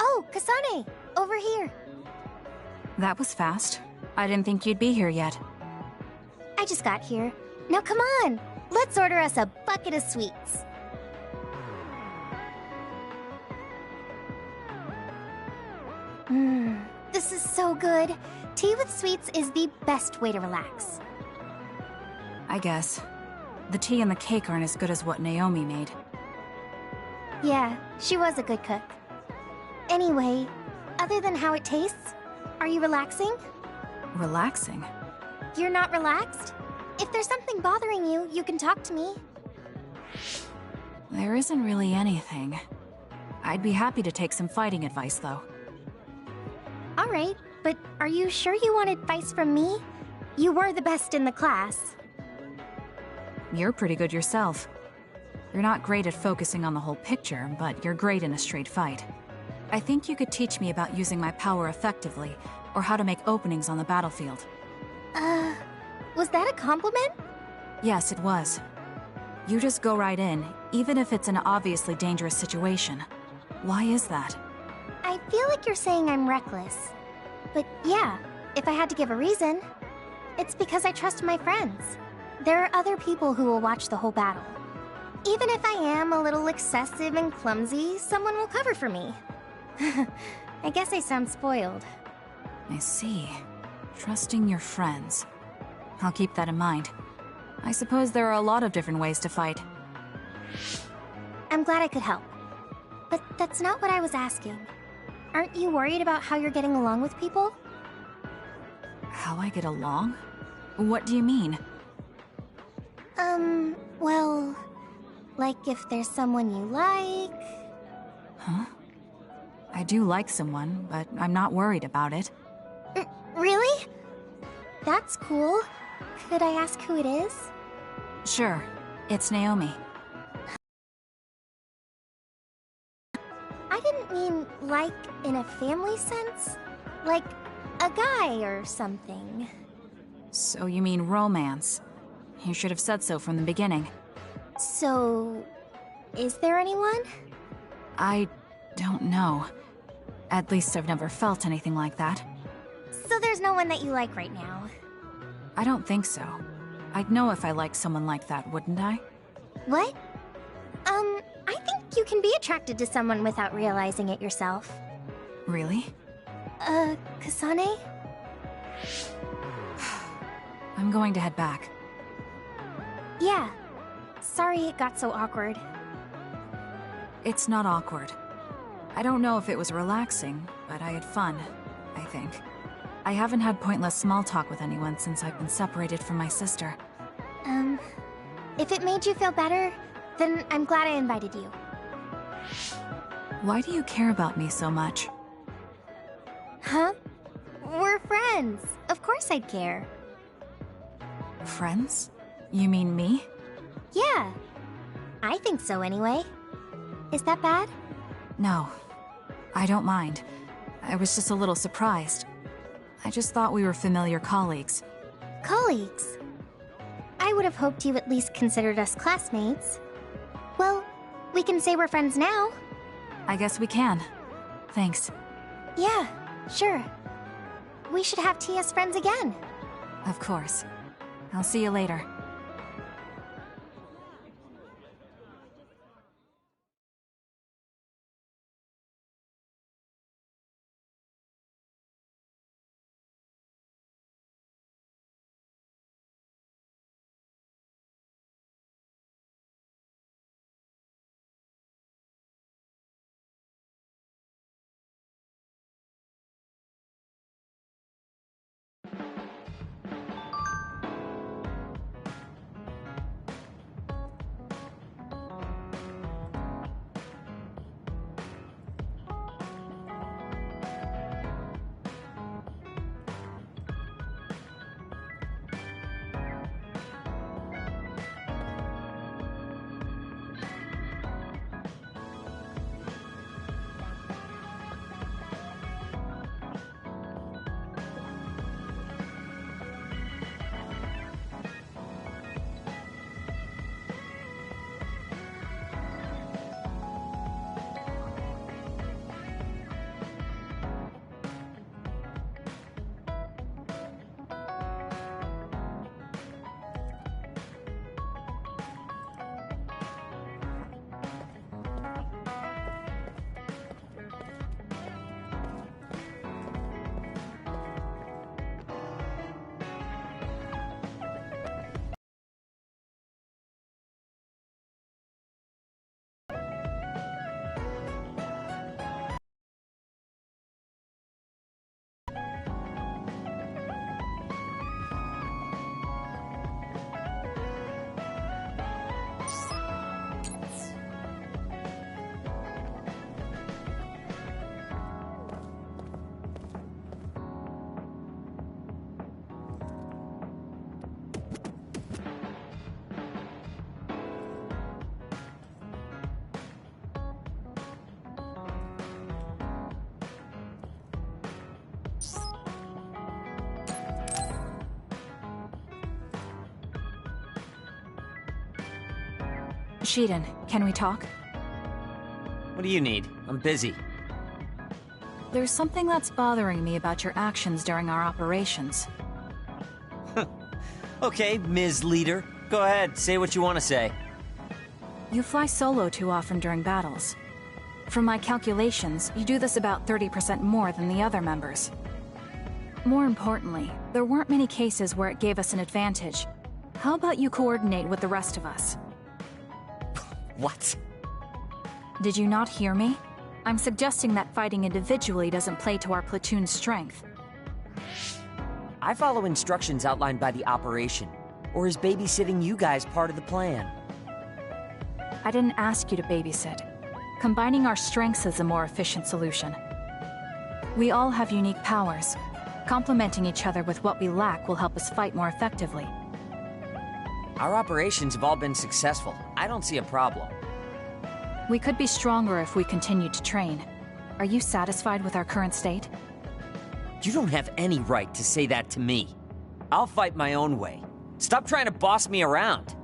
Oh, Kasane! Over here! That was fast. I didn't think you'd be here yet. I just got here. Now come on! Let's order us a bucket of sweets. This is so good. Tea with sweets is the best way to relax. I guess. The tea and the cake aren't as good as what Naomi made. Yeah, she was a good cook. Anyway, other than how it tastes, are you relaxing? Relaxing? You're not relaxed? If there's something bothering you, you can talk to me. There isn't really anything. I'd be happy to take some fighting advice, though. Alright, but are you sure you want advice from me? You were the best in the class. You're pretty good yourself. You're not great at focusing on the whole picture, but you're great in a straight fight. I think you could teach me about using my power effectively, or how to make openings on the battlefield. Was that a compliment? Yes, it was. You just go right in, even if it's an obviously dangerous situation. Why is that? I feel like you're saying I'm reckless. But yeah, if I had to give a reason, it's because I trust my friends. There are other people who will watch the whole battle. Even if I am a little excessive and clumsy, someone will cover for me. I guess I sound spoiled. I see. Trusting your friends. I'll keep that in mind. I suppose there are a lot of different ways to fight. I'm glad I could help. But that's not what I was asking. Aren't you worried about how you're getting along with people? How I get along? What do you mean? Well... like if there's someone you like... Huh? I do like someone, but I'm not worried about it. Really? That's cool. Could I ask who it is? Sure. It's Naomi. I didn't mean like in a family sense. Like a guy or something. So you mean romance? You should have said so from the beginning. So... is there anyone? I don't know. At least I've never felt anything like that. So there's no one that you like right now? I don't think so. I'd know if I liked someone like that, wouldn't I? What? I think you can be attracted to someone without realizing it yourself. Really? Kasane? I'm going to head back. Yeah. Sorry it got so awkward. It's not awkward. I don't know if it was relaxing, but I had fun, I think. I haven't had pointless small talk with anyone since I've been separated from my sister. If it made you feel better, then I'm glad I invited you. Why do you care about me so much? Huh? We're friends. Of course I'd care. Friends? You mean me? Yeah. I think so anyway. Is that bad? No. I don't mind. I was just a little surprised. I just thought we were familiar colleagues. Colleagues? I would have hoped you at least considered us classmates. Well, we can say we're friends now. I guess we can. Thanks. Yeah, sure. We should have tea as friends again. Of course. I'll see you later. Shiden, can we talk? What do you need? I'm busy. There's something that's bothering me about your actions during our operations. Okay, Ms. Leader. Go ahead, say what you want to say. You fly solo too often during battles. From my calculations, you do this about 30% more than the other members. More importantly, there weren't many cases where it gave us an advantage. How about you coordinate with the rest of us? What? Did you not hear me? I'm suggesting that fighting individually doesn't play to our platoon's strength. I follow instructions outlined by the operation. Or is babysitting you guys part of the plan? I didn't ask you to babysit. Combining our strengths is a more efficient solution. We all have unique powers. Complementing each other with what we lack will help us fight more effectively. Our operations have all been successful. I don't see a problem. We could be stronger if we continued to train. Are you satisfied with our current state? You don't have any right to say that to me. I'll fight my own way. Stop trying to boss me around.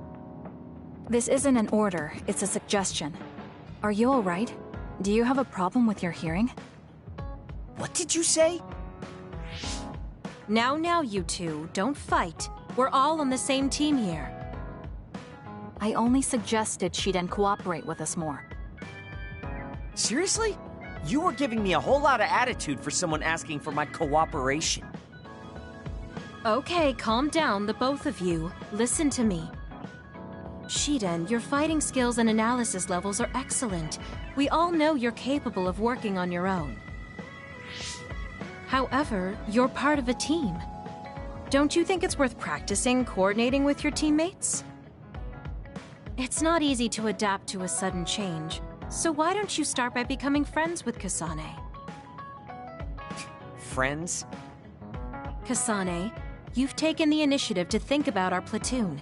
This isn't an order, it's a suggestion. Are you alright? Do you have a problem with your hearing? What did you say? Now, you two, don't fight. We're all on the same team here. I only suggested Shiden cooperate with us more. Seriously? You were giving me a whole lot of attitude for someone asking for my cooperation. Okay, calm down, the both of you. Listen to me. Shiden, your fighting skills and analysis levels are excellent. We all know you're capable of working on your own. However, you're part of a team. Don't you think it's worth practicing coordinating with your teammates? It's not easy to adapt to a sudden change, so why don't you start by becoming friends with Kasane? Friends? Kasane, you've taken the initiative to think about our platoon.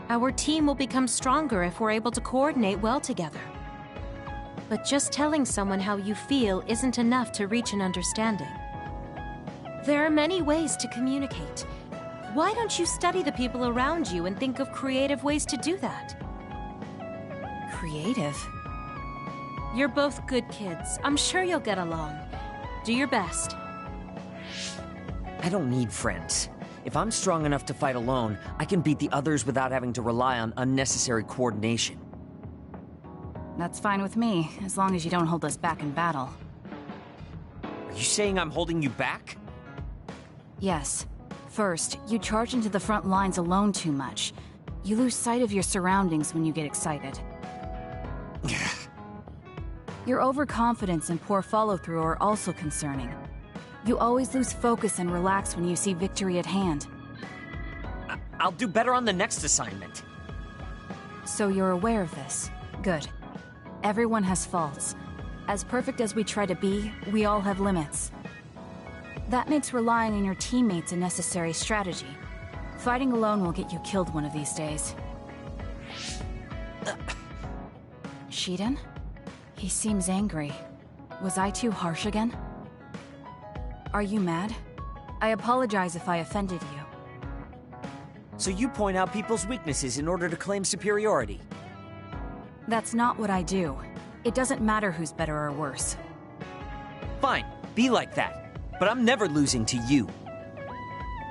Our team will become stronger if we're able to coordinate well together. But just telling someone how you feel isn't enough to reach an understanding. There are many ways to communicate. Why don't you study the people around you and think of creative ways to do that? Creative? You're both good kids. I'm sure you'll get along. Do your best. I don't need friends. If I'm strong enough to fight alone, I can beat the others without having to rely on unnecessary coordination. That's fine with me, as long as you don't hold us back in battle. Are you saying I'm holding you back? Yes. First, you charge into the front lines alone too much. You lose sight of your surroundings when you get excited. Your overconfidence and poor follow-through are also concerning. You always lose focus and relax when you see victory at hand. I'll do better on the next assignment. So you're aware of this. Good. Everyone has faults. As perfect as we try to be, we all have limits. That makes relying on your teammates a necessary strategy. Fighting alone will get you killed one of these days. Shiden? He seems angry. Was I too harsh again? Are you mad? I apologize if I offended you. So you point out people's weaknesses in order to claim superiority? That's not what I do. It doesn't matter who's better or worse. Fine, be like that. But I'm never losing to you.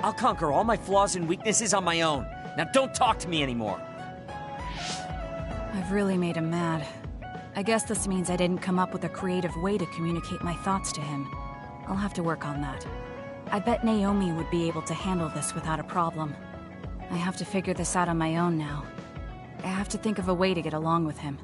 I'll conquer all my flaws and weaknesses on my own. Now don't talk to me anymore. I've really made him mad. I guess this means I didn't come up with a creative way to communicate my thoughts to him. I'll have to work on that. I bet Naomi would be able to handle this without a problem. I have to figure this out on my own now. I have to think of a way to get along with him.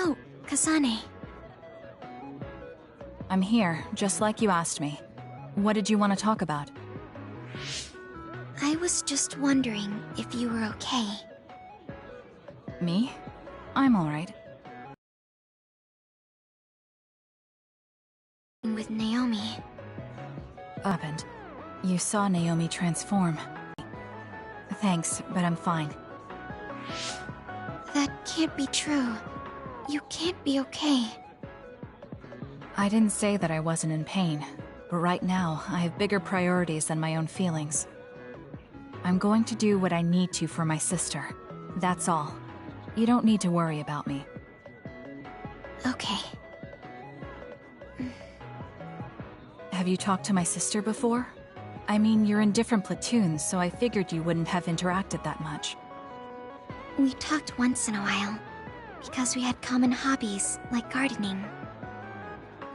Oh, Kasane. I'm here, just like you asked me. What did you want to talk about? I was just wondering if you were okay. Me? I'm alright. With Naomi. Happened. You saw Naomi transform. Thanks, but I'm fine. That can't be true. You can't be okay. I didn't say that I wasn't in pain, but right now, I have bigger priorities than my own feelings. I'm going to do what I need to for my sister. That's all. You don't need to worry about me. Okay. Have you talked to my sister before? I mean, you're in different platoons, so I figured you wouldn't have interacted that much. We talked once in a while, because we had common hobbies, like gardening.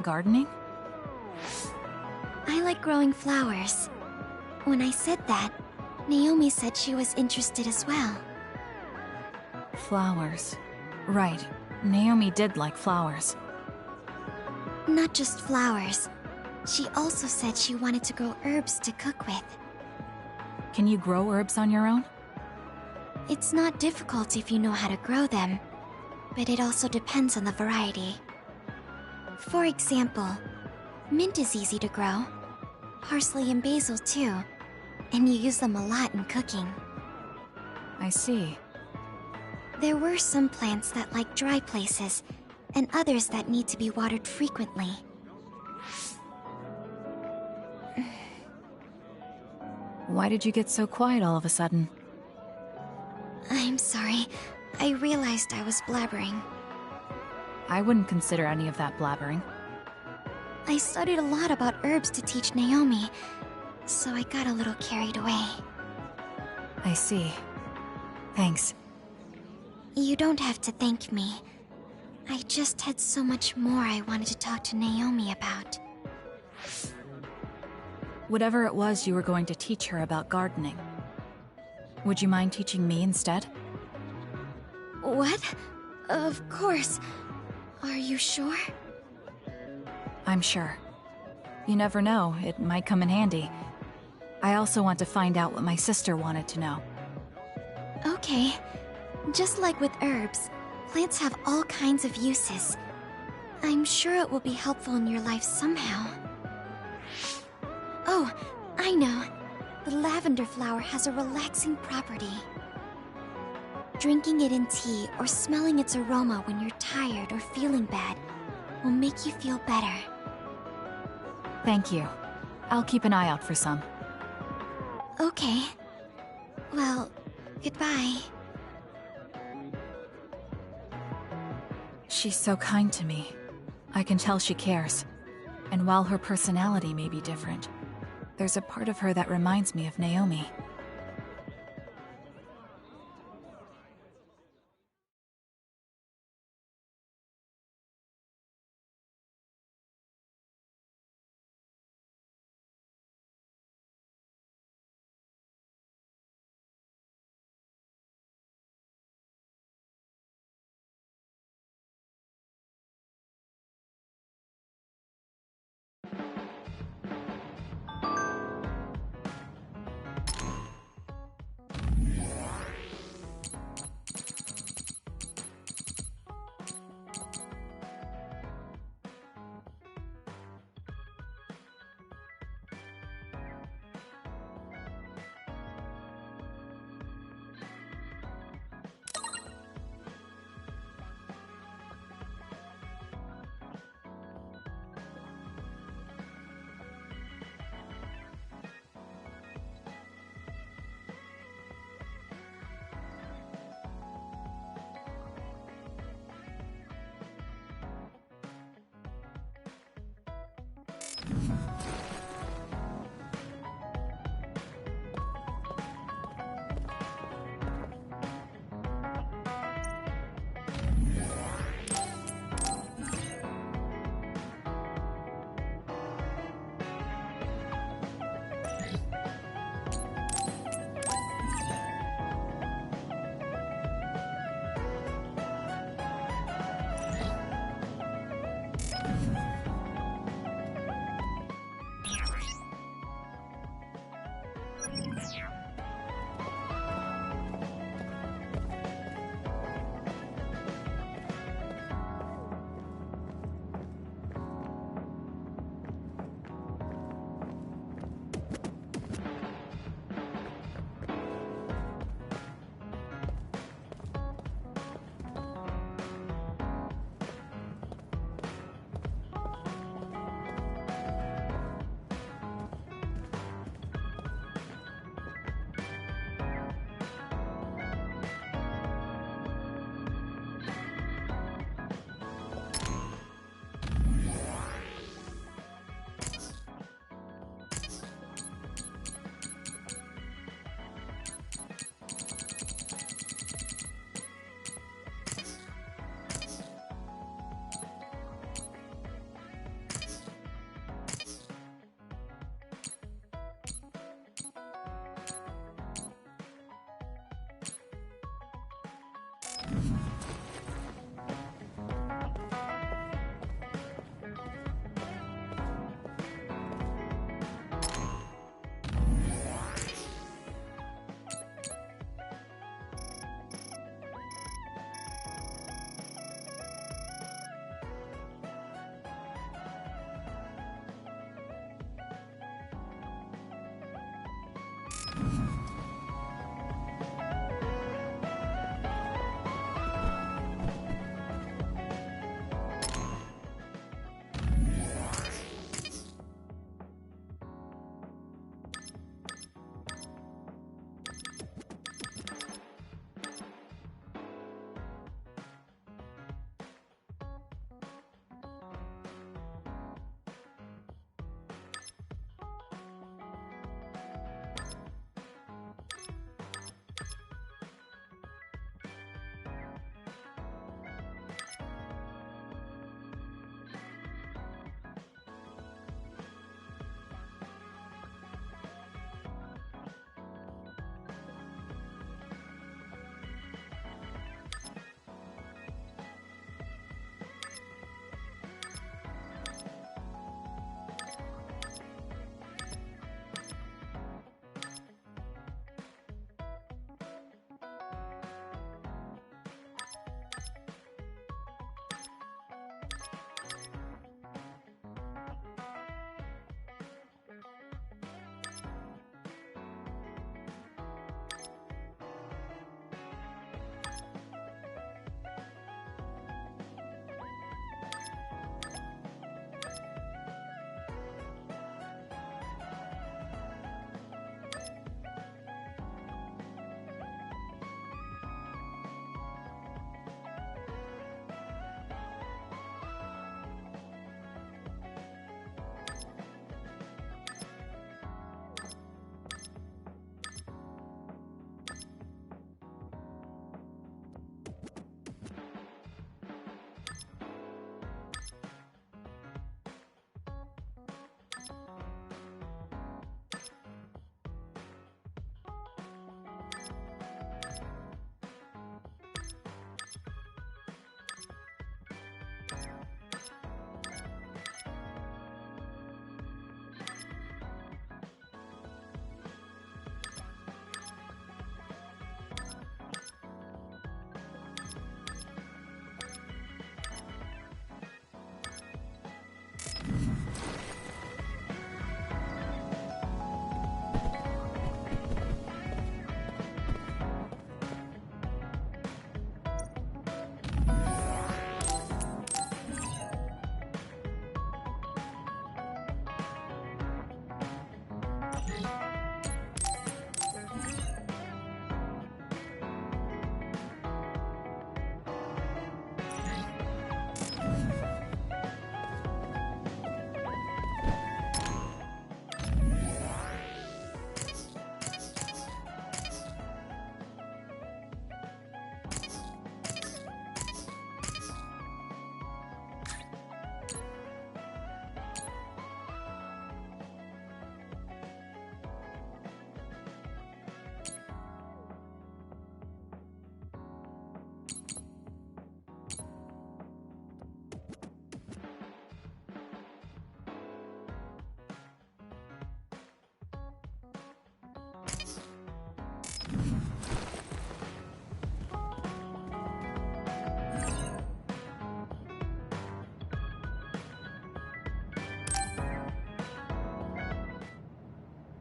Gardening? I like growing flowers. When I said that, Naomi said she was interested as well. Flowers. Right. Naomi did like flowers. Not just flowers. She also said she wanted to grow herbs to cook with. Can you grow herbs on your own? It's not difficult if you know how to grow them, but it also depends on the variety. For example, mint is easy to grow. Parsley and basil too, and you use them a lot in cooking. I see. There were some plants that like dry places, and others that need to be watered frequently. Why did you get so quiet all of a sudden? I'm sorry. I realized I was blabbering. I wouldn't consider any of that blabbering. I studied a lot about herbs to teach Naomi, so I got a little carried away. I see. Thanks. You don't have to thank me. I just had so much more I wanted to talk to Naomi about. Whatever it was you were going to teach her about gardening. Would you mind teaching me instead? What? Of course. Are you sure? I'm sure. You never know, it might come in handy. I also want to find out what my sister wanted to know. Okay. Just like with herbs, plants have all kinds of uses. I'm sure it will be helpful in your life somehow. Oh, I know. The lavender flower has a relaxing property. Drinking it in tea or smelling its aroma when you're tired or feeling bad will make you feel better. Thank you. I'll keep an eye out for some. Okay. Well, goodbye. She's so kind to me. I can tell she cares. And while her personality may be different, there's a part of her that reminds me of Naomi.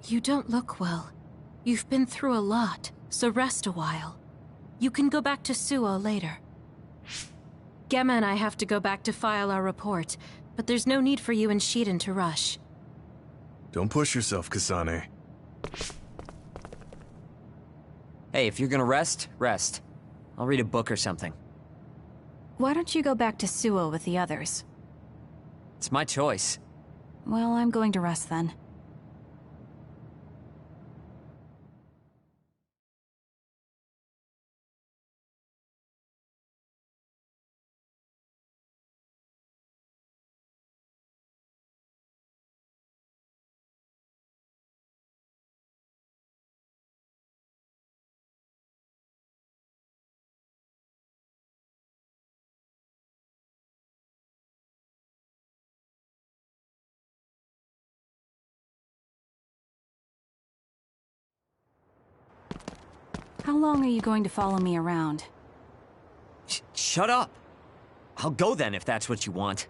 You don't look well. You've been through a lot, so rest a while. You can go back to Suo later. Gemma and I have to go back to file our report, but there's no need for you and Shiden to rush. Don't push yourself, Kasane. Hey, if you're gonna rest, rest. I'll read a book or something. Why don't you go back to Suo with the others? It's my choice. Well, I'm going to rest then. How long are you going to follow me around? Shut up! I'll go then if that's what you want.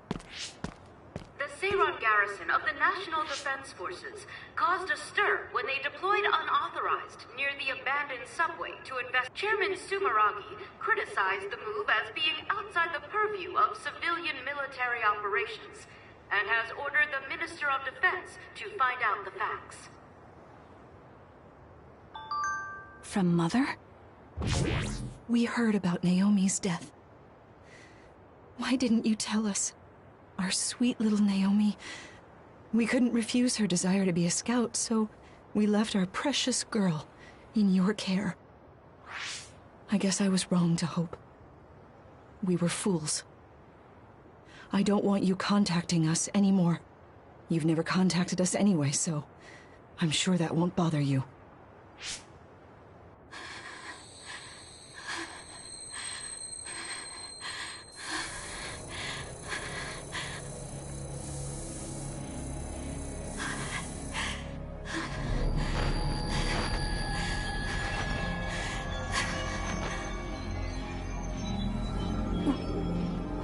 The Seiron garrison of the National Defense Forces caused a stir when they deployed unauthorized near the abandoned subway to invest. Chairman Sumeragi criticized the move as being outside the purview of civilian military operations and has ordered the Minister of Defense to find out the facts. From Mother? We heard about Naomi's death. Why didn't you tell us? Our sweet little Naomi. We couldn't refuse her desire to be a scout, so we left our precious girl in your care. I guess I was wrong to hope. We were fools. I don't want you contacting us anymore. You've never contacted us anyway, so I'm sure that won't bother you.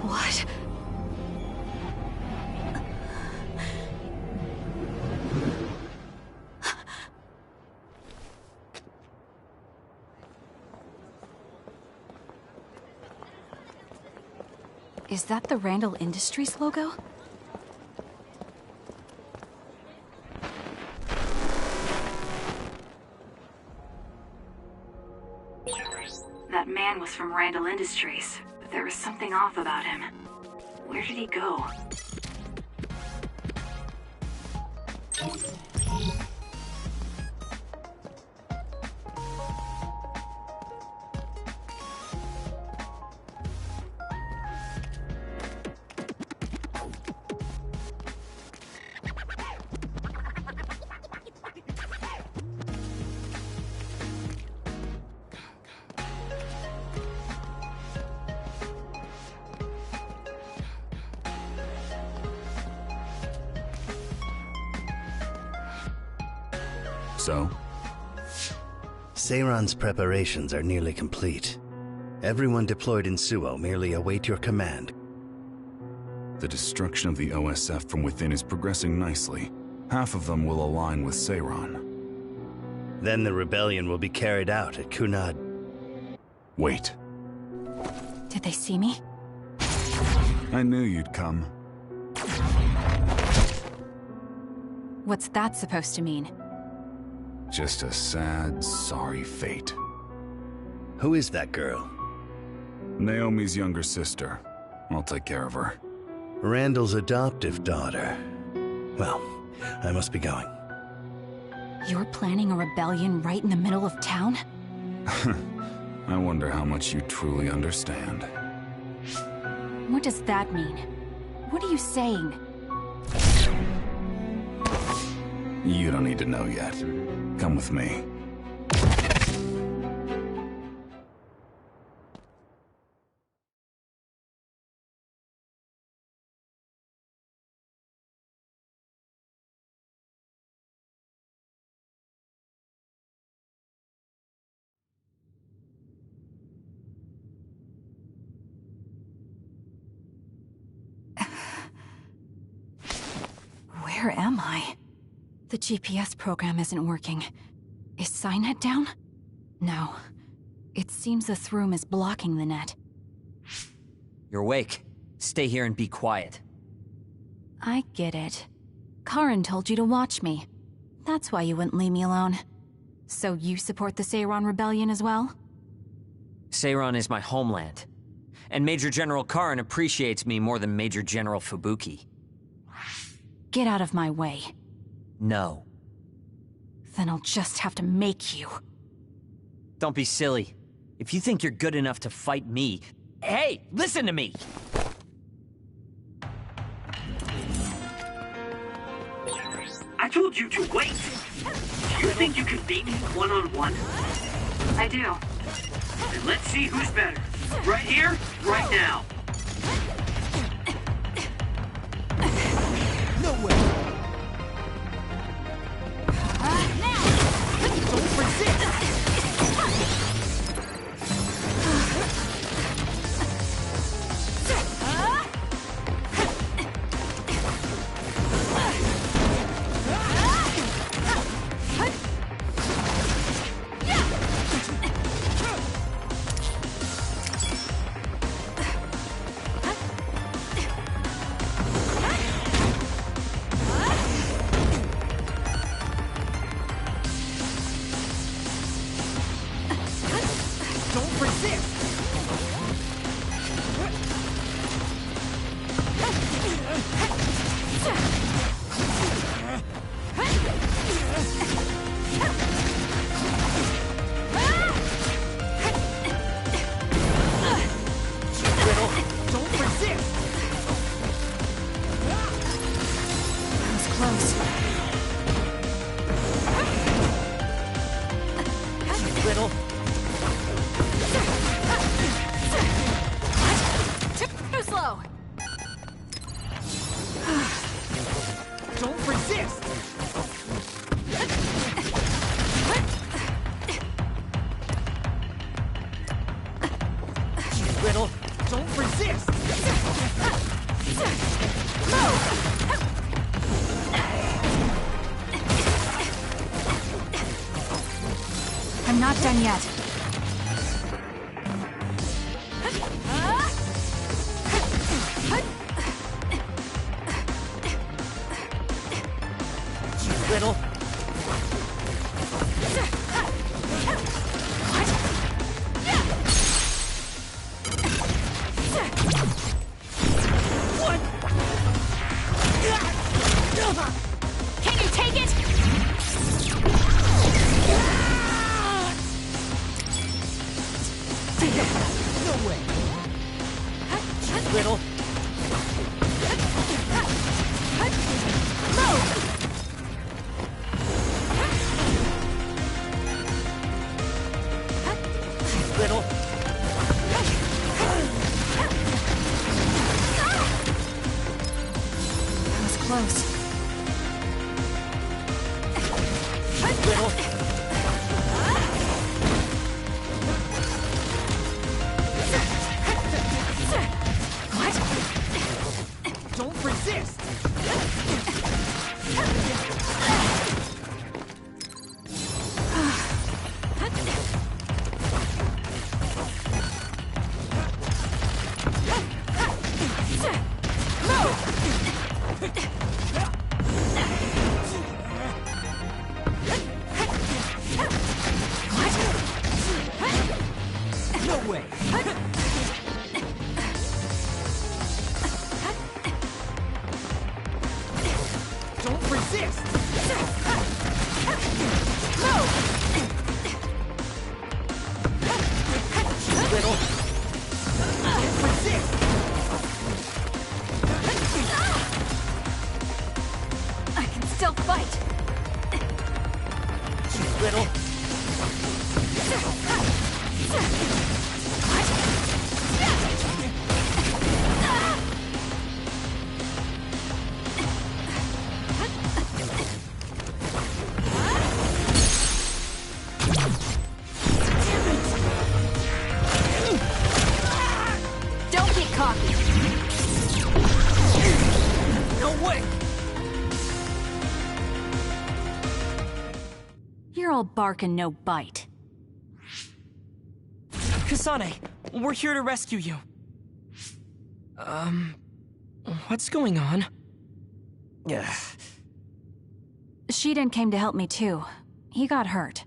What? Is that the Randall Industries logo? That man was from Randall Industries, but there was something off about him. Where did he go? So? Seiron's preparations are nearly complete. Everyone deployed in Suo merely await your command. The destruction of the OSF from within is progressing nicely. Half of them will align with Seiron. Then the rebellion will be carried out at Kunad. Wait. Did they see me? I knew you'd come. What's that supposed to mean? Just a sad, sorry fate. Who is that girl? Naomi's younger sister. I'll take care of her. Randall's adoptive daughter. Well, I must be going. You're planning a rebellion right in the middle of town? I wonder how much you truly understand. What does that mean? What are you saying? You don't need to know yet. Come with me. Where am I? The GPS program isn't working. Is Cynet down? No. It seems the Throom is blocking the net. You're awake. Stay here and be quiet. I get it. Karin told you to watch me. That's why you wouldn't leave me alone. So you support the Seiron Rebellion as well? Seiron is my homeland. And Major General Karin appreciates me more than Major General Fubuki. Get out of my way. No. Then I'll just have to make you. Don't be silly. If you think you're good enough to fight me... Hey, listen to me! I told you to wait! Do you think you can beat me one-on-one? I do. Then let's see who's better. Right here, right now. No way! Don't resist! I'm not done yet. Little. Can you take it? No way. Little. Little. That was close. Little. What? Don't resist. No way. Don't resist. Little. Don't resist. I can still fight. Little. Don't get cocky. No way. You're all bark and no bite. Kasane, we're here to rescue you. What's going on? Shiden came to help me too. He got hurt.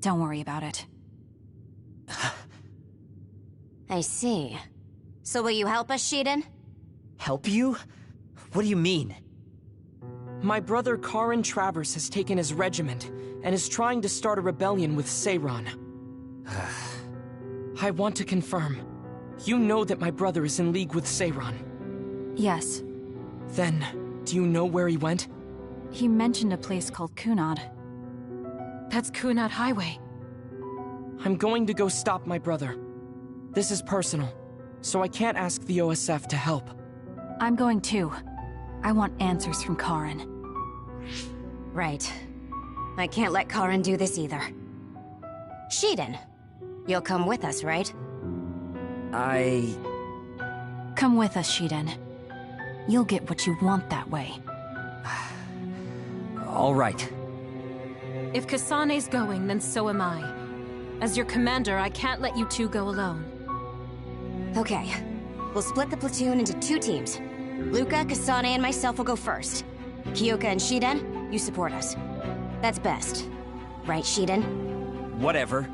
Don't worry about it. I see. So will you help us, Shiden? Help you? What do you mean? My brother Karin Travers has taken his regiment and is trying to start a rebellion with Seiron. I want to confirm. You know that my brother is in league with Seiron. Yes. Then, do you know where he went? He mentioned a place called Kunad. That's Kunad Highway. I'm going to go stop my brother. This is personal, so I can't ask the OSF to help. I'm going too. I want answers from Karin. Right. I can't let Karin do this either. Shiden, you'll come with us, right? Come with us, Shiden. You'll get what you want that way. All right. If Kasane's going, then so am I. As your commander, I can't let you two go alone. Okay. We'll split the platoon into 2 teams. Luca, Kasane, and myself will go first. Kyoka and Shiden, you support us. That's best. Right, Shiden? Whatever.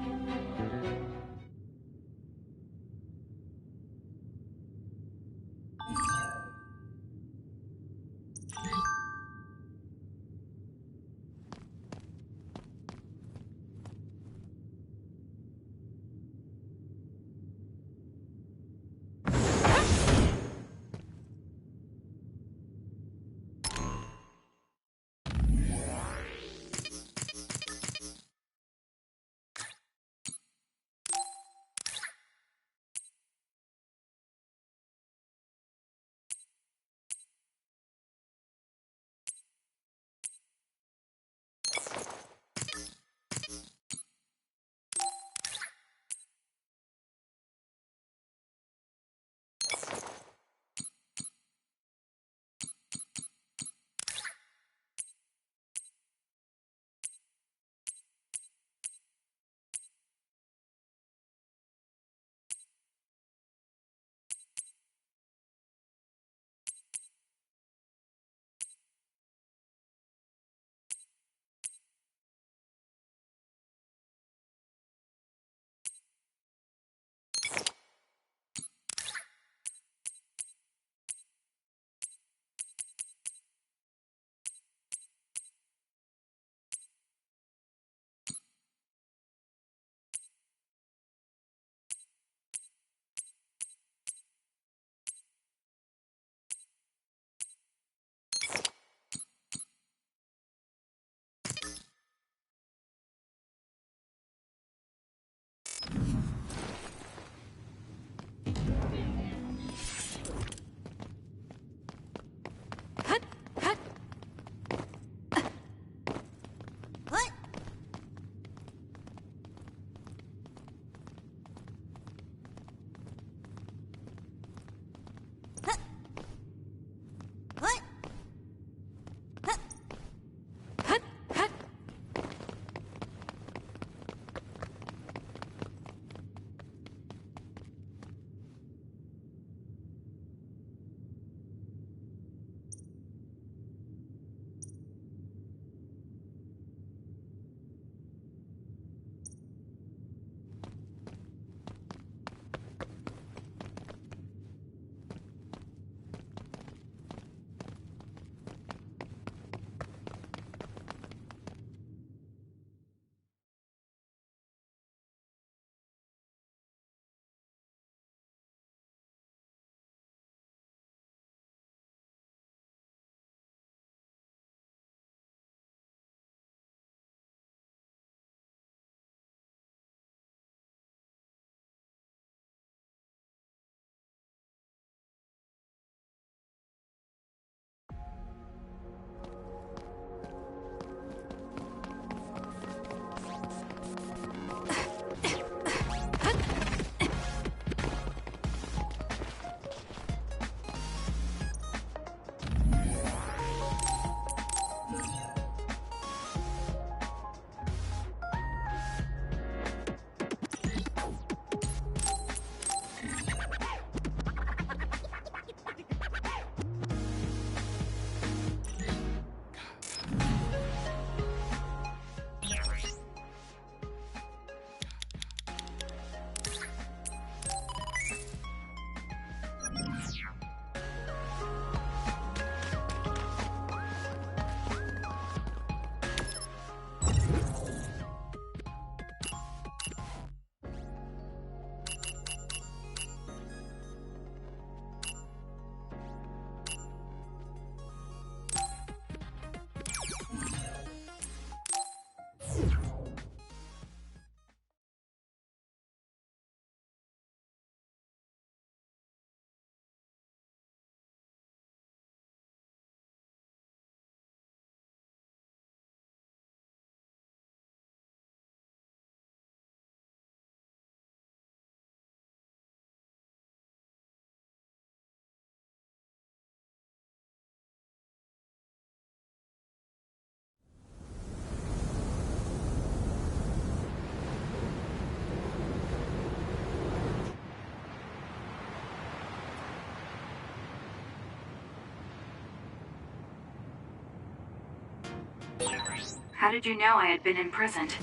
How did you know I had been imprisoned?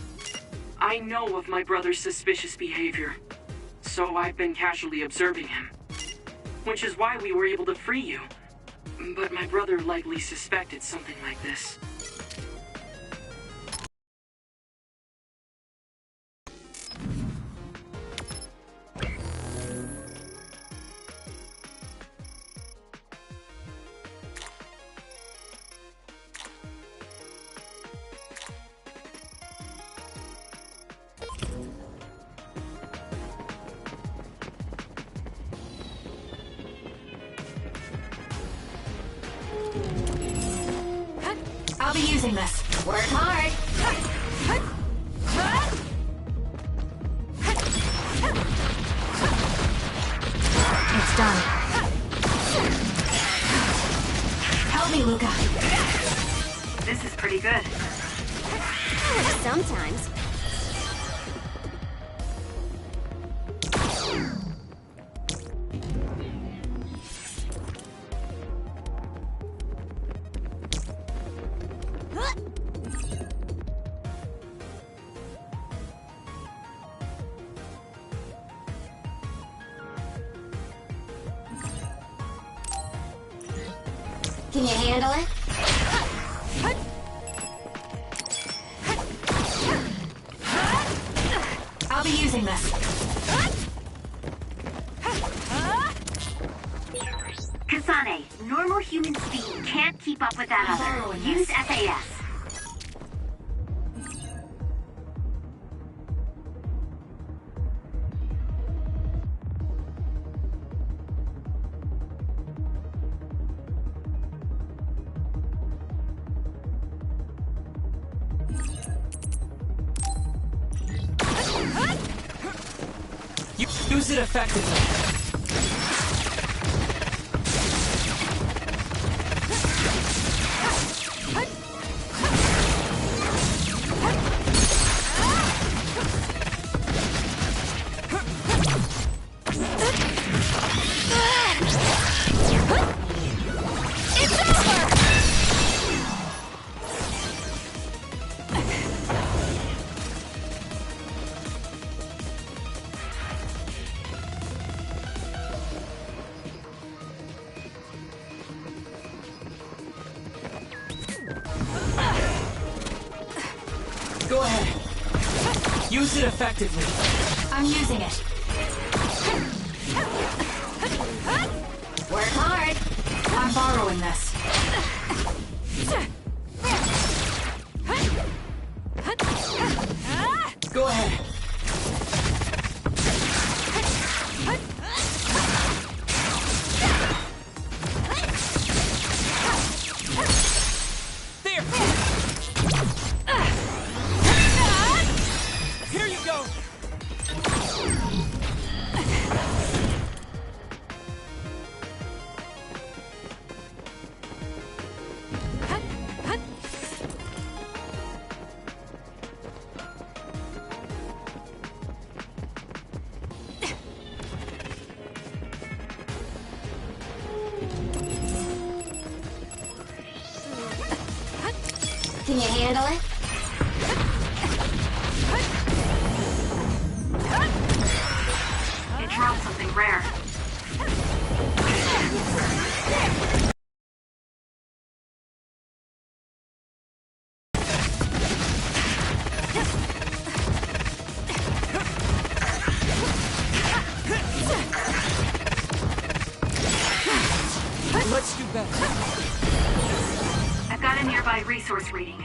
I know of my brother's suspicious behavior, so I've been casually observing him. Which is why we were able to free you. But my brother likely suspected something like this. I'll be using this. Work hard. It's done. Help me, Luca. This is pretty good. Sometimes. Can you handle it? I'll be using this. Kasane, normal human speed can't keep up with that other. Use SAS. Use it effectively. Go ahead. Use it effectively. I'm using it. Work hard. I'm borrowing this. Go ahead. Here you go. Can you handle it? It dropped something rare. Let's do better. I've got a nearby resource reading.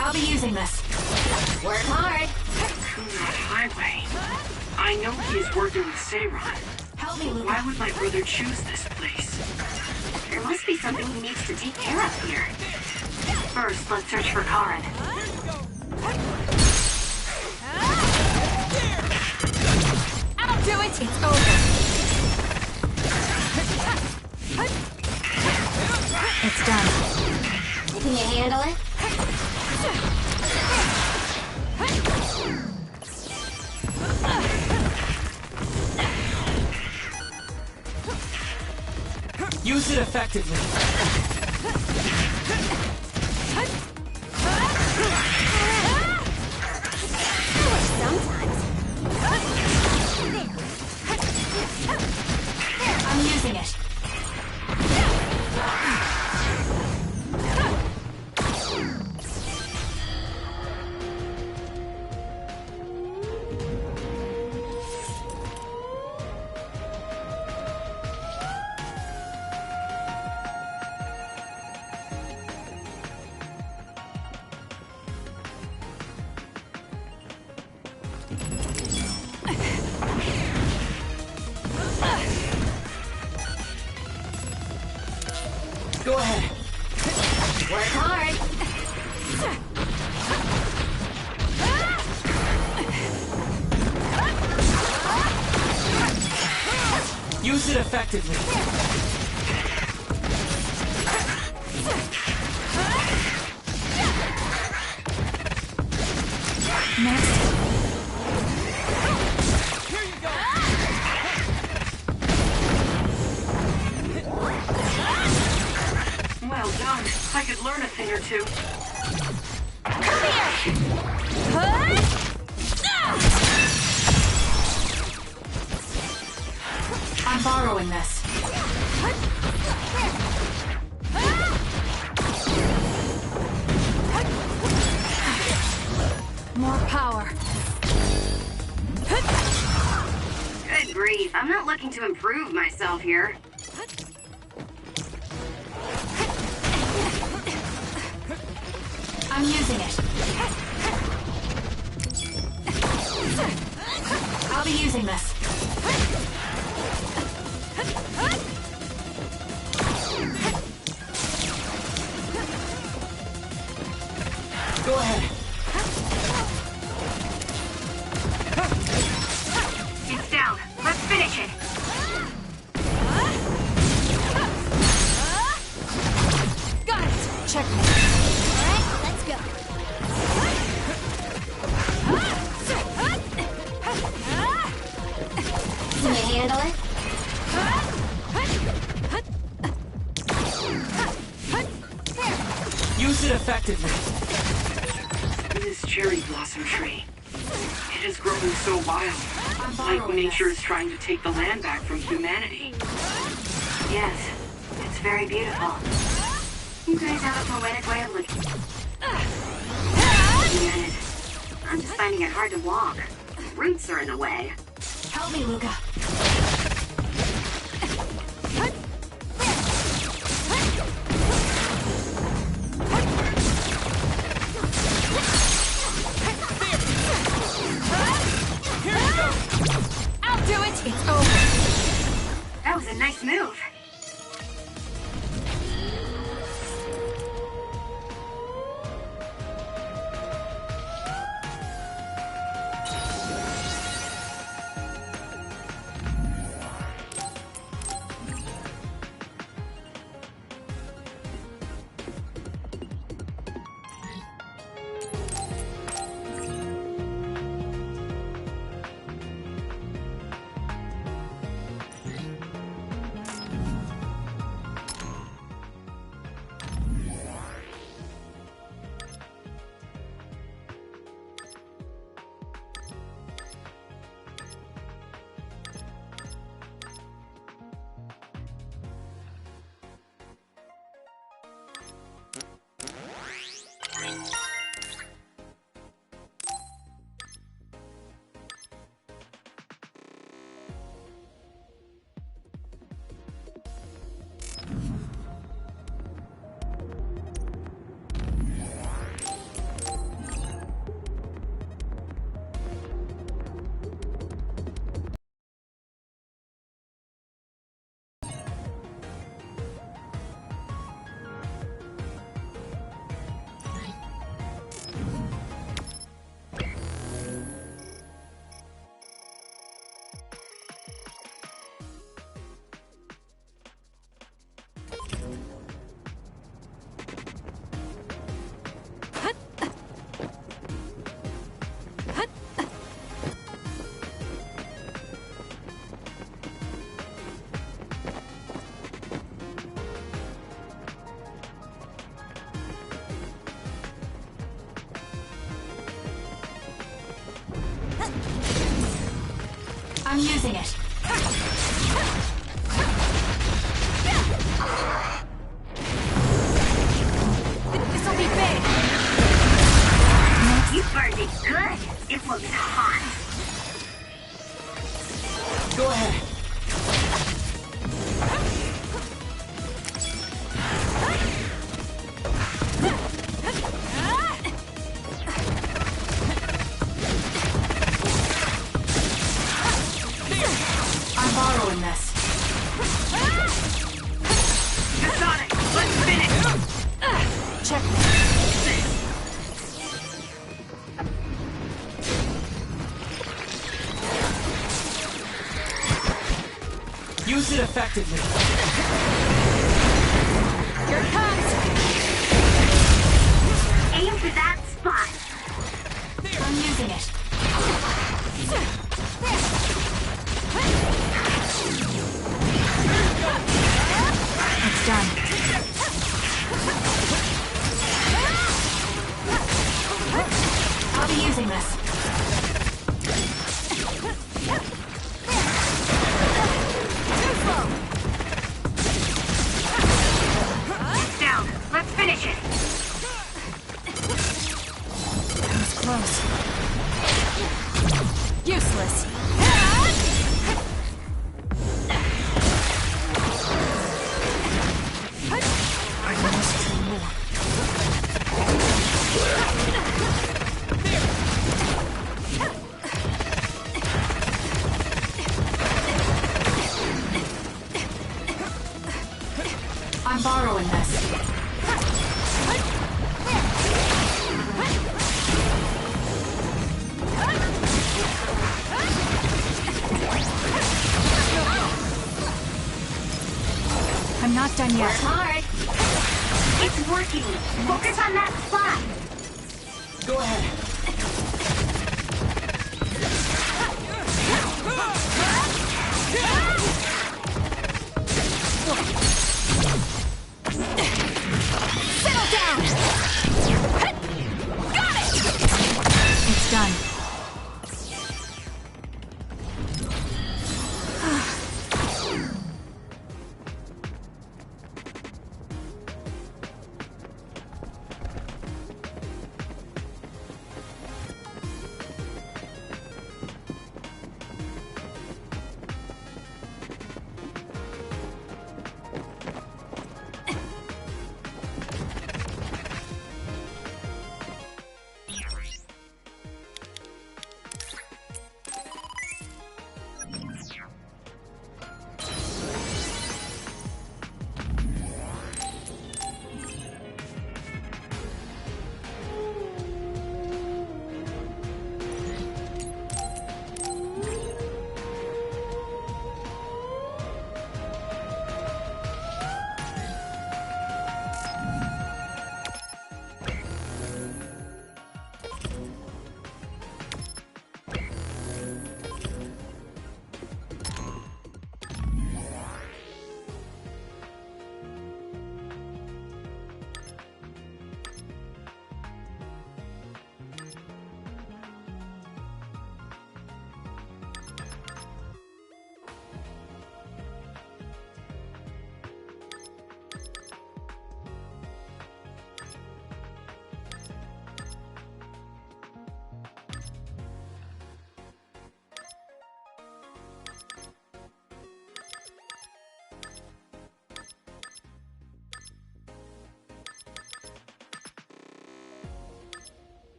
I'll be using this. Work hard. That highway. I know he is working with Seiron. Help me, Luca. Why would my brother choose this place? There must be something he needs to take care of here. First, let's search for Karen. I'll do it! It's over. It's done. Can you handle it? Use it effectively. Sometimes. I'm using it. Go ahead. Work hard. Use it effectively. Next. Well done. I could learn a thing or two. I'm borrowing this. More power. Good grief, I'm not looking to improve myself here. I'm using it. I'll be using this. Go ahead. It's down. Let's finish it. Got it. Checkmate. Alright, let's go. Can you handle it? Use it effectively. This cherry blossom tree. It is growing so wild. Like nature is trying to take the land back from humanity. Yes, it's very beautiful. You guys have a poetic way of looking at it. I'm just finding it hard to walk. Roots are in the way. Help me, Luca. I'll do it. It's over. That was a nice move. Use it effectively. Here it comes! Aim for that spot. I'm using it. It's done. I'll be using this. It's down. Let's finish it. That was close. Useless. I must do more. I'm borrowing this. I'm not done yet. Hard. It's working. Focus on that spot. Go ahead. Settle down! Got it! It's done.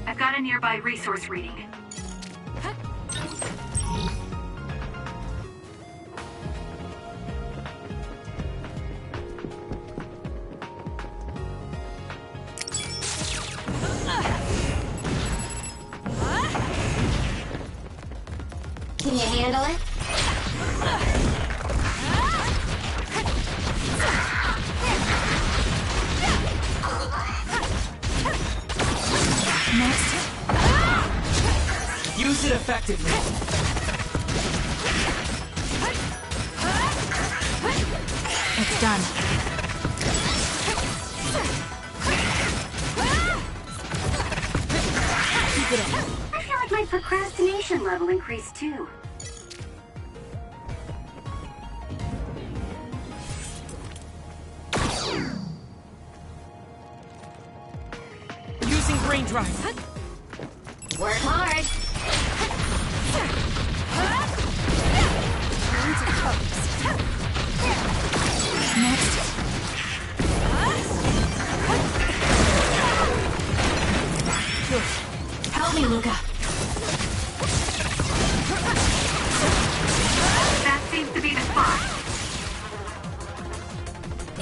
I've got a nearby resource reading. Can you handle it? Next. Use it effectively. It's done. Keep it up. I feel like my procrastination level increased too. Using brain drive. Work hard. Next. Help me, Luca. That seems to be the spot.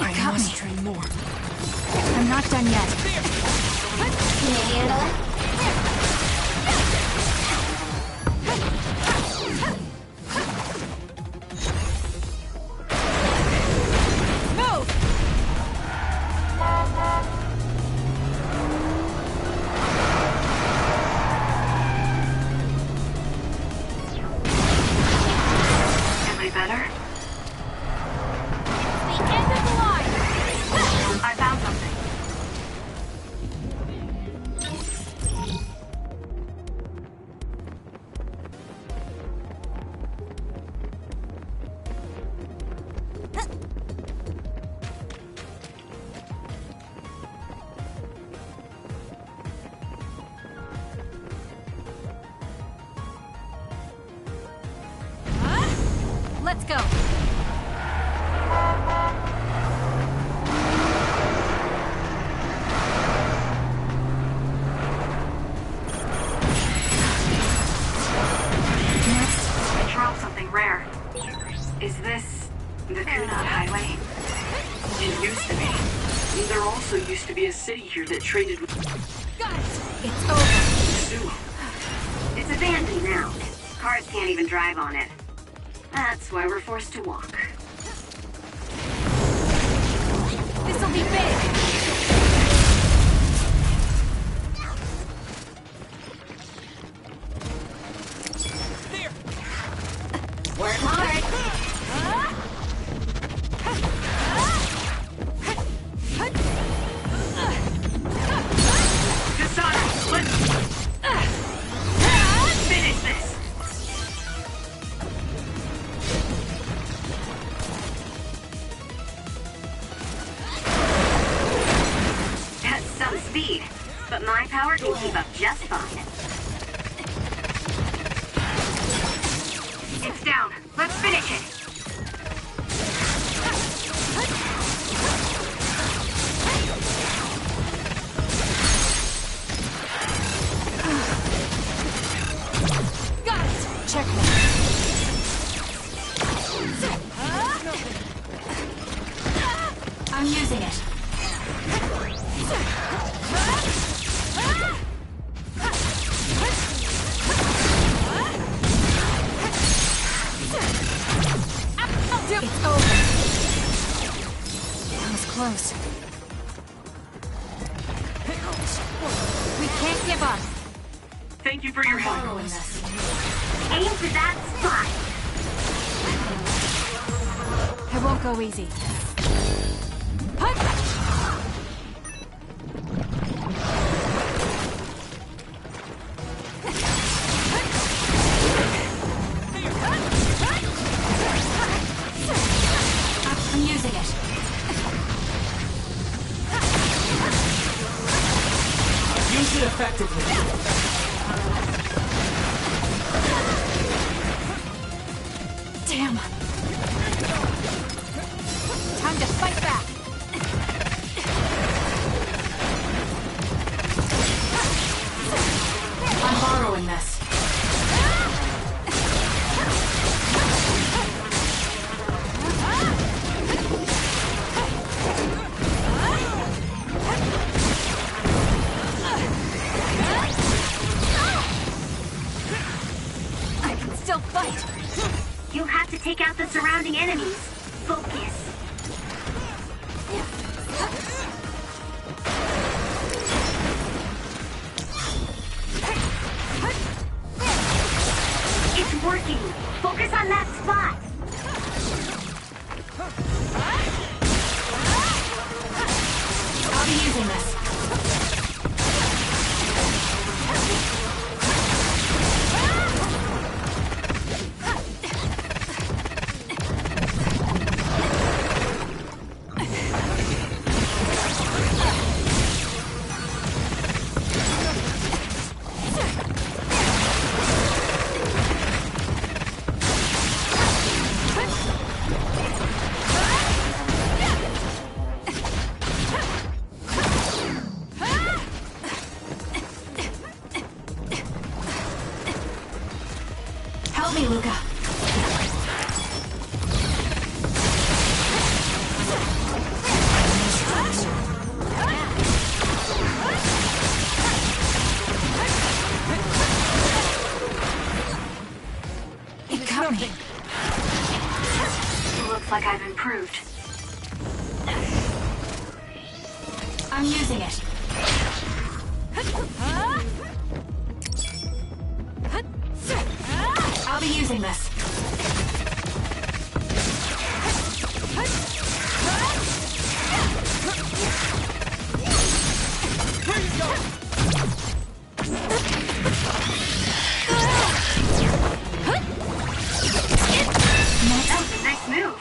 I must train more. I'm not done yet. Can you handle it? Am I better? The end of the line! I found something. Let's go. I dropped something rare. Is this the Kunad Highway? It used to be. There also used to be a city here that traded with It's over. Suo. It's abandoned now. Cars can't even drive on it. That's why we're forced to walk. This'll be big. Work hard. Kasana, let's finish this. That's some speed, but my power can keep up just fine. It's down. Let's finish it. Got it. Checkmate. I'm using it. It's over. That was close. We can't give up. Thank you for your help. Aim for that spot. It won't go easy. I'm using it. it effectively. Damn. Time to fight back. I'm borrowing this. I can still fight. You have to take out the surrounding enemies. Focus. It's working. Focus on that spot. I'll be using this. Help me, Luca. It got me. Looks like I've improved. I'm using it. I'll be using this. Nice move.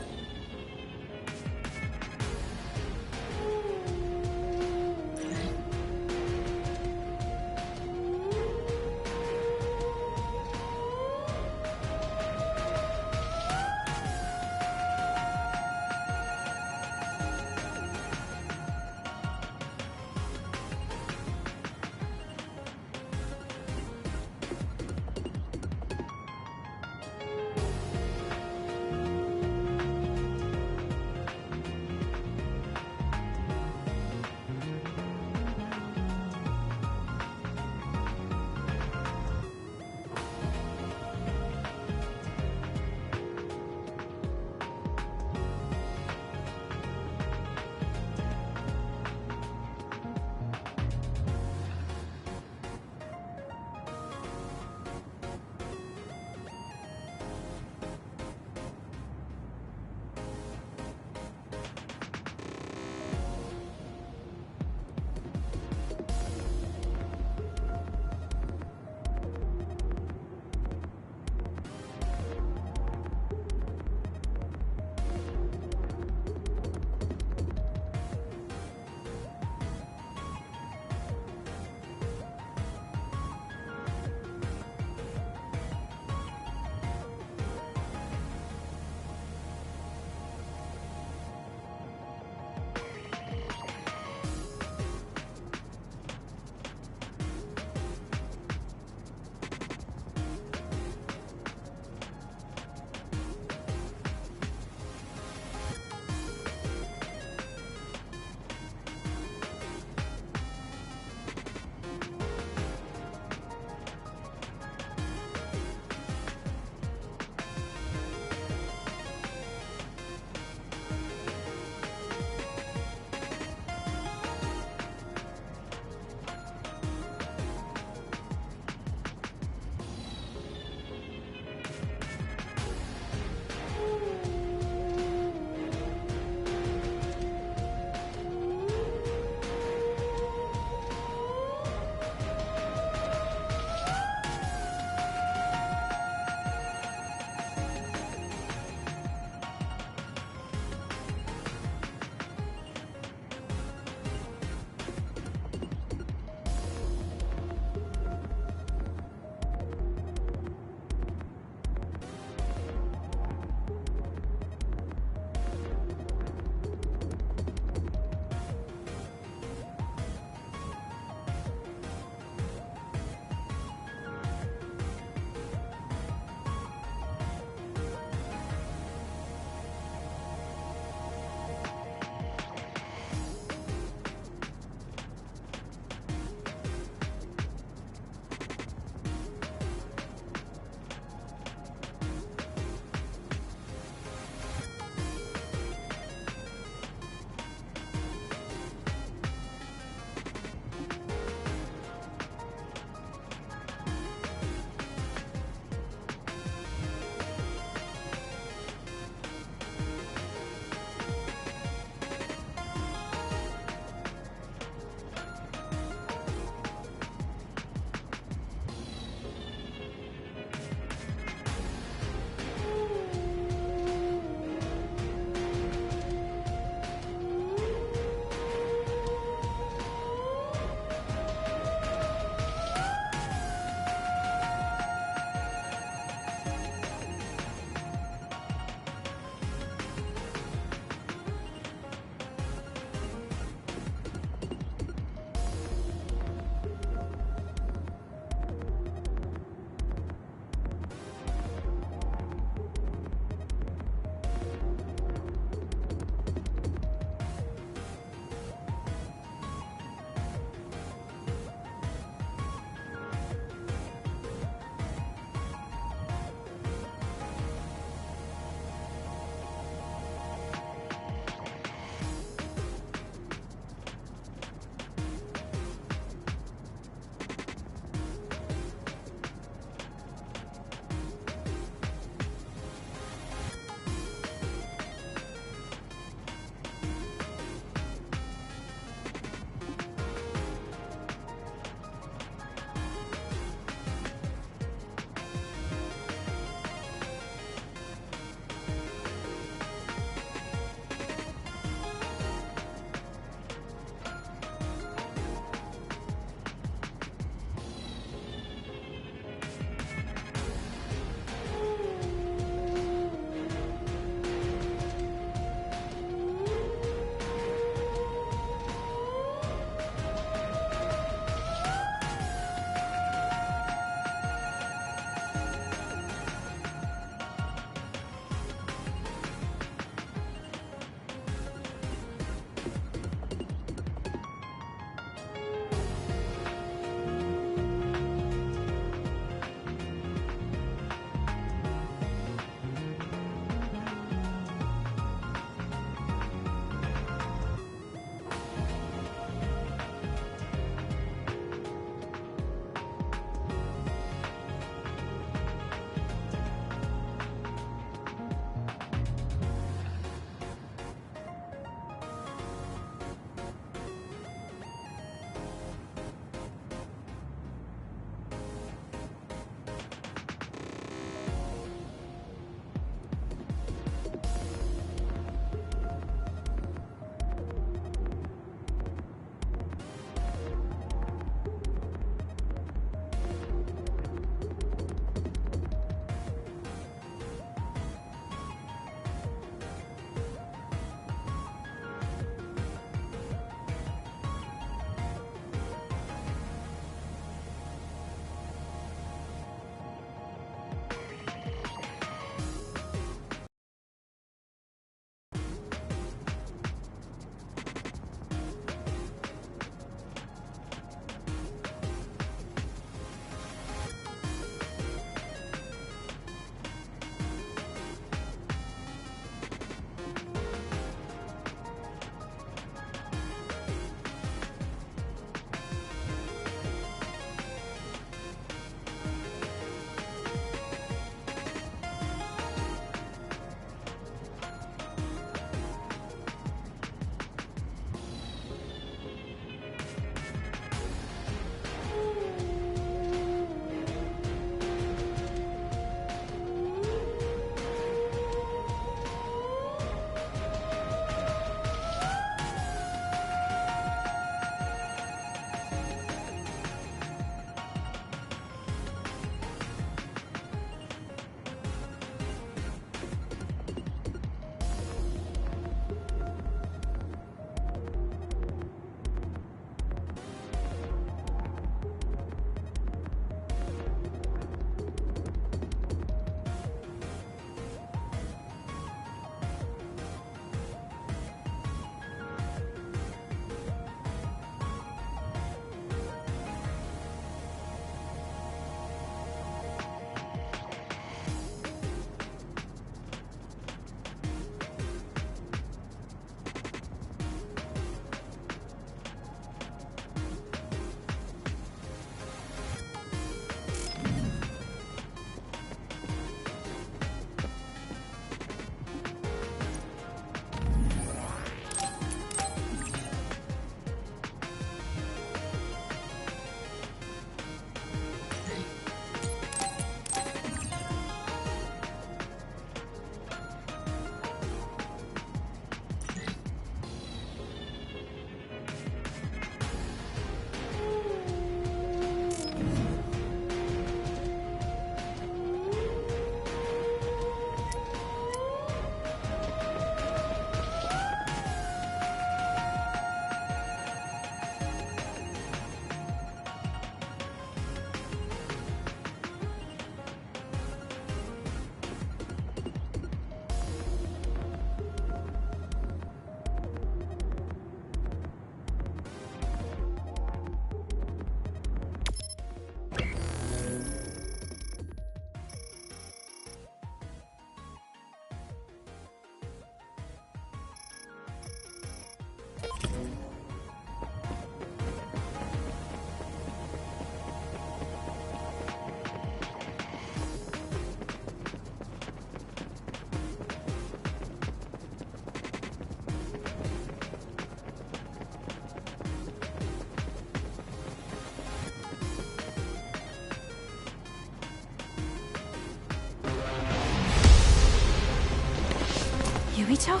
Kirito?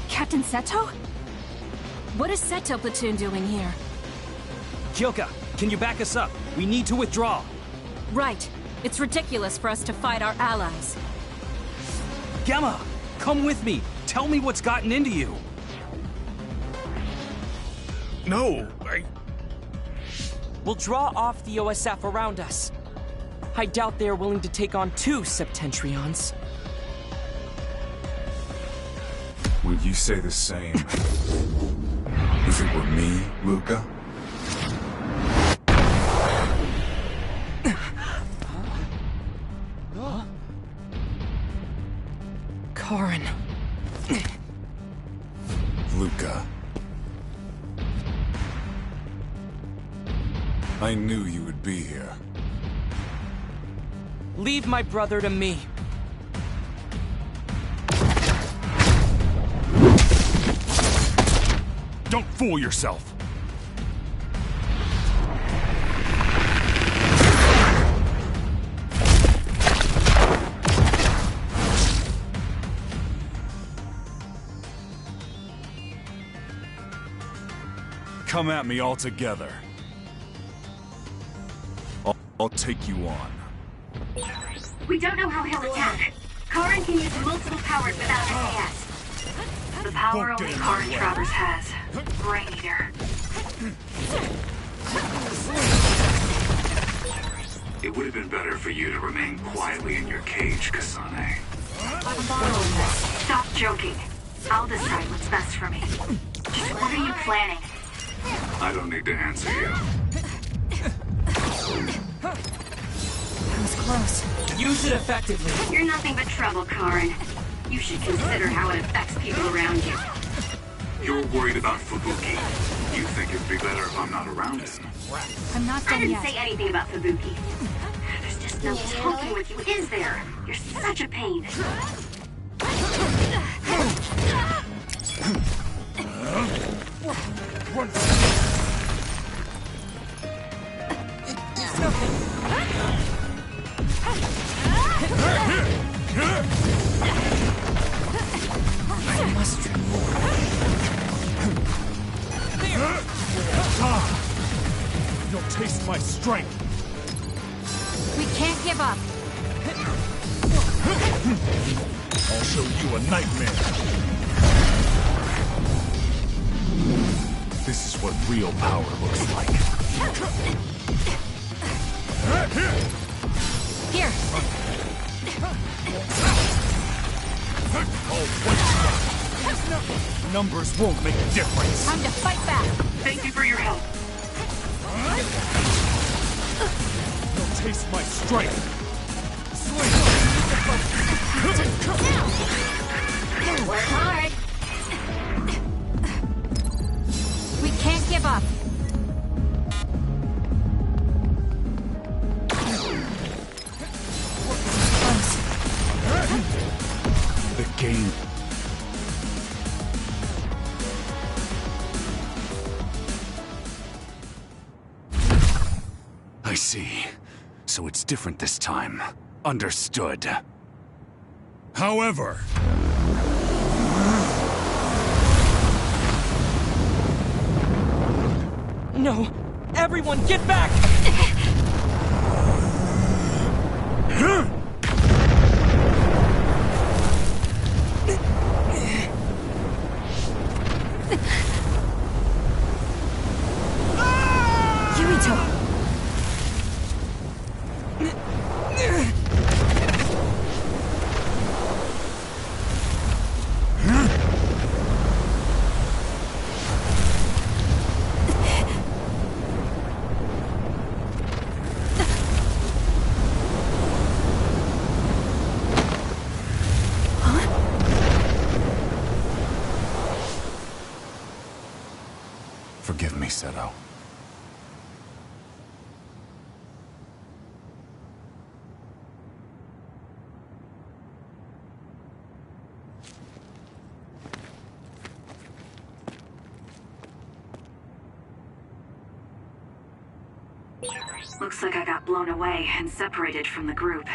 Captain Seto? What is Seto Platoon doing here? Kyoka, can you back us up? We need to withdraw. Right. It's ridiculous for us to fight our allies. Gemma, come with me. Tell me what's gotten into you. No, We'll draw off the OSF around us. I doubt they're willing to take on 2 Septentrions. Would you say the same if it were me, Luca? Karin. Luca. I knew you would be here. Leave my brother to me. don't fool yourself. Come at me all together. I'll take you on. We don't know how he'll attack. Karin can use multiple powers without SAS. The power only Karin Travers has. Brain Eater. It would have been better for you to remain quietly in your cage, Kasane. Stop joking. I'll decide what's best for me. Just what are you planning? I don't need to answer you. That was close. Use it effectively. You're nothing but trouble, Karin. You should consider how it affects people around you. You're worried about Fubuki. You think it'd be better if I'm not around him. I'm not I done didn't yet. say anything about Fubuki. There's just no talking with you, is there? You're such a pain. I must do more. You'll taste my strength. We can't give up. I'll show you a nightmare. This is what real power looks like. Here. Numbers won't make a difference. Time to fight back. Thank you for your help. You'll taste my strength. Work hard. We can't give up. The game. I see. So it's different this time. Understood. However... No! Everyone, get back! Kirito! Forgive me, Seto. Looks like I got blown away and separated from the group.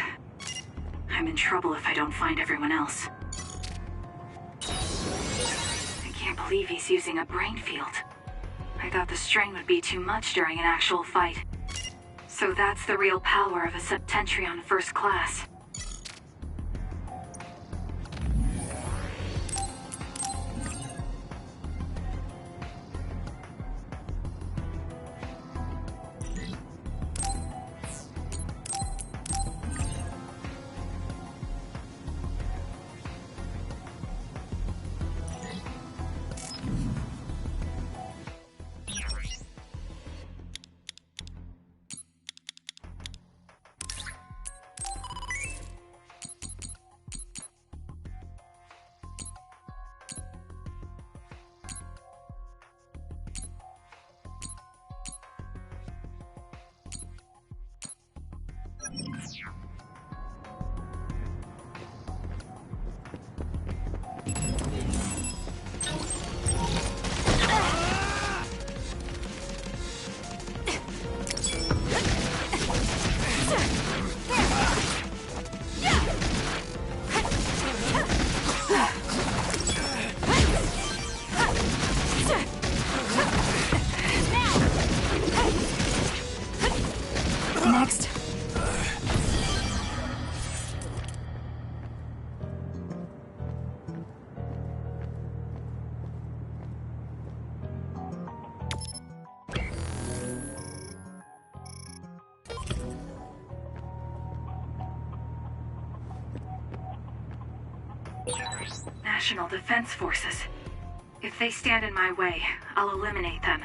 I'm in trouble if I don't find everyone else. believe he's using a brain field. I thought the strain would be too much during an actual fight. So that's the real power of a Septentrion First Class. Next. National Defense Forces. If they stand in my way, I'll eliminate them.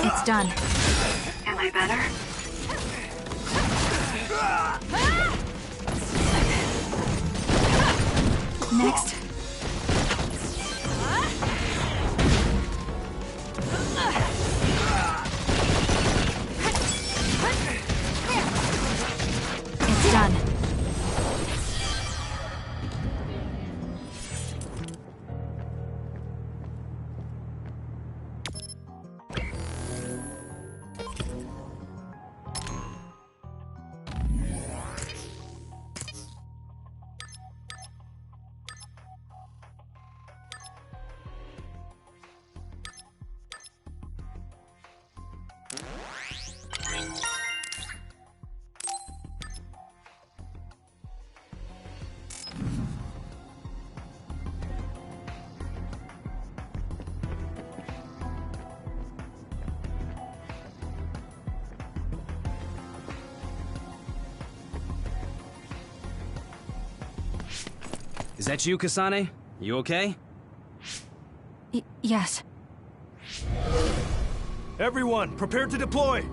It's done. Am I better? Next. It's done. Is that you, Kasane? You okay? Yes. Everyone, prepare to deploy!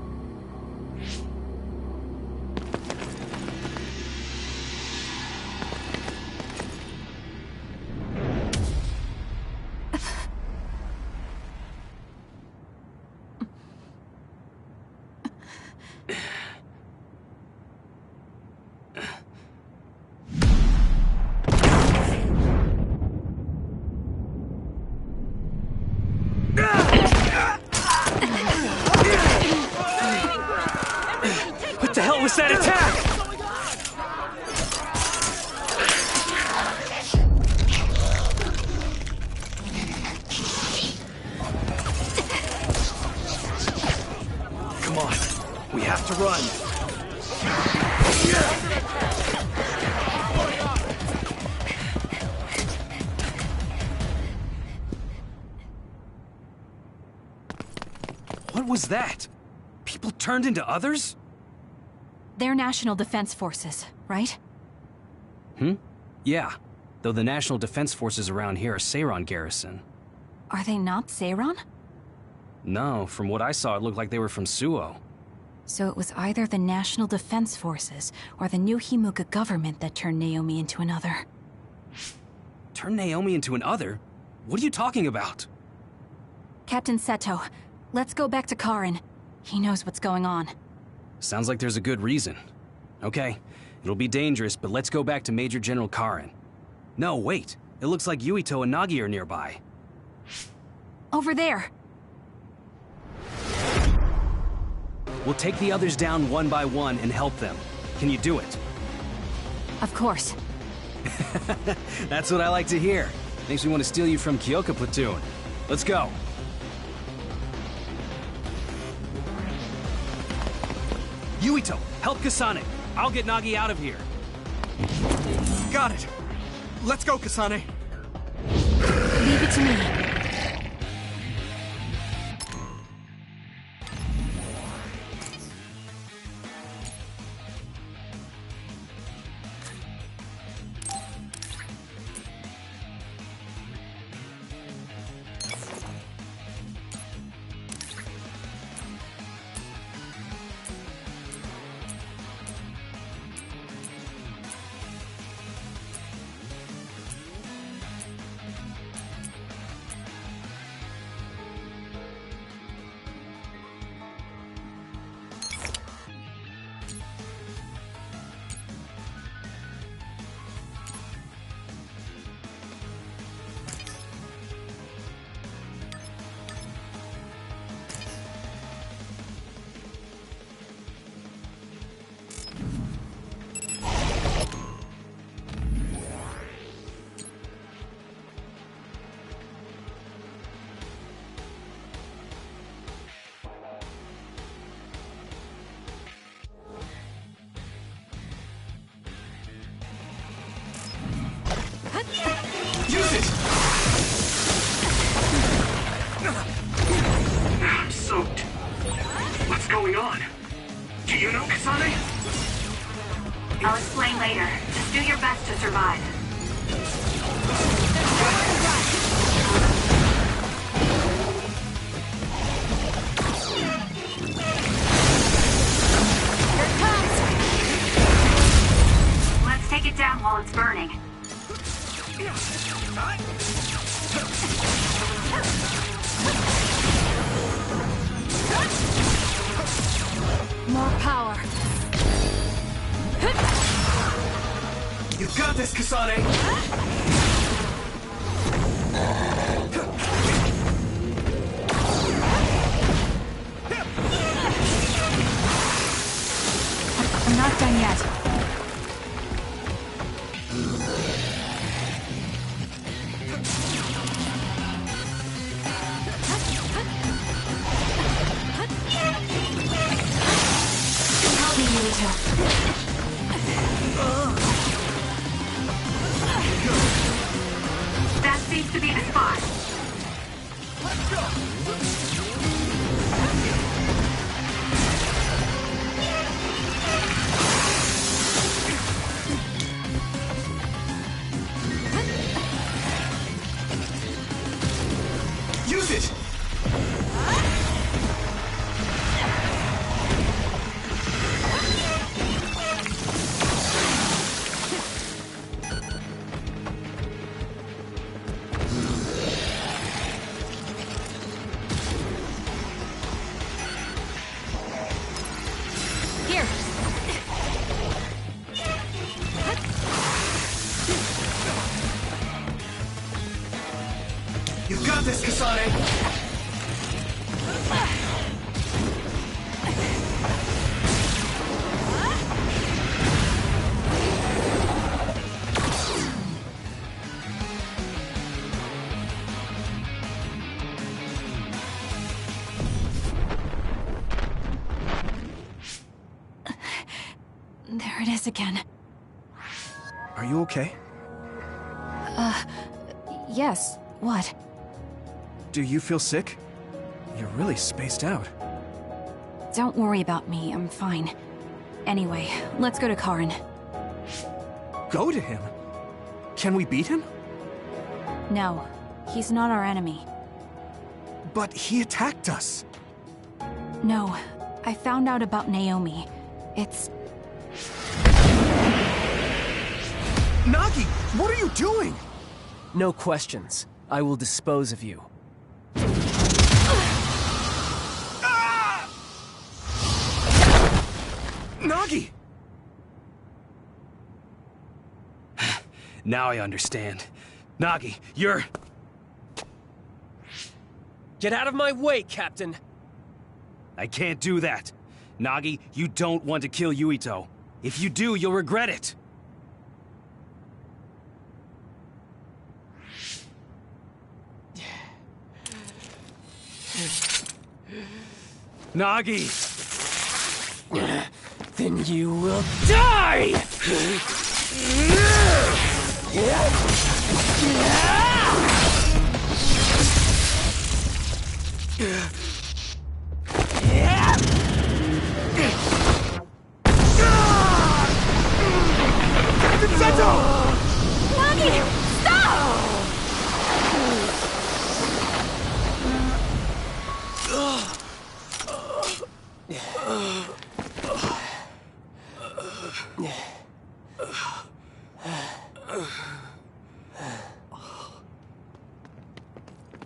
What the hell was that attack? Come on, we have to run. What What was that? People turned into others? They're National Defense Forces, right? Yeah. Though the National Defense Forces around here are Seiron garrison. Are they not Seiron? No, from what I saw, it looked like they were from Suo. So it was either the National Defense Forces or the new Himuka government that turned Naomi into an other. Turn Naomi into an other? What are you talking about? Captain Seto, let's go back to Karin. He knows what's going on. Sounds like there's a good reason. Okay, it'll be dangerous, but let's go back to Major General Karin. No, wait. It looks like Yuito and Nagi are nearby. Over there! We'll take the others down one by one and help them. Can you do it? Of course. That's what I like to hear. Makes me want to steal you from Kyoka Platoon. Let's go. Yuito, help Kasane. I'll get Nagi out of here. Got it. Let's go, Kasane. Leave it to me. Use it! I'm soaked. What's going on? Do you know, Kasane? I'll explain later. Just do your best to survive. Here it comes! Let's take it down while it's burning. More power. You got this, Kasane! I'm not done yet. Help me, Yuito. That seems to be the spot. Let's go! Use it! Here. You got this, Kasane! There it is again. Are you okay? Yes. What? Do you feel sick? You're really spaced out. Don't worry about me, I'm fine. Anyway, let's go to Karin. Go to him? Can we beat him? No, he's not our enemy. But he attacked us. No, I found out about Naomi. It's... Nagi, what are you doing? No questions. I will dispose of you. Nagi! Now I understand. Nagi, you're... Get out of my way, Captain! I can't do that. Nagi, you don't want to kill Yuito. If you do, you'll regret it. Nagi! Then you will die! Nagi! Stop!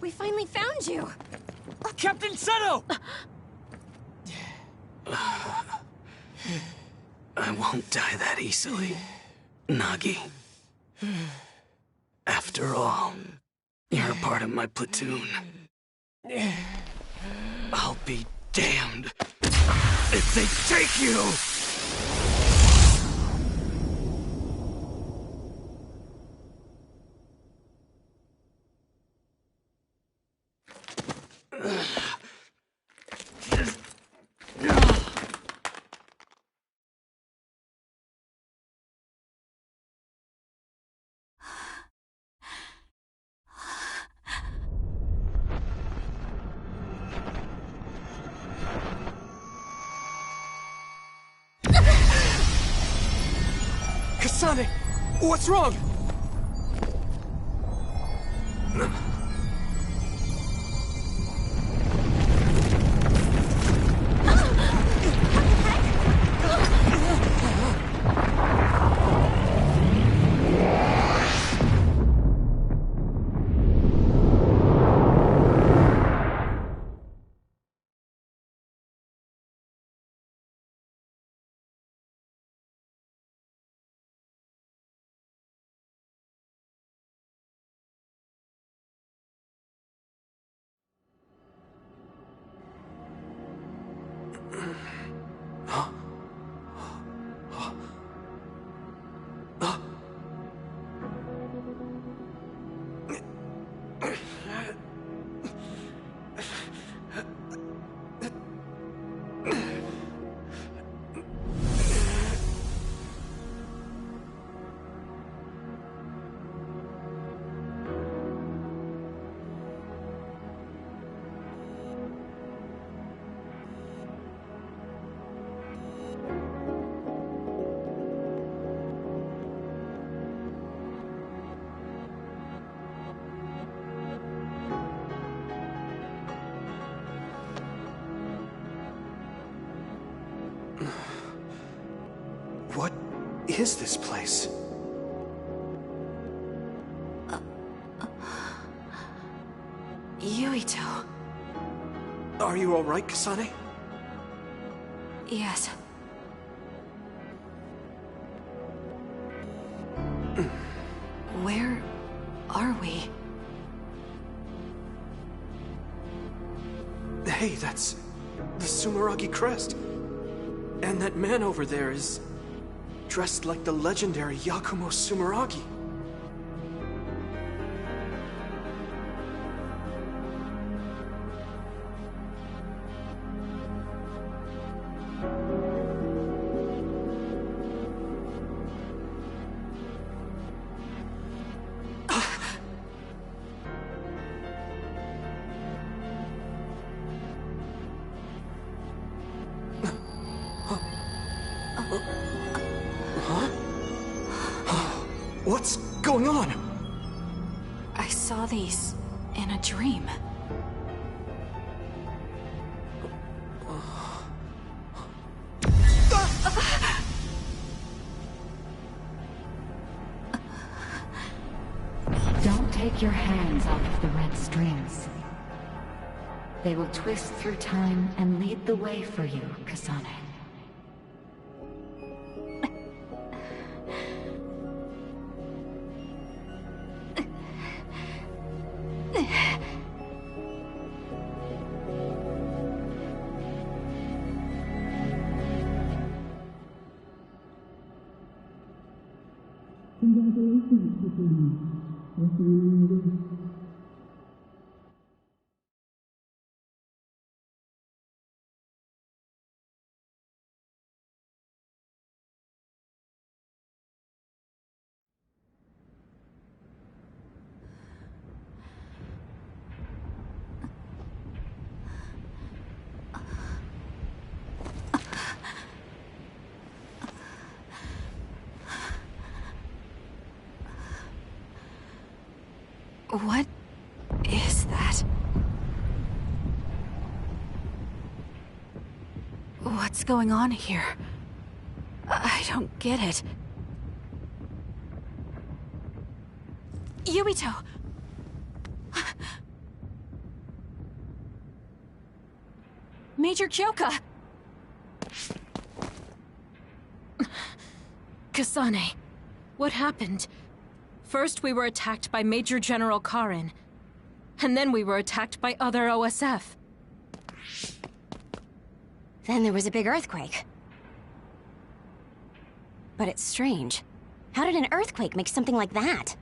We finally found you! Captain Seto! I won't die that easily, Nagi. After all, you're a part of my platoon. I'll be damned if they take you! Kasane! What's wrong? What is this place? Yuito. Are you alright, Kasane? Yes. Where are we? Hey, that's the Sumeragi crest. And that man over there is dressed like the legendary Yakumo Sumeragi. What's going on? I saw these in a dream. Don't take your hands off of the red strings. They will twist through time and lead the way for you, Kasane. What is that? What's going on here? I don't get it. Yuito! Major Kyoka! Kasane, what happened? First we were attacked by Major General Karin, and then we were attacked by other OSF. Then there was a big earthquake. But it's strange. How did an earthquake make something like that?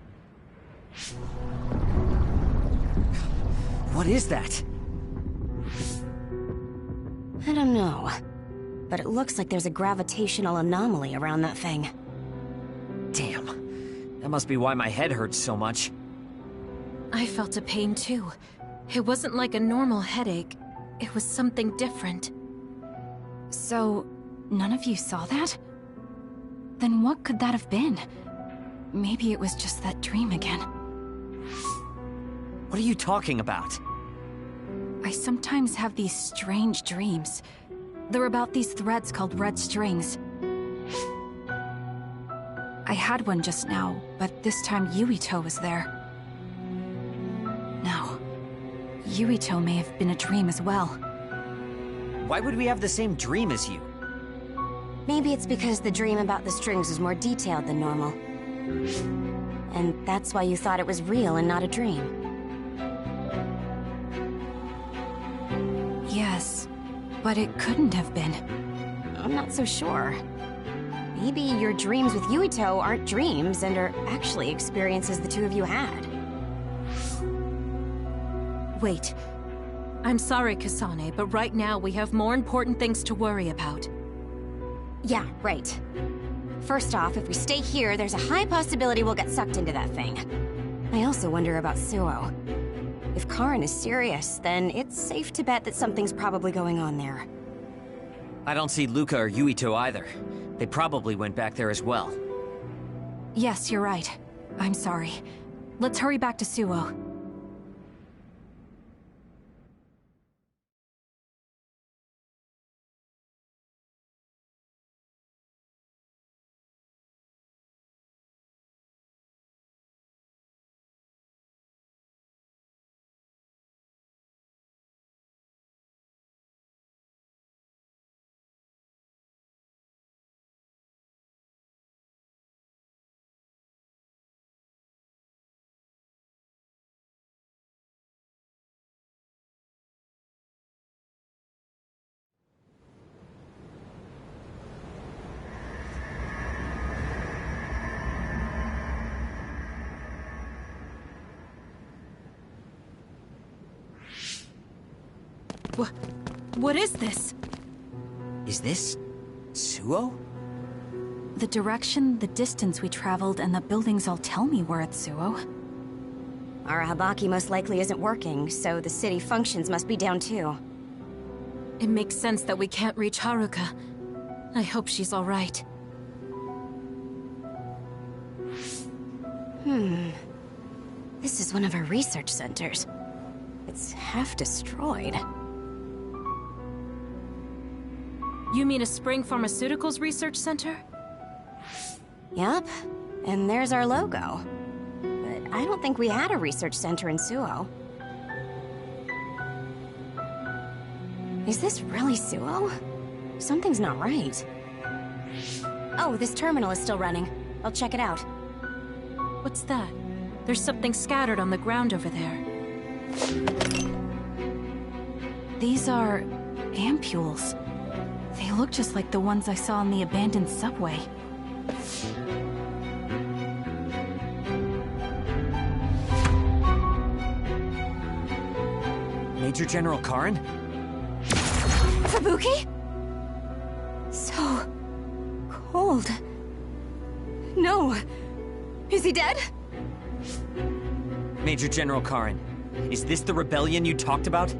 What is that? I don't know. But it looks like there's a gravitational anomaly around that thing. Damn. That must be why my head hurts so much. I felt a pain too. It wasn't like a normal headache. It was something different. So, none of you saw that? Then what could that have been? Maybe it was just that dream again. What are you talking about? I sometimes have these strange dreams. They're about these threads called red strings. I had one just now, but this time Yuito was there. No. Yuito may have been a dream as well. Why would we have the same dream as you? Maybe it's because the dream about the strings was more detailed than normal. And that's why you thought it was real and not a dream. Yes, but it couldn't have been. I'm not so sure. Maybe your dreams with Yuito aren't dreams and are actually experiences the two of you had. Wait. I'm sorry, Kasane, but right now we have more important things to worry about. Yeah, right. First off, if we stay here, there's a high possibility we'll get sucked into that thing. I also wonder about Suo. If Karin is serious, then it's safe to bet that something's probably going on there. I don't see Luca or Yuito either. They probably went back there as well. Yes, you're right. I'm sorry. Let's hurry back to Suo. What is this? Is this... Suo? The direction, the distance we traveled, and the buildings all tell me we're at Suo. Our Habaki most likely isn't working, so the city functions must be down too. It makes sense that we can't reach Haruka. I hope she's alright. This is one of our research centers. It's half destroyed. You mean a Spring Pharmaceuticals research center? Yup. And there's our logo. But I don't think we had a research center in Suo. Is this really Suo? Something's not right. Oh, this terminal is still running. I'll check it out. What's that? There's something scattered on the ground over there. These are ampules. They look just like the ones I saw in the abandoned subway. Major General Karen? Fubuki? So... cold. No. Is he dead? Major General Karen, is this the rebellion you talked about?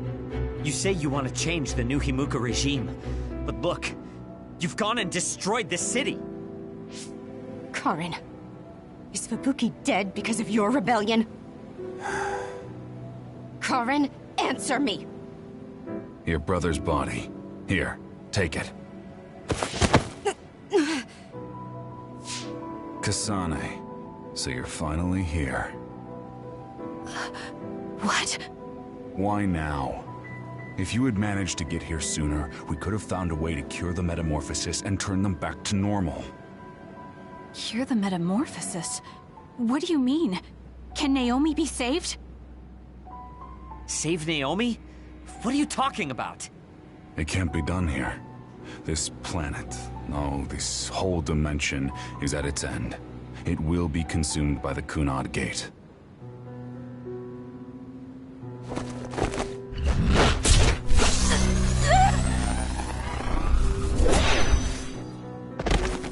You say you want to change the new Himuka regime, but look, you've gone and destroyed this city! Karen, is Fubuki dead because of your rebellion? Karen, answer me! Your brother's body. Here, take it. Kasane, so you're finally here. What? Why now? If you had managed to get here sooner, we could have found a way to cure the metamorphosis and turn them back to normal. Cure the metamorphosis? What do you mean? Can Naomi be saved? Save Naomi? What are you talking about? It can't be done here. This planet, no, this whole dimension is at its end. It will be consumed by the Kunad Gate.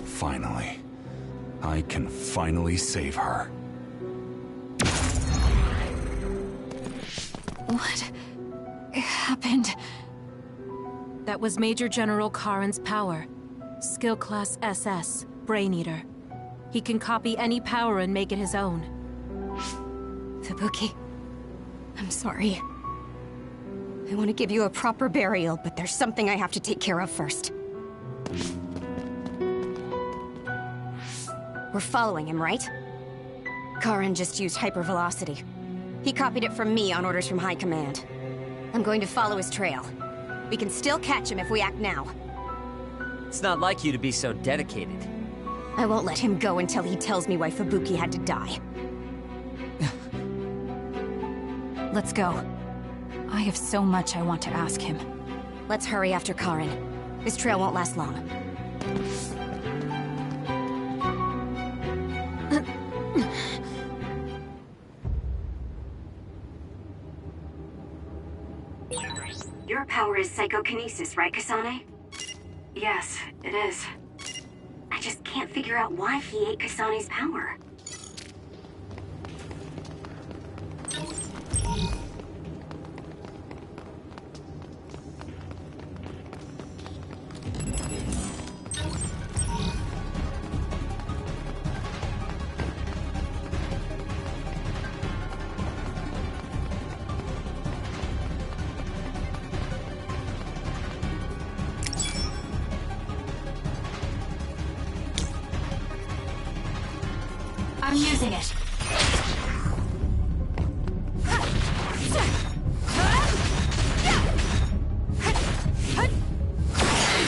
Finally. I can finally save her. What happened? That was Major General Karen's power. Skill Class SS, Brain Eater. He can copy any power and make it his own. Fubuki, I'm sorry. I want to give you a proper burial, but there's something I have to take care of first. We're following him, right? Karen just used hypervelocity. He copied it from me on orders from High Command. I'm going to follow his trail. We can still catch him if we act now. It's not like you to be so dedicated. I won't let him go until he tells me why Fubuki had to die. Let's go. I have so much I want to ask him. Let's hurry after Karen. This trail won't last long. Your power is psychokinesis, right, Kasane? Yes, it is. I just can't figure out why he ate Kasane's power. I'm using it.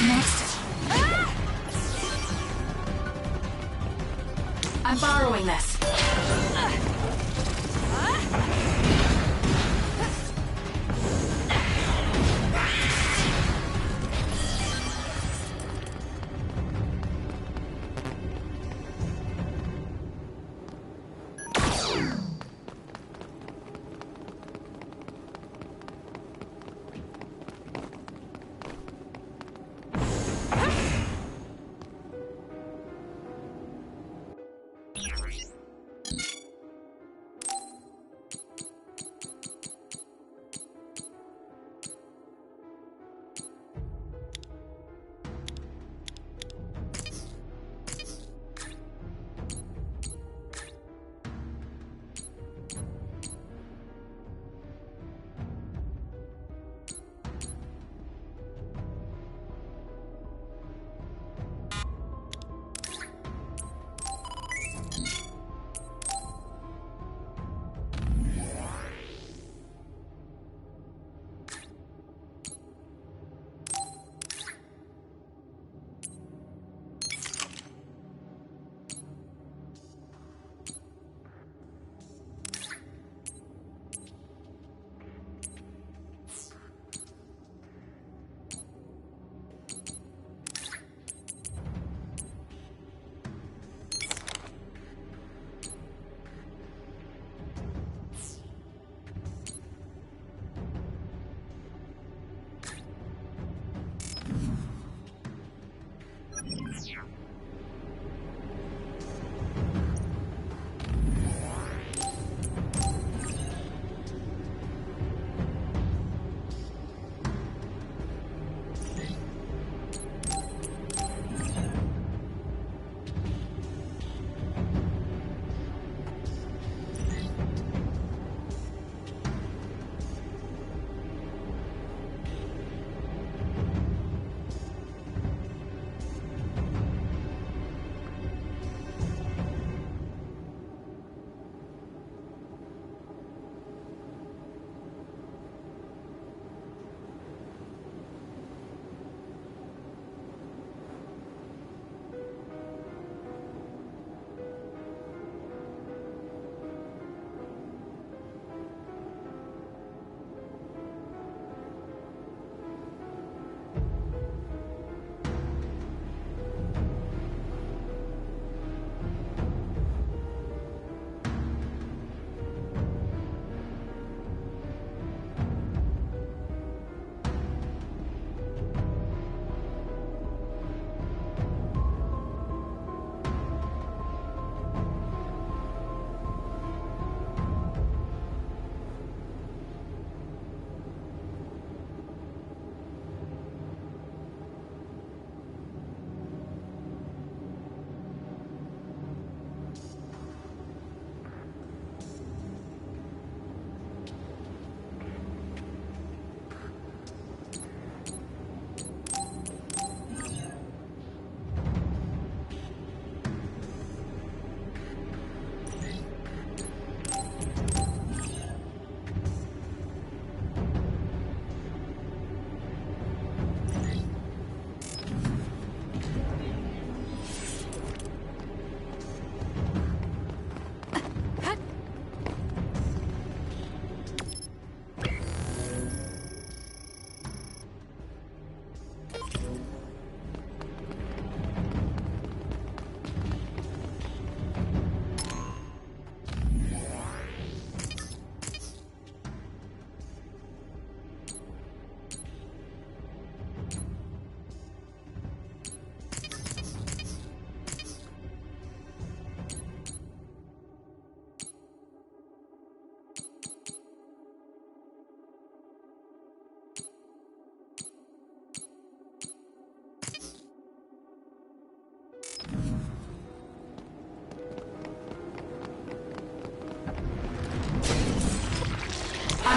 Next. I'm borrowing this.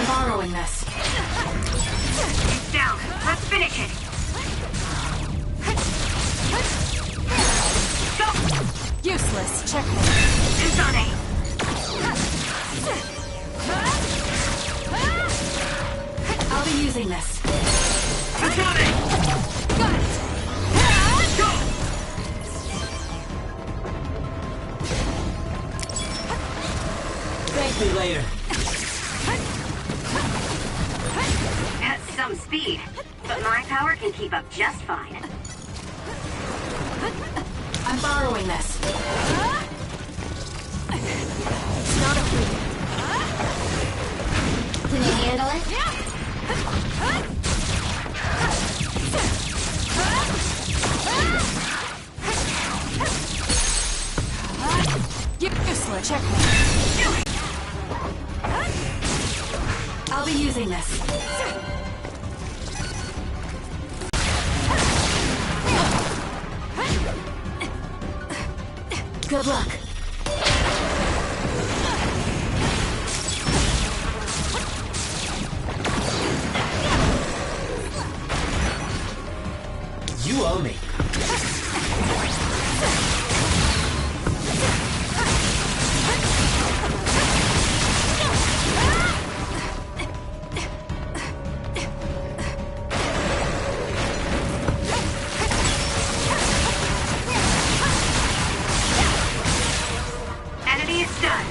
I'm borrowing this. It's down. Let's finish it. Go! Useless. Checkmate. Kasane. I'll be using this. Kasane! Got it. Go! Thank me later. That's some speed, but my power can keep up just fine. I'm borrowing this. Not a fool. Can you handle it? Useless. Checkmate. I'll be using this. Good luck. You owe me. Enemy is done.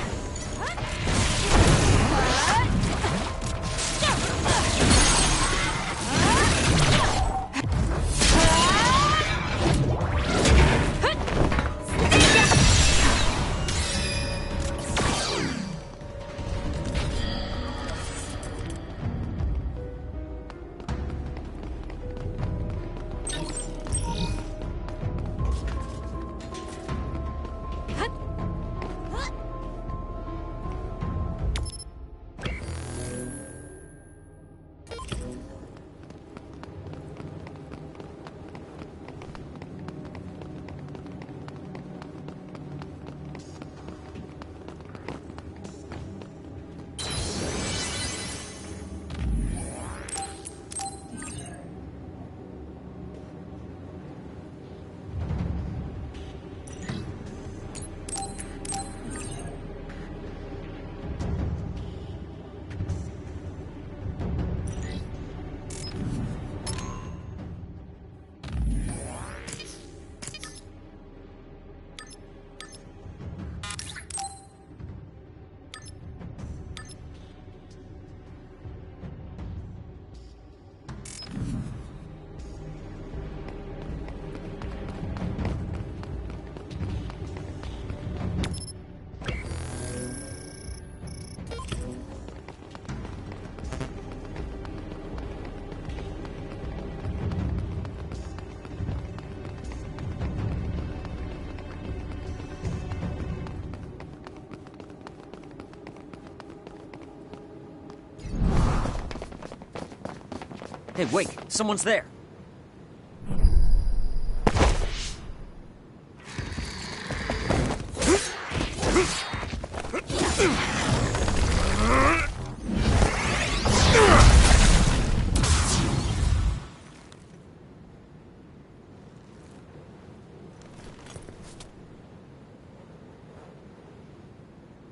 Hey, wait! Someone's there!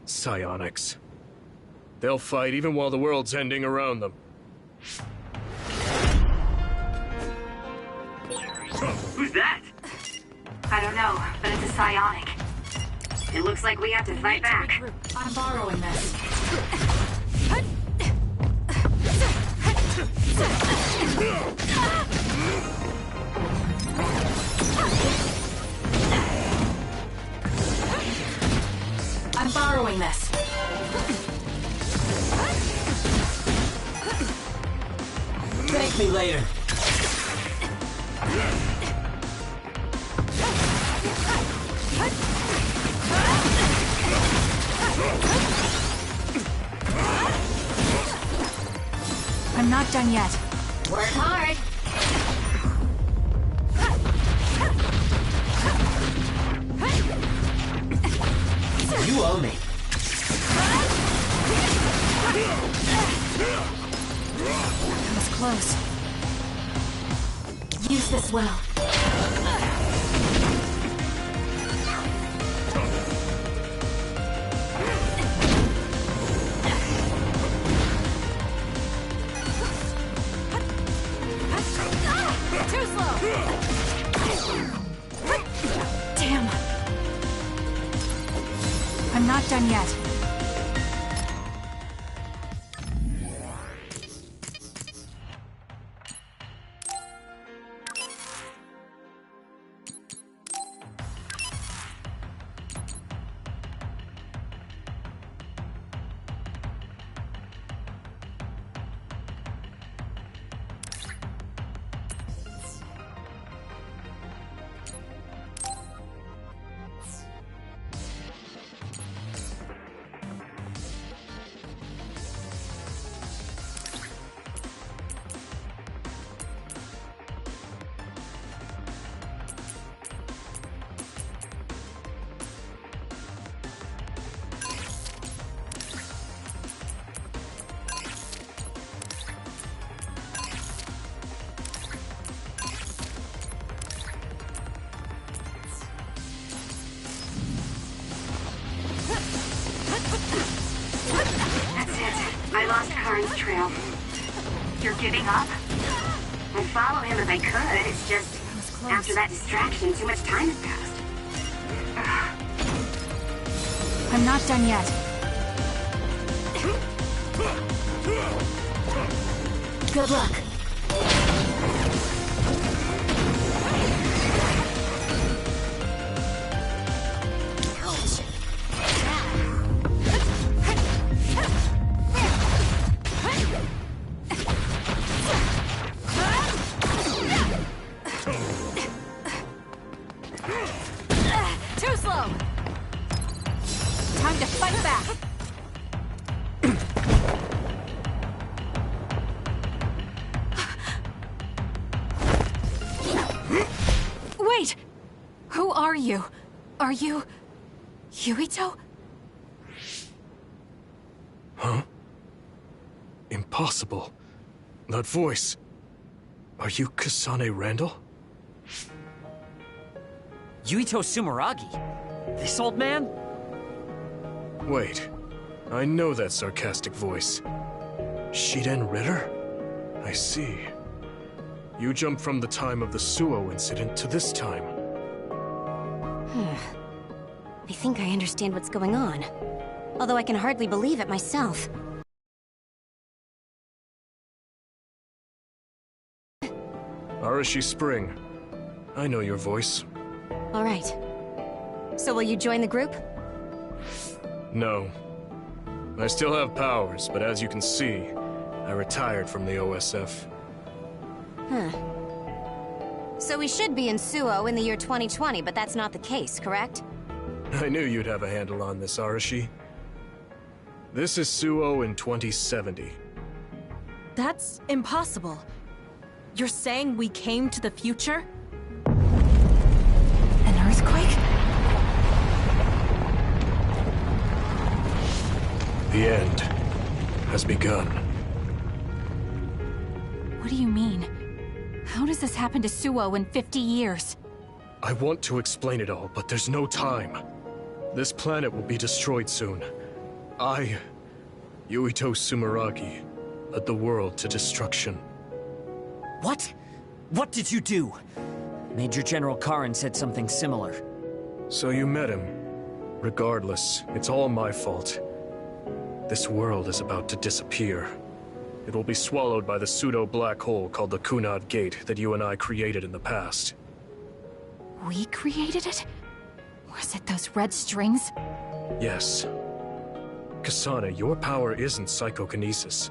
Psionics. They'll fight even while the world's ending around them. Who's that? I don't know, but it's a psionic. It looks like we have to fight back. I'm borrowing this. I'm borrowing this. Thank me later. I'm not done yet. Work hard. You owe me. That was close. Use this well. Too slow! Damn. I'm not done yet. I lost Karin's trail. You're giving up? I'd follow him if I could. It's just, after that distraction, too much time has passed. I'm not done yet. Good luck. Too slow! Time to fight back! Wait! Who are you? Are you... Yuito? Huh? Impossible. That voice. Are you Kasane Randall? Yuito Sumeragi? This old man? Wait. I know that sarcastic voice. Shiden Ritter? I see. You jumped from the time of the Suo incident to this time. I think I understand what's going on. Although I can hardly believe it myself. Arashi Spring. I know your voice. All right. So will you join the group? No. I still have powers, but as you can see, I retired from the OSF. Huh. So we should be in Suo in the year 2020, but that's not the case, correct? I knew you'd have a handle on this, Arashi. This is Suo in 2070. That's impossible. You're saying we came to the future? An earthquake? The end has begun. What do you mean? How does this happen to Suo in 50 years? I want to explain it all, but there's no time. This planet will be destroyed soon. I, Yuito Sumeragi, led the world to destruction. What? What did you do? Major General Karin said something similar. So you met him. Regardless, it's all my fault. This world is about to disappear. It will be swallowed by the pseudo-black hole called the Kunad Gate that you and I created in the past. We created it? Was it those red strings? Yes. Kasane, your power isn't psychokinesis.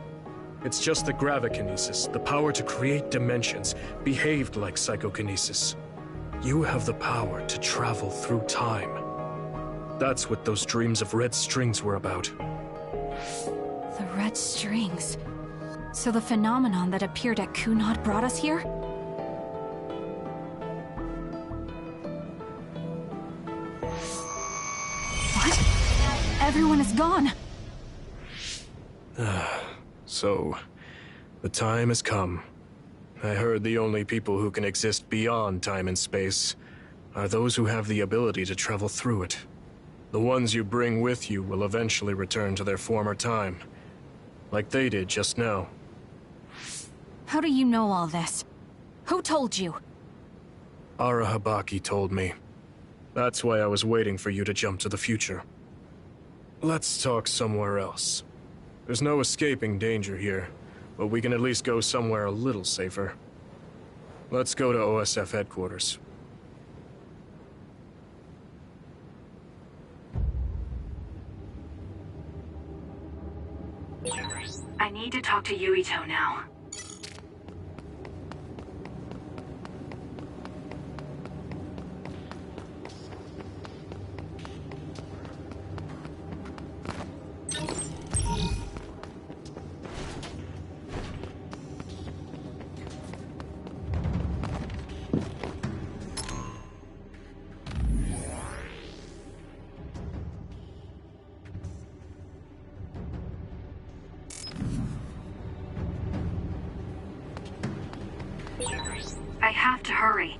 It's just the gravikinesis, the power to create dimensions, behaved like psychokinesis. You have the power to travel through time. That's what those dreams of red strings were about. The red strings. So the phenomenon that appeared at Kunad brought us here? What? Everyone is gone. So, the time has come. I heard the only people who can exist beyond time and space are those who have the ability to travel through it. The ones you bring with you will eventually return to their former time, like they did just now. How do you know all this? Who told you? Arahabaki told me. That's why I was waiting for you to jump to the future. Let's talk somewhere else. There's no escaping danger here, but we can at least go somewhere a little safer. Let's go to OSF headquarters. I need to talk to Yuito now. I have to hurry.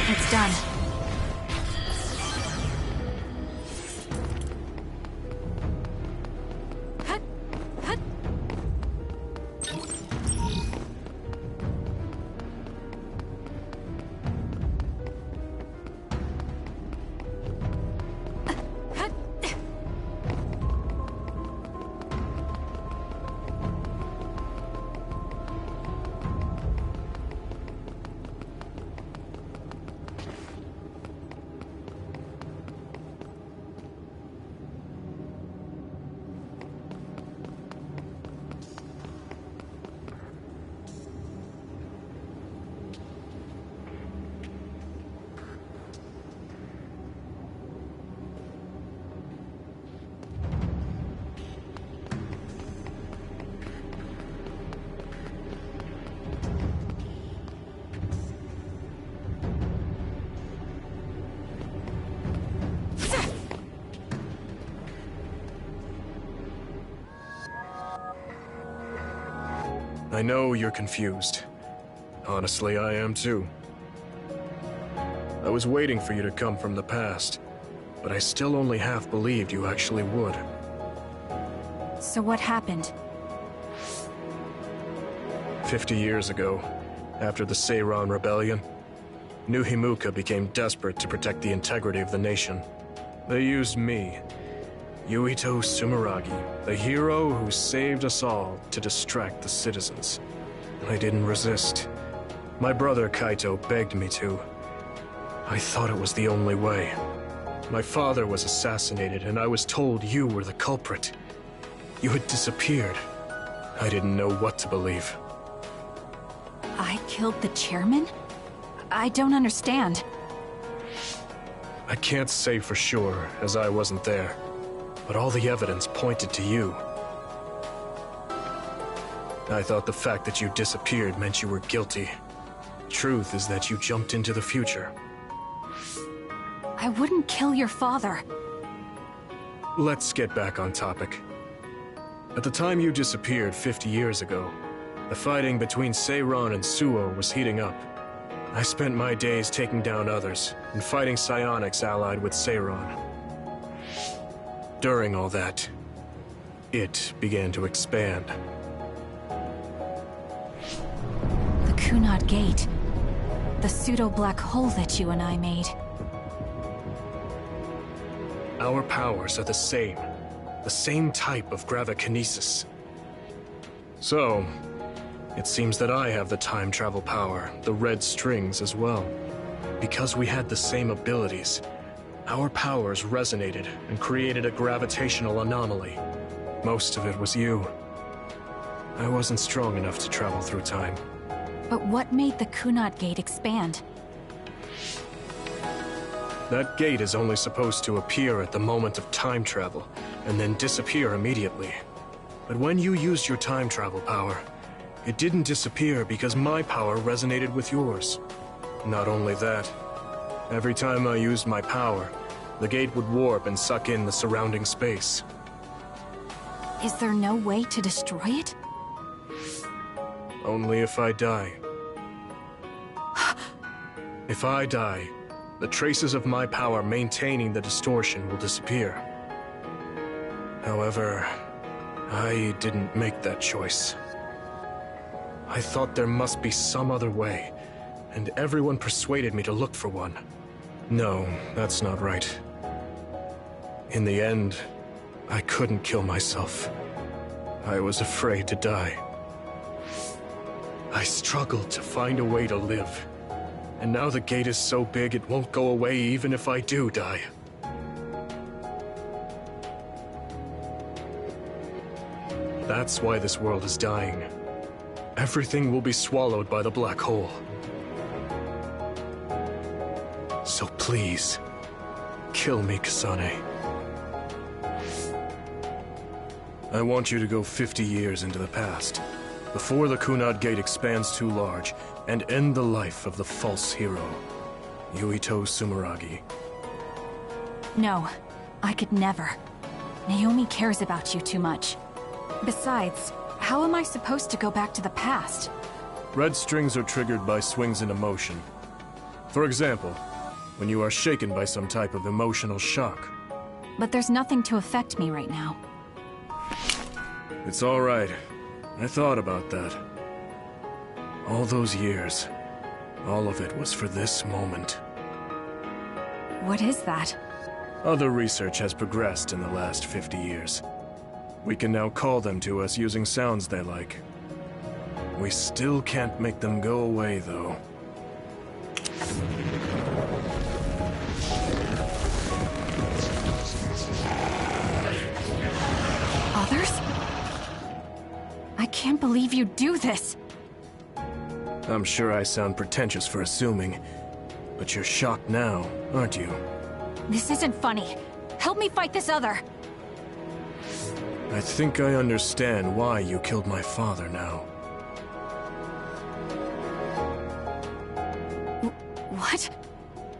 It's done. I know you're confused. Honestly, I am too. I was waiting for you to come from the past, but I still only half believed you actually would. So what happened? 50 years ago, after the Seiran Rebellion, New Himuka became desperate to protect the integrity of the nation. They used me, Yuito Sumeragi, the hero who saved us all, to distract the citizens. I didn't resist. My brother Kaito begged me to. I thought it was the only way. My father was assassinated, and I was told you were the culprit. You had disappeared. I didn't know what to believe. I killed the chairman? I don't understand. I can't say for sure, as I wasn't there. But all the evidence pointed to you. I thought the fact that you disappeared meant you were guilty. Truth is that you jumped into the future. I wouldn't kill your father. Let's get back on topic. At the time you disappeared 50 years ago, the fighting between Seiran and Suo was heating up. I spent my days taking down others and fighting psionics allied with Seiran. During all that, it began to expand. The Kunad Gate. the pseudo-black hole that you and I made. Our powers are the same type of gravikinesis. So, it seems that I have the time travel power, the red strings as well. Because we had the same abilities, our powers resonated and created a gravitational anomaly. Most of it was you. I wasn't strong enough to travel through time. But what made the Kunad Gate expand? That gate is only supposed to appear at the moment of time travel, and then disappear immediately. But when you used your time travel power, it didn't disappear because my power resonated with yours. Not only that, every time I used my power, the gate would warp and suck in the surrounding space. Is there no way to destroy it? Only if I die. If I die, the traces of my power maintaining the distortion will disappear. However, I didn't make that choice. I thought there must be some other way, and everyone persuaded me to look for one. No, that's not right. In the end, I couldn't kill myself. I was afraid to die. I struggled to find a way to live. And now the gate is so big it won't go away even if I do die. That's why this world is dying. Everything will be swallowed by the black hole. So please, kill me, Kasane. I want you to go 50 years into the past, before the Kunad Gate expands too large, and end the life of the false hero, Yuito Sumeragi. No, I could never. Naomi cares about you too much. Besides, how am I supposed to go back to the past? Red strings are triggered by swings in emotion. For example, when you are shaken by some type of emotional shock. But there's nothing to affect me right now. It's all right. I thought about that. All those years, all of it was for this moment. What is that? Other research has progressed in the last 50 years. We can now call them to us using sounds they like. We still can't make them go away, though. Others? I can't believe you do this! I'm sure I sound pretentious for assuming, but you're shocked now, aren't you? This isn't funny. Help me fight this other! I think I understand why you killed my father now. What?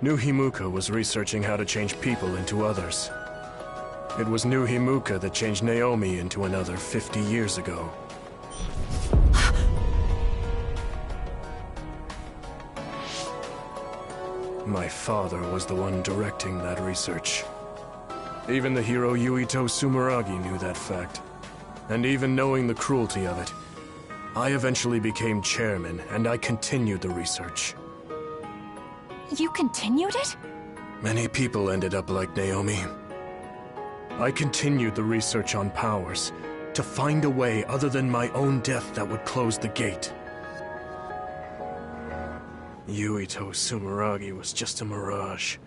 New Himuka was researching how to change people into others. It was New Himuka that changed Naomi into another 50 years ago. My father was the one directing that research. Even the hero Yuito Sumeragi knew that fact. And even knowing the cruelty of it, I eventually became chairman and I continued the research. You continued it? Many people ended up like Naomi. I continued the research on powers, to find a way other than my own death that would close the gate. Yuito Sumeragi was just a mirage.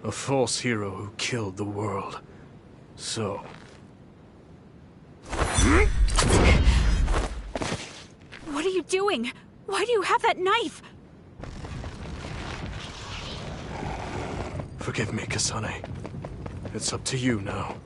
A false hero who killed the world. So... What are you doing? Why do you have that knife? Forgive me, Kasane. It's up to you now.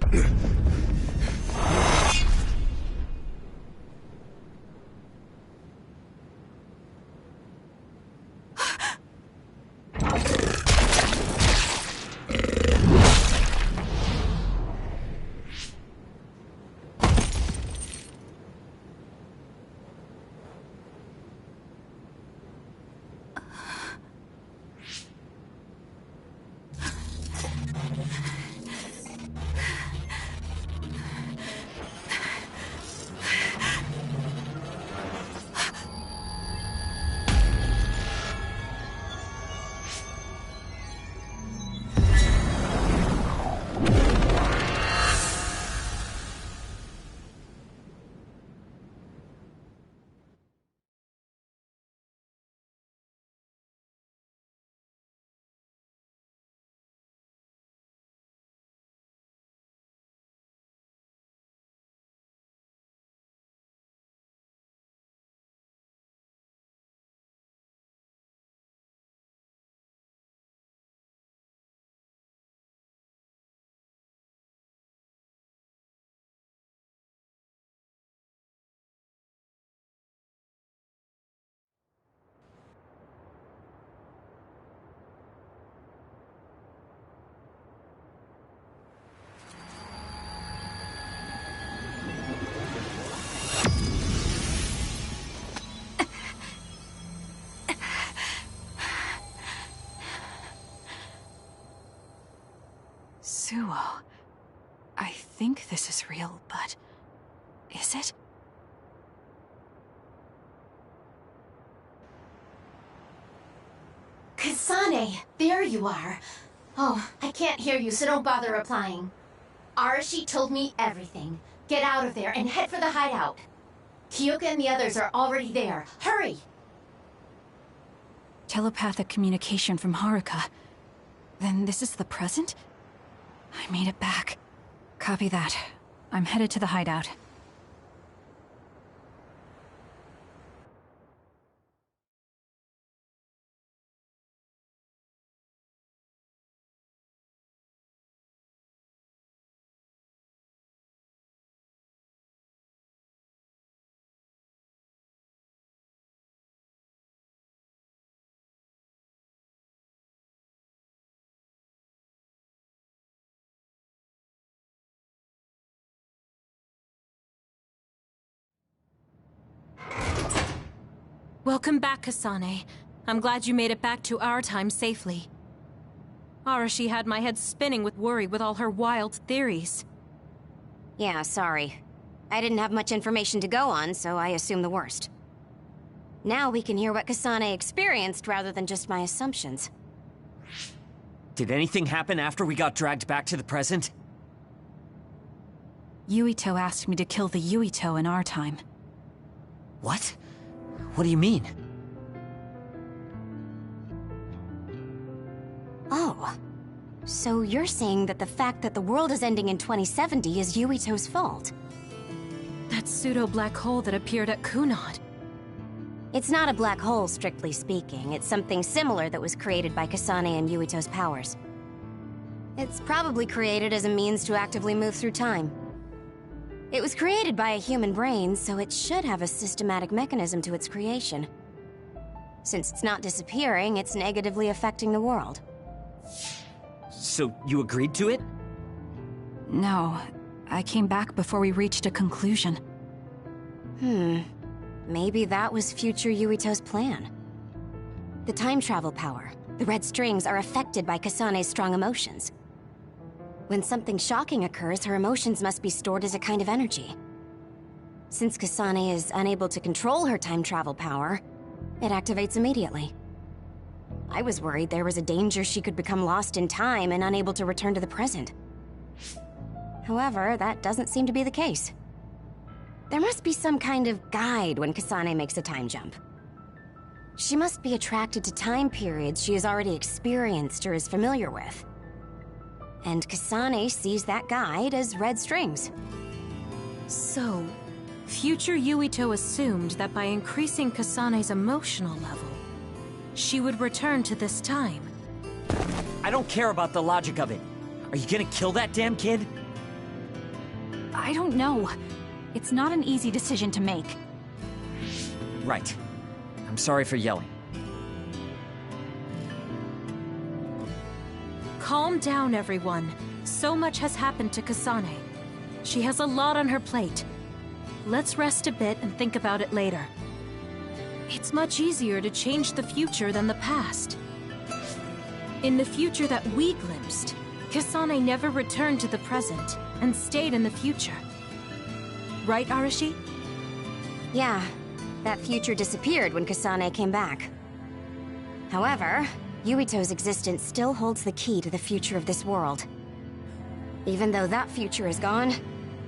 Suo. I think this is real, but... is it? Kasane, there you are. Oh, I can't hear you, so don't bother replying. Arashi told me everything. Get out of there and head for the hideout. Kyoka and the others are already there. Hurry! Telepathic communication from Haruka. Then this is the present? I made it back. Copy that. I'm headed to the hideout. Welcome back, Kasane. I'm glad you made it back to our time safely. Arashi had my head spinning with worry with all her wild theories. Yeah, sorry. I didn't have much information to go on, so I assumed the worst. Now we can hear what Kasane experienced rather than just my assumptions. Did anything happen after we got dragged back to the present? Yuito asked me to kill the Yuito in our time. What? What do you mean? Oh. So you're saying that the fact that the world is ending in 2070 is Yuito's fault? That pseudo-black hole that appeared at Kunad. It's not a black hole, strictly speaking. It's something similar that was created by Kasane and Yuito's powers. It's probably created as a means to actively move through time. It was created by a human brain, so it should have a systematic mechanism to its creation. Since it's not disappearing, it's negatively affecting the world. So, you agreed to it? No. I came back before we reached a conclusion. Maybe that was future Yuito's plan. The time travel power, the red strings, are affected by Kasane's strong emotions. When something shocking occurs, her emotions must be stored as a kind of energy. Since Kasane is unable to control her time travel power, it activates immediately. I was worried there was a danger she could become lost in time and unable to return to the present. However, that doesn't seem to be the case. There must be some kind of guide when Kasane makes a time jump. She must be attracted to time periods she has already experienced or is familiar with. And Kasane sees that guide as red strings. So, future Yuito assumed that by increasing Kasane's emotional level, she would return to this time. I don't care about the logic of it. Are you gonna kill that damn kid? I don't know. It's not an easy decision to make. Right. I'm sorry for yelling. Calm down, everyone. So much has happened to Kasane. She has a lot on her plate. Let's rest a bit and think about it later. It's much easier to change the future than the past. In the future that we glimpsed, Kasane never returned to the present and stayed in the future. Right, Arashi? Yeah, that future disappeared when Kasane came back. However, Yuito's existence still holds the key to the future of this world. Even though that future is gone,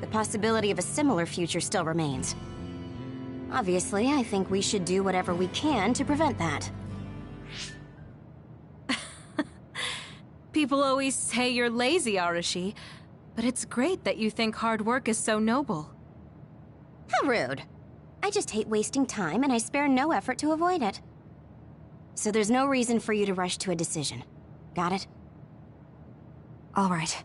the possibility of a similar future still remains. Obviously, I think we should do whatever we can to prevent that. People always say you're lazy, Arashi, but it's great that you think hard work is so noble. How rude. I just hate wasting time and I spare no effort to avoid it. So there's no reason for you to rush to a decision. Got it? All right.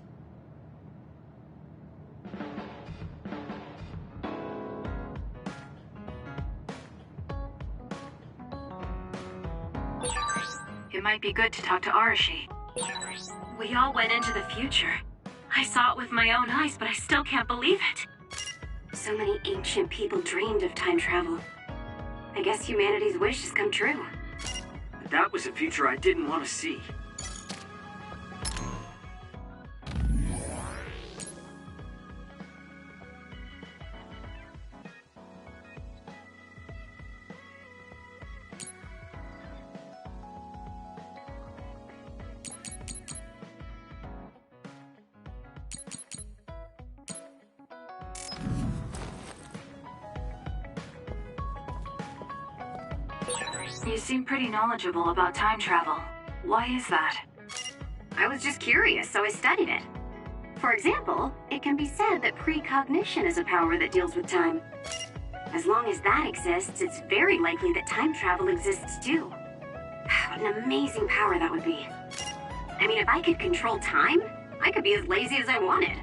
It might be good to talk to Arashi. We all went into the future. I saw it with my own eyes, but I still can't believe it. So many ancient people dreamed of time travel. I guess humanity's wish has come true. That was a future I didn't want to see. You seem pretty knowledgeable about time travel. Why is that? I was just curious, so I studied it. For example, it can be said that precognition is a power that deals with time. As long as that exists, it's very likely that time travel exists too. What an amazing power that would be. I mean, if I could control time, I could be as lazy as I wanted.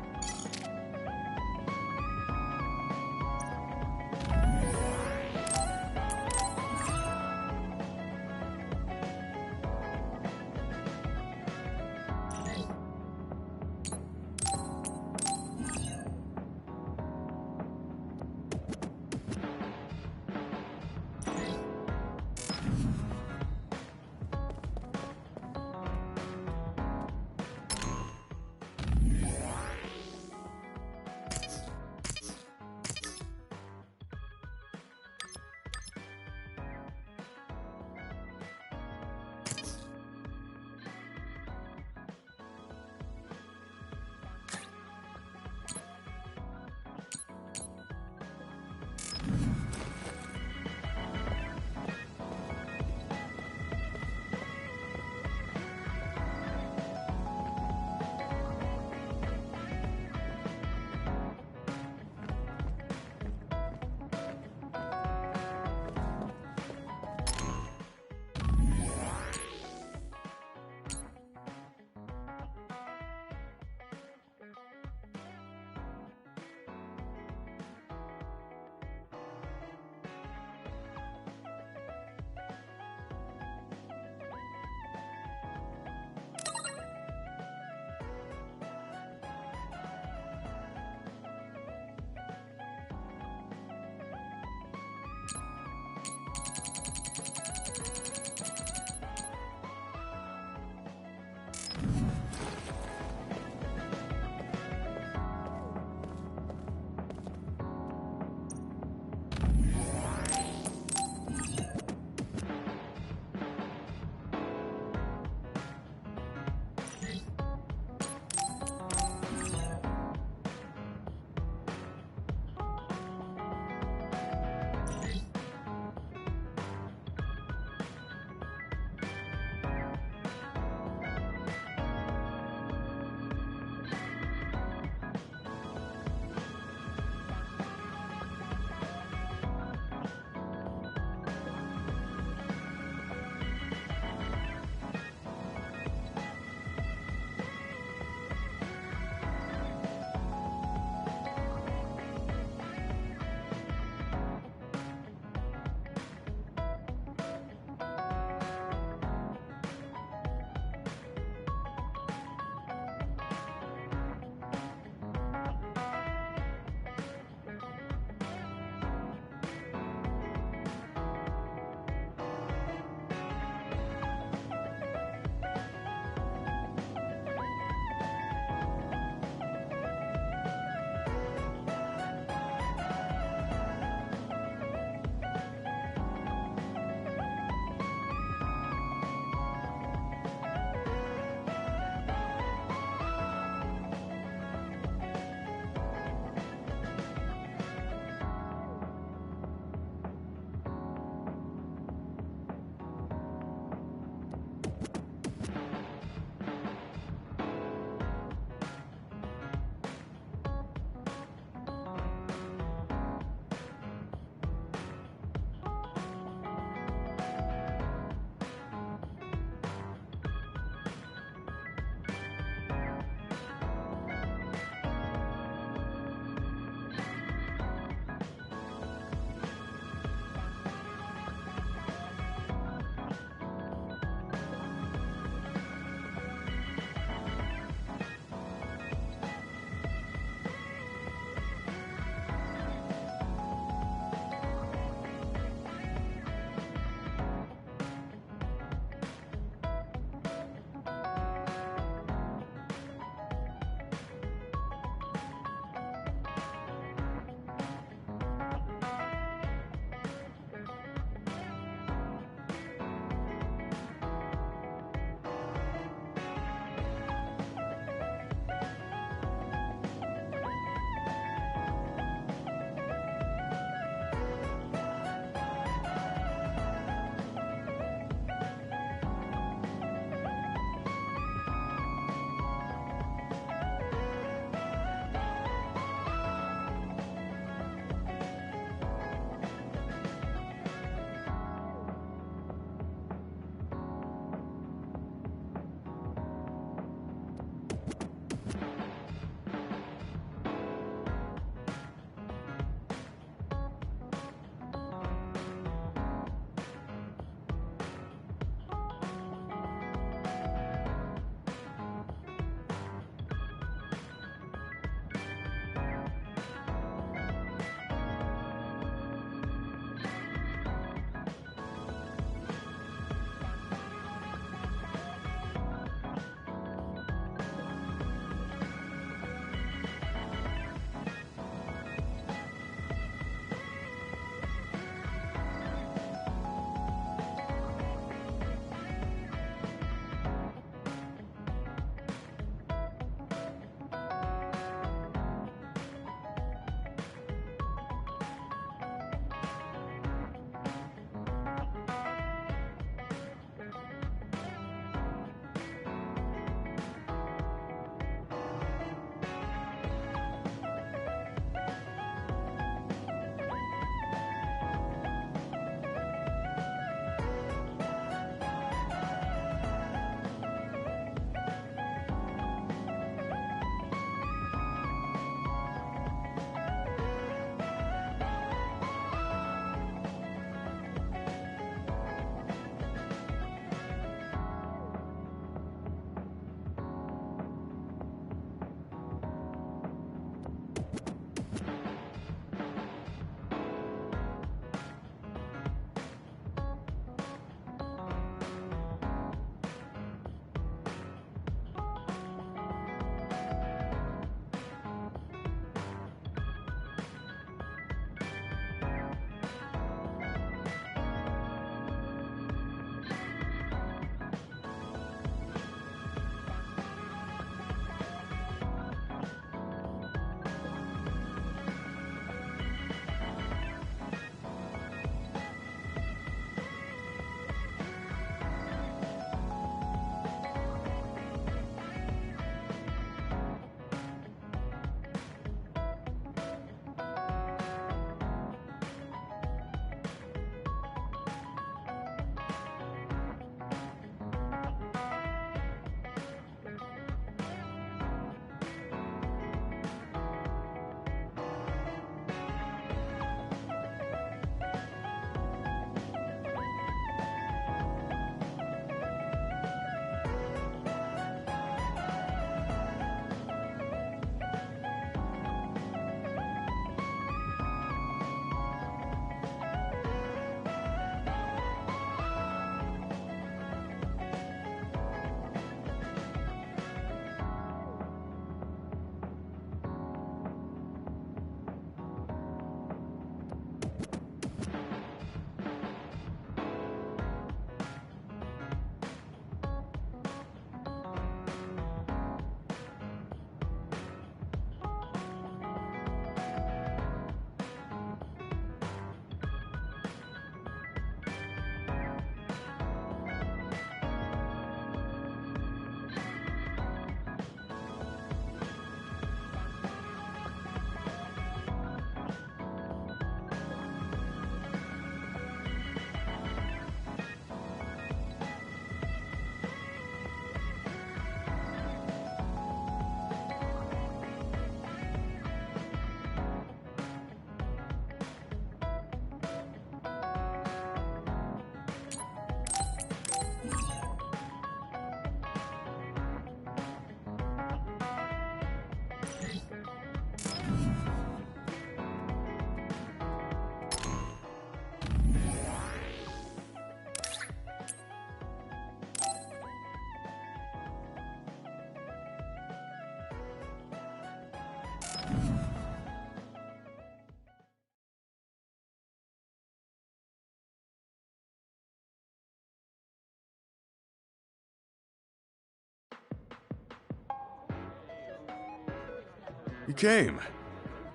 You came.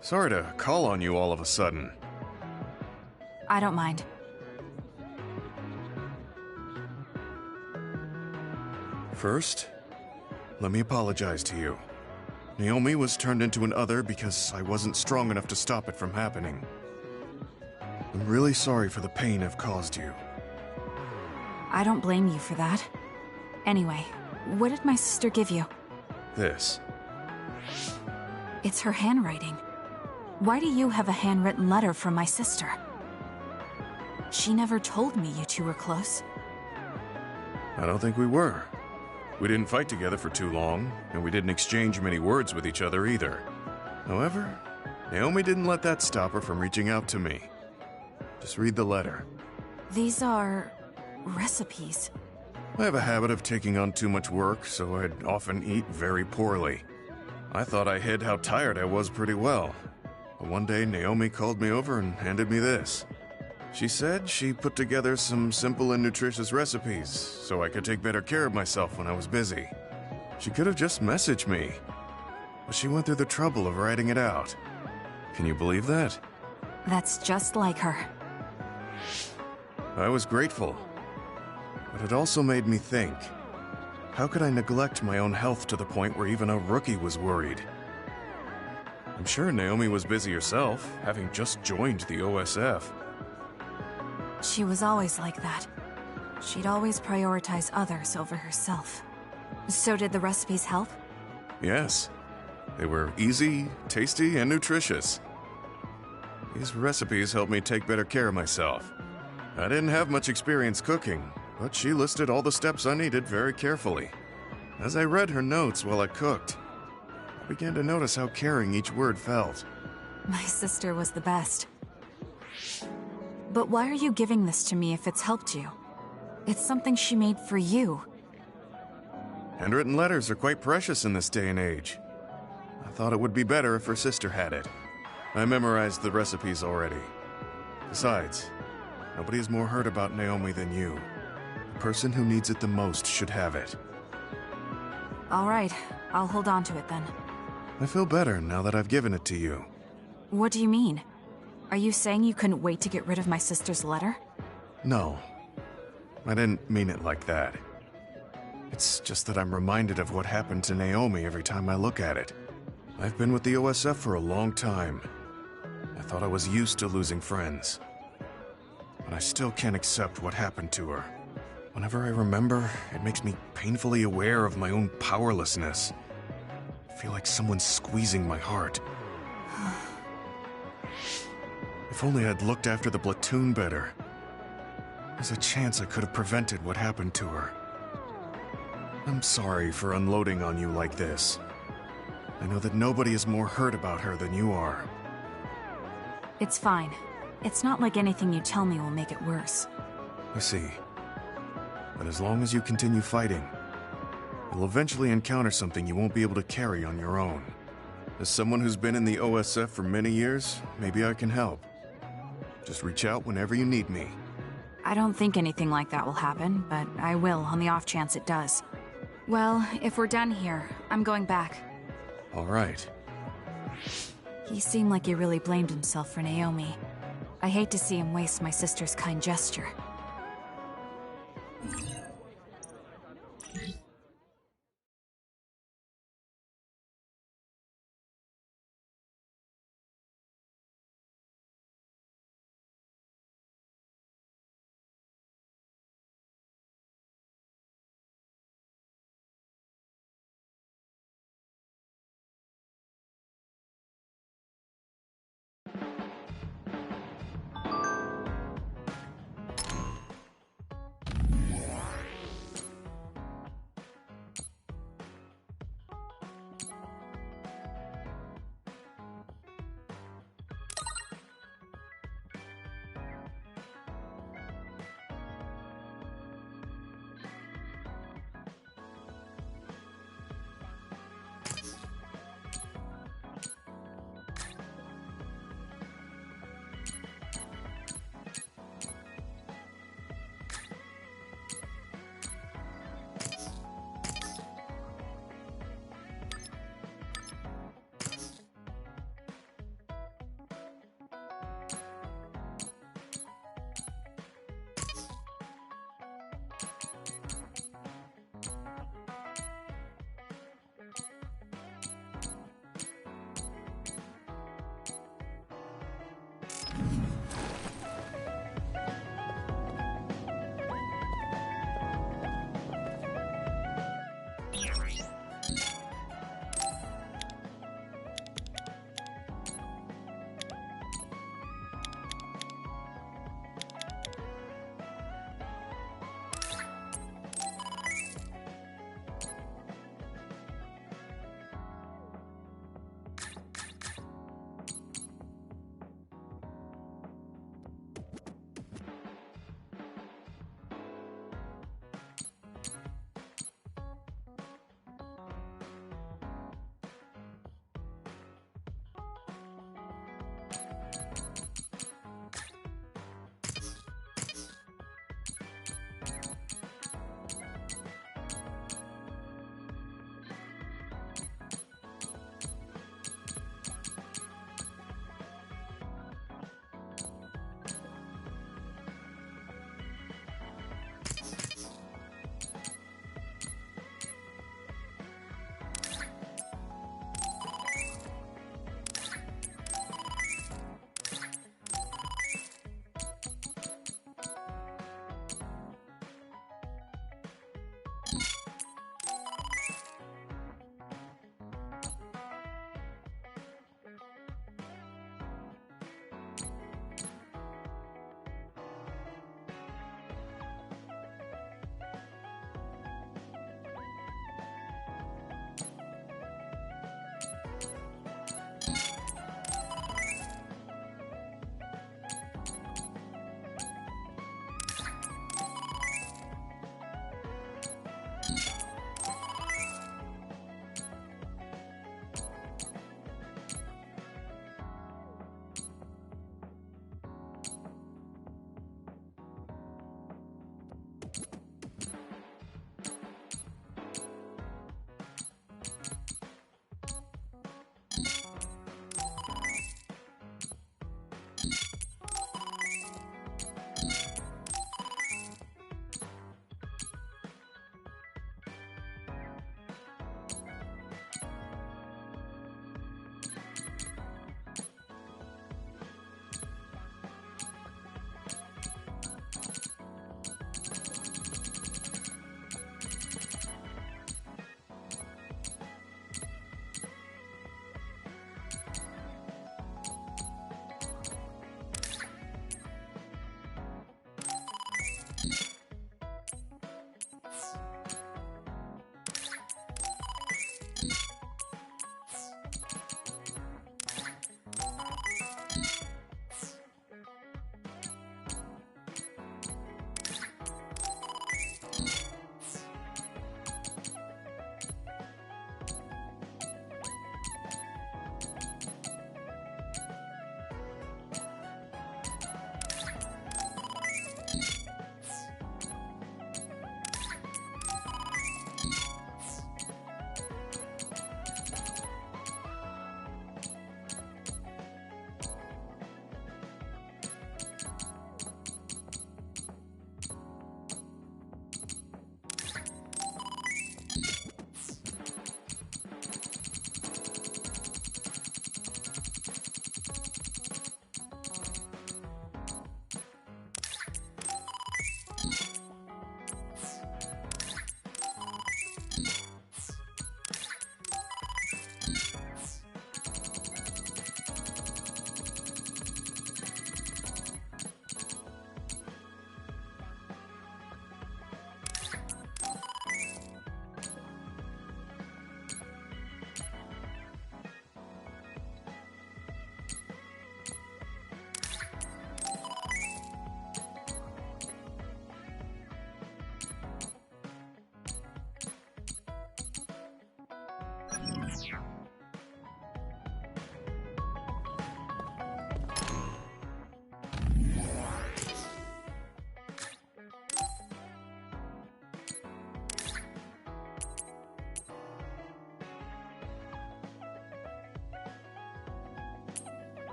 Sorry to call on you all of a sudden. I don't mind. First, let me apologize to you. Naomi was turned into an other because I wasn't strong enough to stop it from happening. I'm really sorry for the pain I've caused you. I don't blame you for that. Anyway, what did my sister give you? This. It's her handwriting. Why do you have a handwritten letter from my sister? She never told me you two were close. I don't think we were. We didn't fight together for too long, and we didn't exchange many words with each other either. However, Naomi didn't let that stop her from reaching out to me. Just read the letter. These are... recipes. I have a habit of taking on too much work, so I'd often eat very poorly. I thought I hid how tired I was pretty well. But one day, Naomi called me over and handed me this. She said she put together some simple and nutritious recipes so I could take better care of myself when I was busy. She could have just messaged me, but she went through the trouble of writing it out. Can you believe that? That's just like her. I was grateful, but it also made me think. How could I neglect my own health to the point where even a rookie was worried? I'm sure Naomi was busy herself, having just joined the OSF. She was always like that. She'd always prioritize others over herself. So did the recipes help? Yes. They were easy, tasty, and nutritious. These recipes helped me take better care of myself. I didn't have much experience cooking, but she listed all the steps I needed very carefully. As I read her notes while I cooked, I began to notice how caring each word felt. My sister was the best. But why are you giving this to me if it's helped you? It's something she made for you. Handwritten letters are quite precious in this day and age. I thought it would be better if her sister had it. I memorized the recipes already. Besides, nobody has more heard about Naomi than you. The person who needs it the most should have it. All right, I'll hold on to it then. I feel better now that I've given it to you. What do you mean? Are you saying you couldn't wait to get rid of my sister's letter? No. I didn't mean it like that. It's just that I'm reminded of what happened to Naomi every time I look at it. I've been with the OSF for a long time. I thought I was used to losing friends. But I still can't accept what happened to her. Whenever I remember, it makes me painfully aware of my own powerlessness. I feel like someone's squeezing my heart. If only I'd looked after the platoon better. There's a chance I could have prevented what happened to her. I'm sorry for unloading on you like this. I know that nobody is more hurt about her than you are. It's fine. It's not like anything you tell me will make it worse. I see. But as long as you continue fighting, you'll eventually encounter something you won't be able to carry on your own. As someone who's been in the OSF for many years, maybe I can help. Just reach out whenever you need me. I don't think anything like that will happen, but I will on the off chance it does. Well, if we're done here, I'm going back. All right. He seemed like he really blamed himself for Naomi. I hate to see him waste my sister's kind gesture.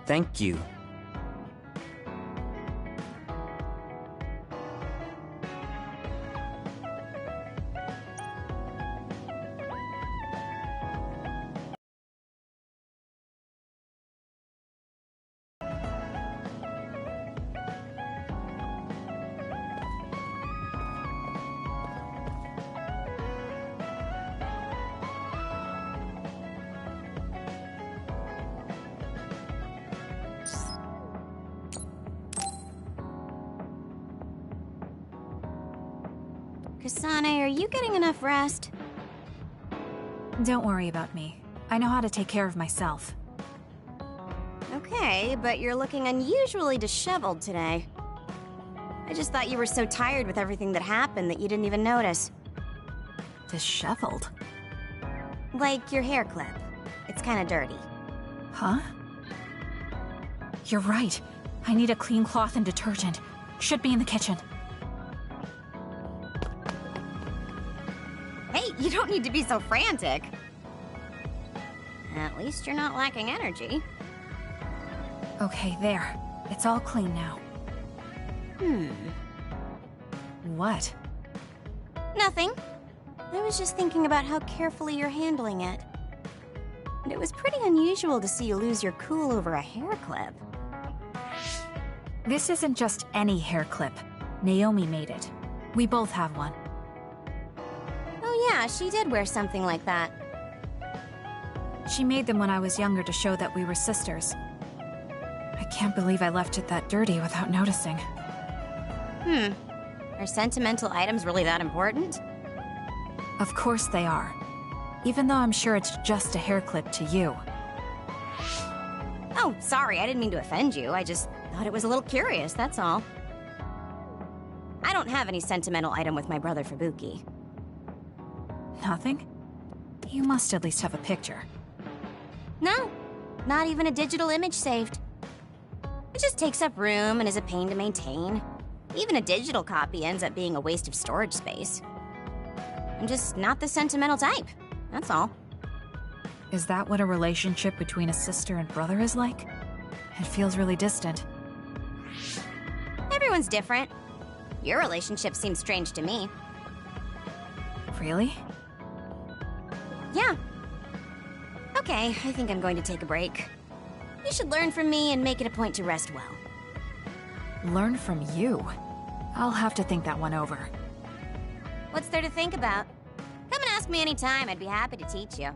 Thank you. Kasane, are you getting enough rest? Don't worry about me. I know how to take care of myself. Okay, but you're looking unusually disheveled today. I just thought you were so tired with everything that happened that you didn't even notice. Disheveled? Like your hair clip. It's kinda dirty. Huh? You're right. I need a clean cloth and detergent. Should be in the kitchen. Hey, you don't need to be so frantic. At least you're not lacking energy. Okay, there. It's all clean now. What? Nothing. I was just thinking about how carefully you're handling it. And it was pretty unusual to see you lose your cool over a hair clip. This isn't just any hair clip. Naomi made it. We both have one. Oh yeah, she did wear something like that. She made them when I was younger to show that we were sisters. can't believe I left it that dirty without noticing. Are sentimental items really that important? Of course they are. Even though I'm sure it's just a hair clip to you. Oh, sorry, I didn't mean to offend you. I just thought it was a little curious, that's all. I don't have any sentimental item with my brother Fubuki. Nothing? You must at least have a picture. No, not even a digital image saved. It just takes up room and is a pain to maintain. Even a digital copy ends up being a waste of storage space. I'm just not the sentimental type, that's all. Is that what a relationship between a sister and brother is like? It feels really distant. Everyone's different. Your relationship seems strange to me. Really? Yeah. Okay, I think I'm going to take a break. You should learn from me and make it a point to rest well. Learn from you? I'll have to think that one over. What's there to think about? Come and ask me anytime, I'd be happy to teach you.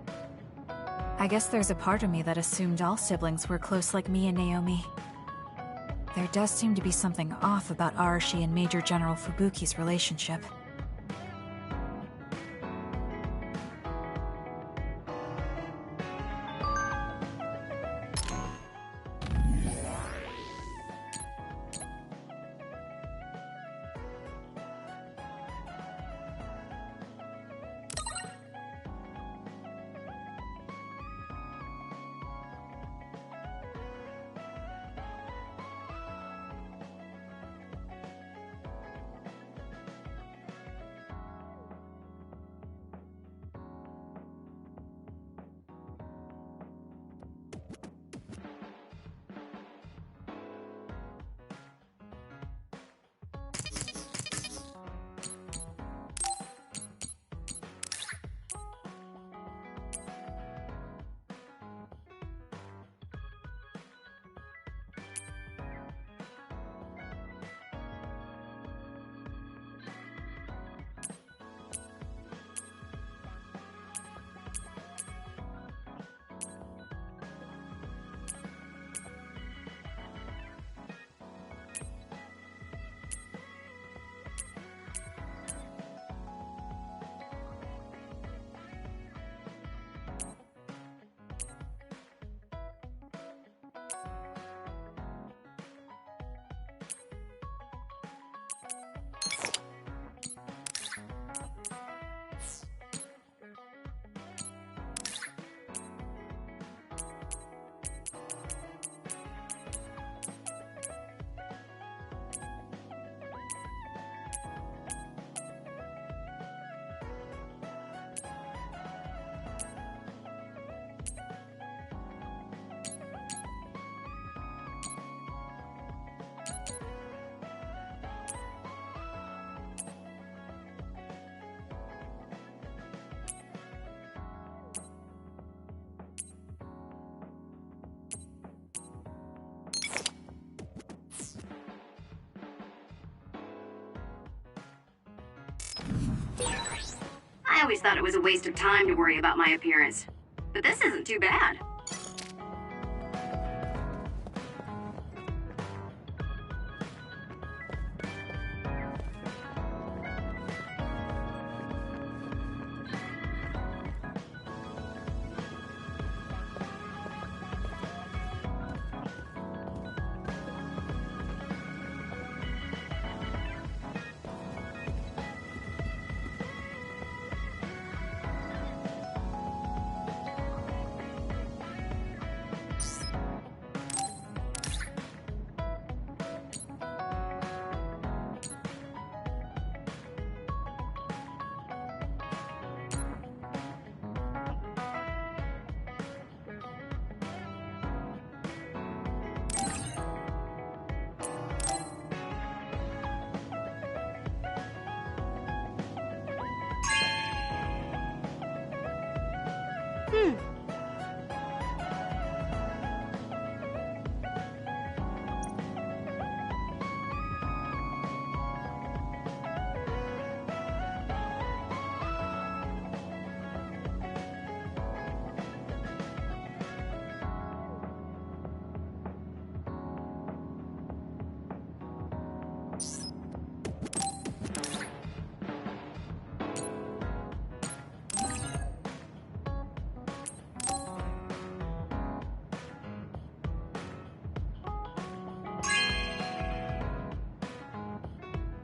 I guess there's a part of me that assumed all siblings were close like me and Naomi. There does seem to be something off about Arashi and Major General Fubuki's relationship. I always thought it was a waste of time to worry about my appearance. But this isn't too bad.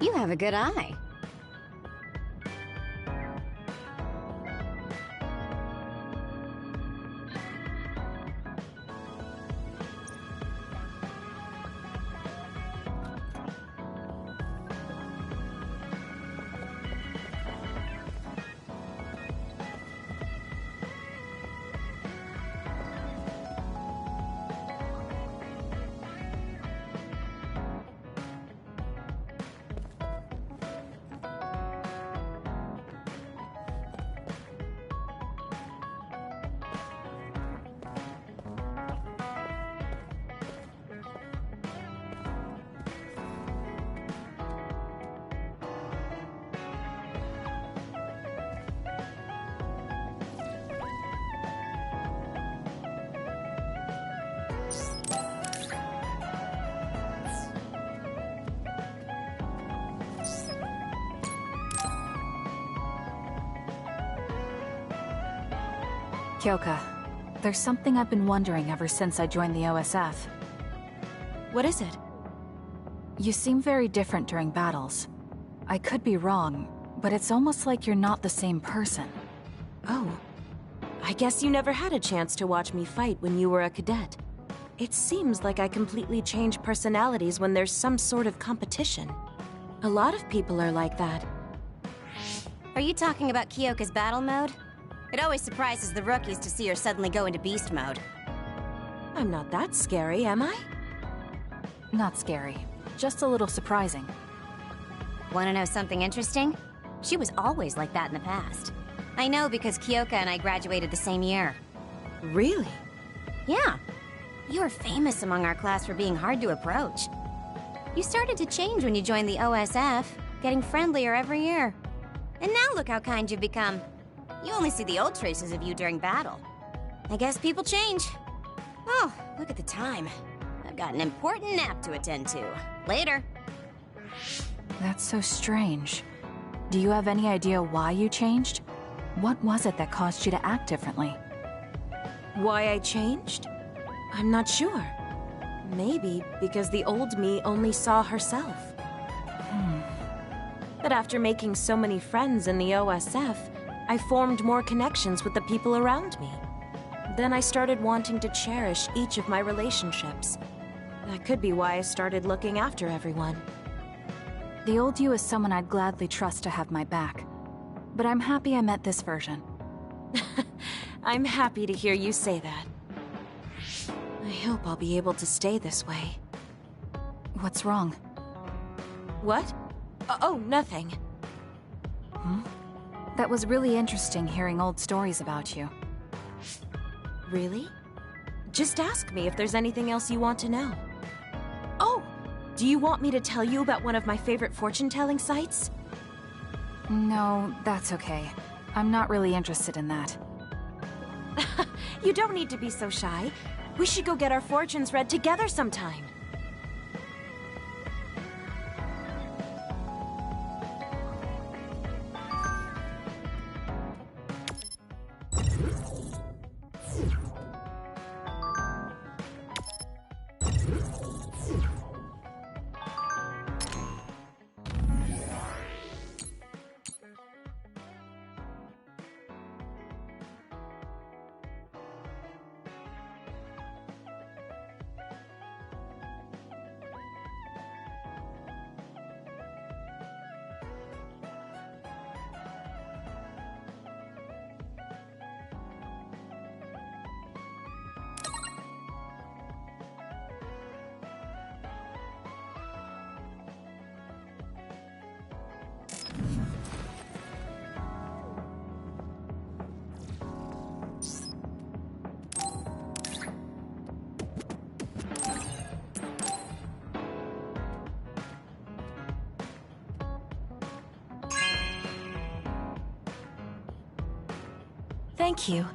You have a good eye. Kyoka, there's something I've been wondering ever since I joined the OSF. What is it? You seem very different during battles. I could be wrong, but it's almost like you're not the same person. Oh. I guess you never had a chance to watch me fight when you were a cadet. It seems like I completely change personalities when there's some sort of competition. A lot of people are like that. Are you talking about Kyoka's battle mode? It always surprises the rookies to see her suddenly go into beast mode. I'm not that scary, am I? Not scary. Just a little surprising. Want to know something interesting? She was always like that in the past. I know because Kyoka and I graduated the same year. Really? Yeah. You were famous among our class for being hard to approach. You started to change when you joined the OSF, getting friendlier every year. And now look how kind you've become. You only see the old traces of you during battle. I guess people change. Oh, look at the time. I've got an important nap to attend to. Later. That's so strange. Do you have any idea why you changed? What was it that caused you to act differently? Why I changed? I'm not sure. Maybe because the old me only saw herself. But after making so many friends in the OSF, I formed more connections with the people around me. Then I started wanting to cherish each of my relationships. That could be why I started looking after everyone. The old you is someone I'd gladly trust to have my back. But I'm happy I met this version. I'm happy to hear you say that. I hope I'll be able to stay this way. What's wrong? What? Oh, nothing. That was really interesting hearing old stories about you. Really? Just ask me if there's anything else you want to know. Oh! Do you want me to tell you about one of my favorite fortune-telling sites? No, that's okay. I'm not really interested in that. You don't need to be so shy. We should go get our fortunes read together sometime. Thank you.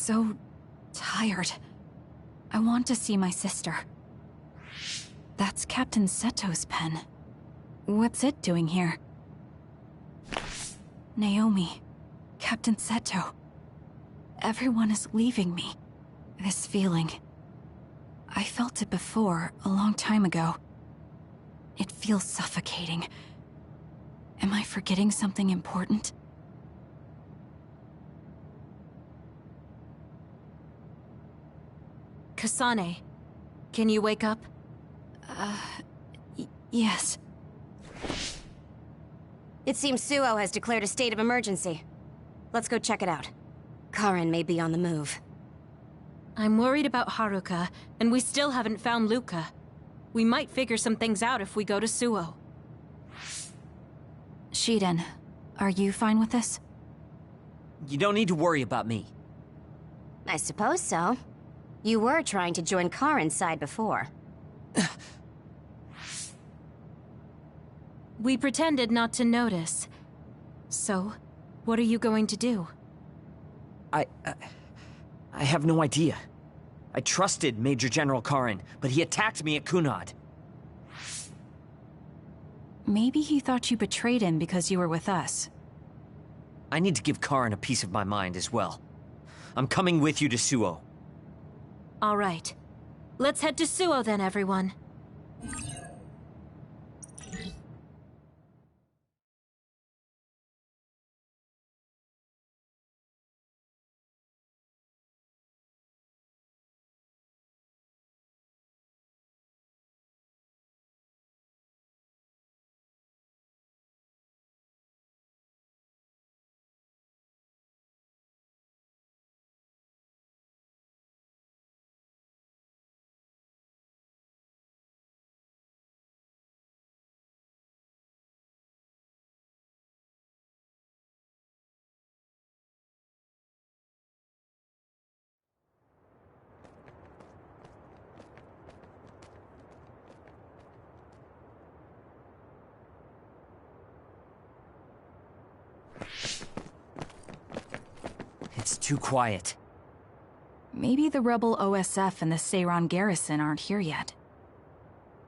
so tired. I want to see my sister. That's Captain Seto's pen. What's it doing here? Naomi, Captain Seto. Everyone is leaving me. This feeling. I felt it before, a long time ago. It feels suffocating. Am I forgetting something important? Kasane, can you wake up? Yes. It seems Suo has declared a state of emergency. Let's go check it out. Karen may be on the move. I'm worried about Haruka, and we still haven't found Luca. We might figure some things out if we go to Suo. Shiden, are you fine with this? You don't need to worry about me. I suppose so. You were trying to join Karen's side before. We pretended not to notice. So, what are you going to do? I have no idea. I trusted Major General Karen, but he attacked me at Kunad. Maybe he thought you betrayed him because you were with us. I need to give Karen a piece of my mind as well. I'm coming with you to Suo. All right. Let's head to Suo then, everyone. It's too quiet. Maybe the rebel OSF and the Seiran garrison aren't here yet.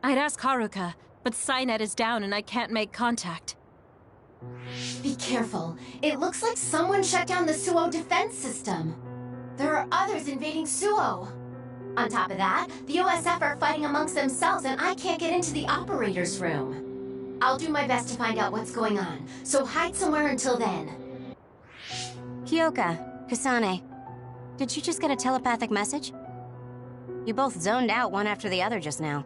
I'd ask Haruka, but Psynet is down and I can't make contact. Be careful. It looks like someone shut down the Suo defense system. There are others invading Suo. On top of that, the OSF are fighting amongst themselves and I can't get into the operator's room. I'll do my best to find out what's going on, so hide somewhere until then. Kyoka, Kasane, did you just get a telepathic message? You both zoned out one after the other just now.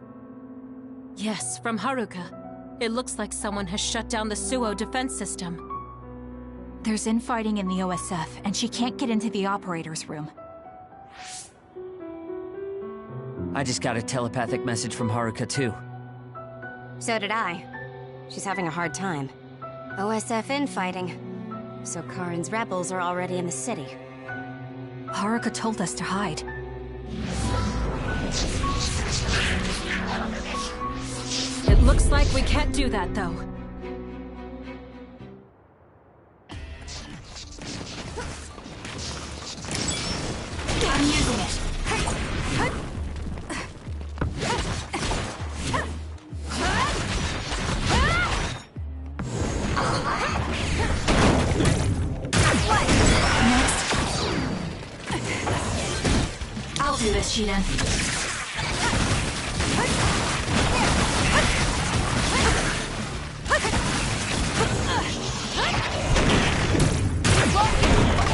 Yes, from Haruka. It looks like someone has shut down the Suo defense system. There's infighting in the OSF, and she can't get into the operator's room. I just got a telepathic message from Haruka, too. So did I. She's having a hard time. OSF infighting. So Karen's rebels are already in the city. Haruka told us to hide. It looks like we can't do that, though. I'm using it. I'll do this, Shiden.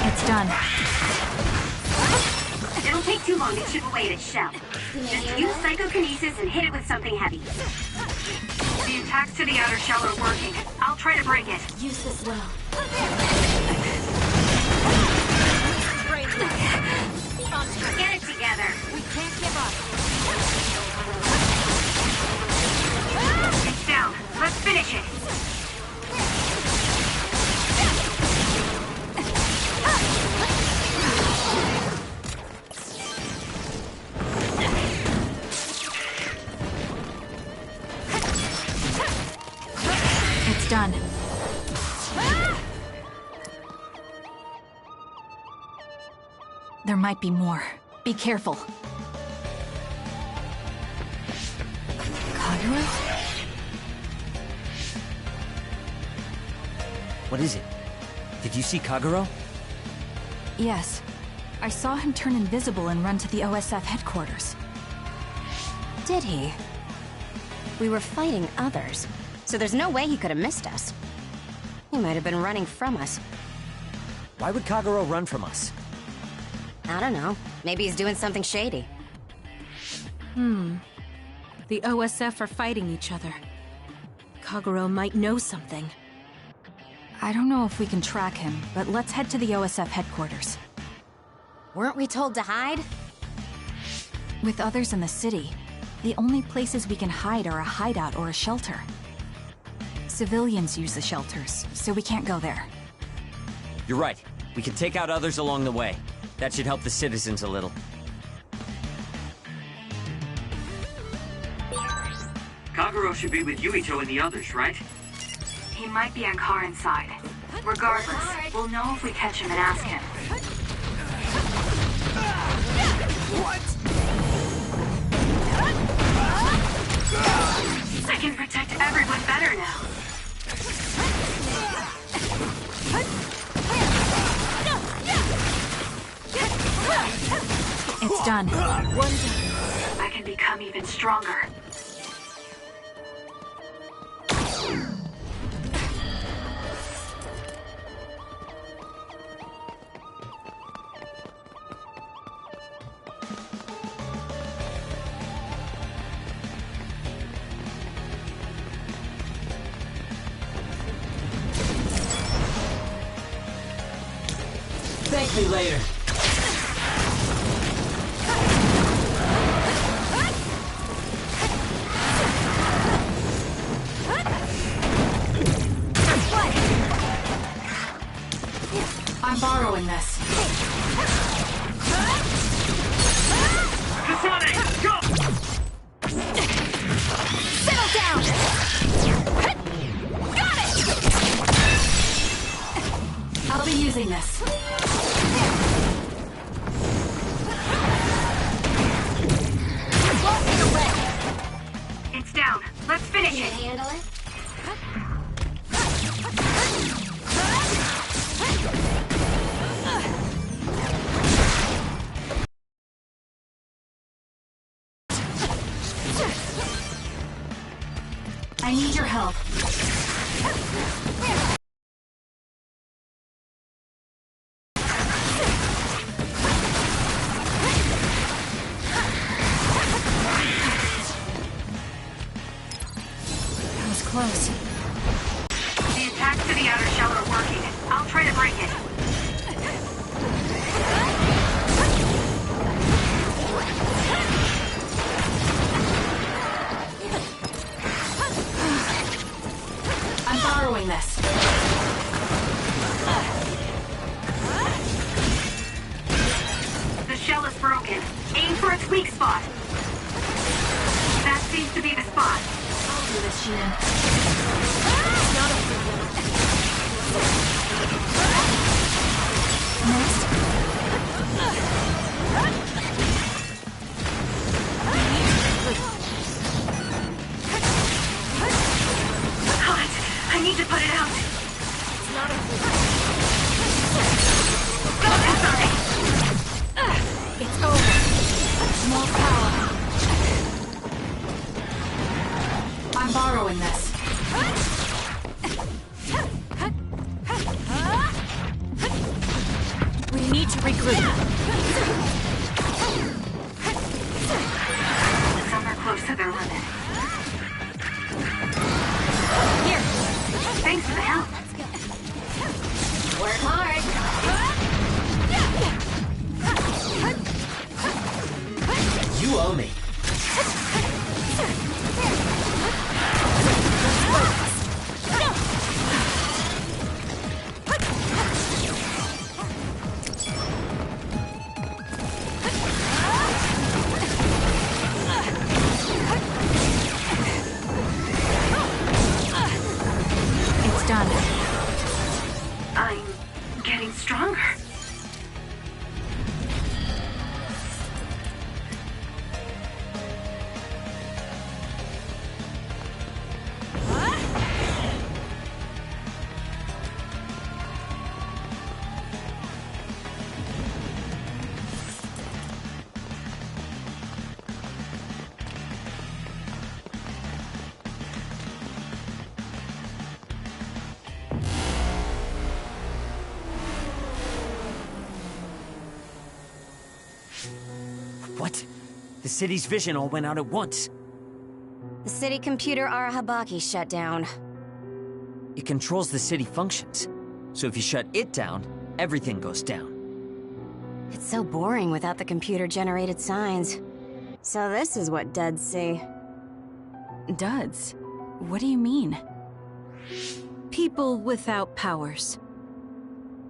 It's done. It'll take too long to chip away at its shell. Just use psychokinesis and hit it with something heavy. The attacks to the outer shell are working. I'll try to break it. Use this well. Get it together. We can't give up. It's down. Let's finish it. It's done. There might be more. Be careful. Kagero? What is it? Did you see Kagero? Yes. I saw him turn invisible and run to the OSF headquarters. Did he? We were fighting others, so there's no way he could have missed us. He might have been running from us. Why would Kagero run from us? I don't know. Maybe he's doing something shady. The OSF are fighting each other. Kagero might know something. I don't know if we can track him, but let's head to the OSF headquarters. Weren't we told to hide? With others in the city, the only places we can hide are a hideout or a shelter. Civilians use the shelters, so we can't go there. You're right. We can take out others along the way. That should help the citizens a little. Kagero should be with Yuito and the others, right? He might be on car inside. Regardless, we'll know if we catch him and ask him. What? I can protect everyone better now. It's done. One done. I can become even stronger. Thank me later. I'm borrowing this. Kasane, go! Settle down! Got it! I'll be using this. It's down. Let's finish it. Handle it? I need your help. That was close. The attacks to the outer shell are working. I'll try to break it. I'm borrowing this. The shell is broken. Aim for its weak spot. That seems to be the spot. I'll do this, Shion. God, I need to put it out. Go, Kasane! It's over. More power. I'm borrowing this. We need to regroup. Some are close to their limit. Here. Thanks for the help. Work hard. You owe me. It's done. I'm The city's vision all went out at once. The city computer Arahabaki shut down. It controls the city functions. So if you shut it down, everything goes down. It's so boring without the computer-generated signs. So this is what duds see. Duds? What do you mean? People without powers.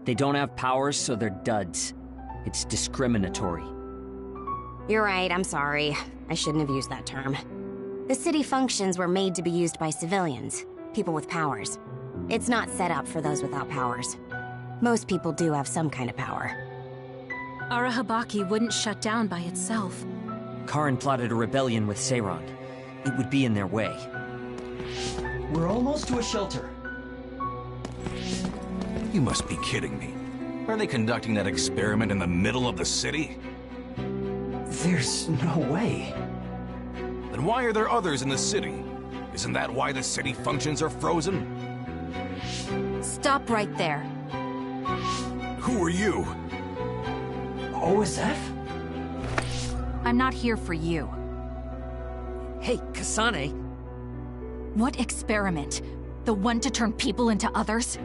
They don't have powers, so they're duds. It's discriminatory. You're right, I'm sorry. I shouldn't have used that term. The city functions were made to be used by civilians, people with powers. It's not set up for those without powers. Most people do have some kind of power. Arahabaki wouldn't shut down by itself. Karin plotted a rebellion with Seiron. It would be in their way. We're almost to a shelter. You must be kidding me. Are they conducting that experiment in the middle of the city? There's no way. Then why are there others in the city? Isn't that why the city functions are frozen? Stop right there. Who are you? OSF? I'm not here for you. Hey, Kasane. What experiment? The one to turn people into others?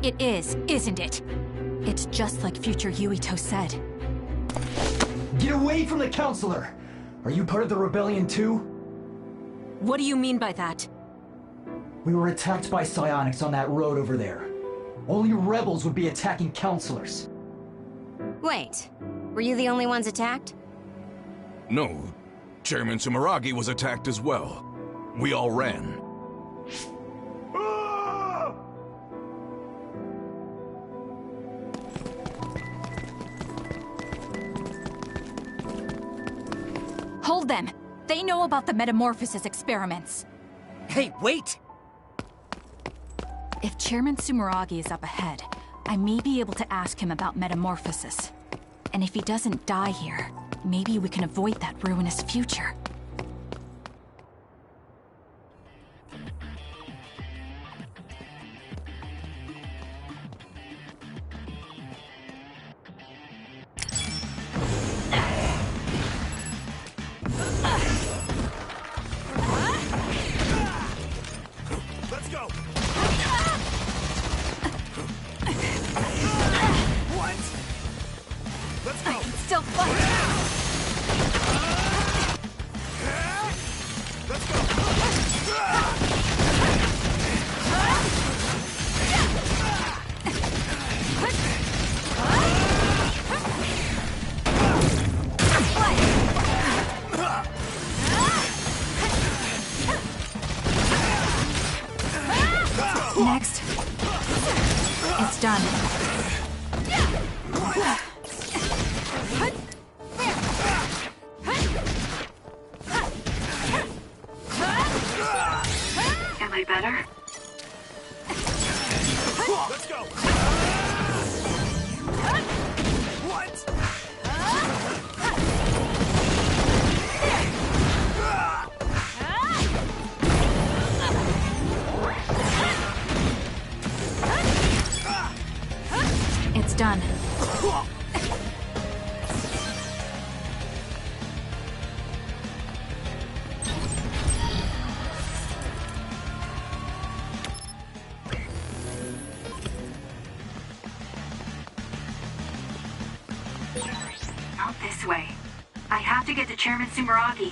It is, isn't it? It's just like future Yuito said. Get away from the counselor! Are you part of the rebellion too? What do you mean by that? We were attacked by psionics on that road over there. Only rebels would be attacking counselors. Wait, were you the only ones attacked? No, Chairman Sumeragi was attacked as well. We all ran. Hold them! They know about the metamorphosis experiments. Hey, wait! If Chairman Sumeragi is up ahead, I may be able to ask him about metamorphosis. And if he doesn't die here, maybe we can avoid that ruinous future. Next. It's done. Am I better? Let's go! It's done. Out this way. I have to get to Chairman Sumeragi.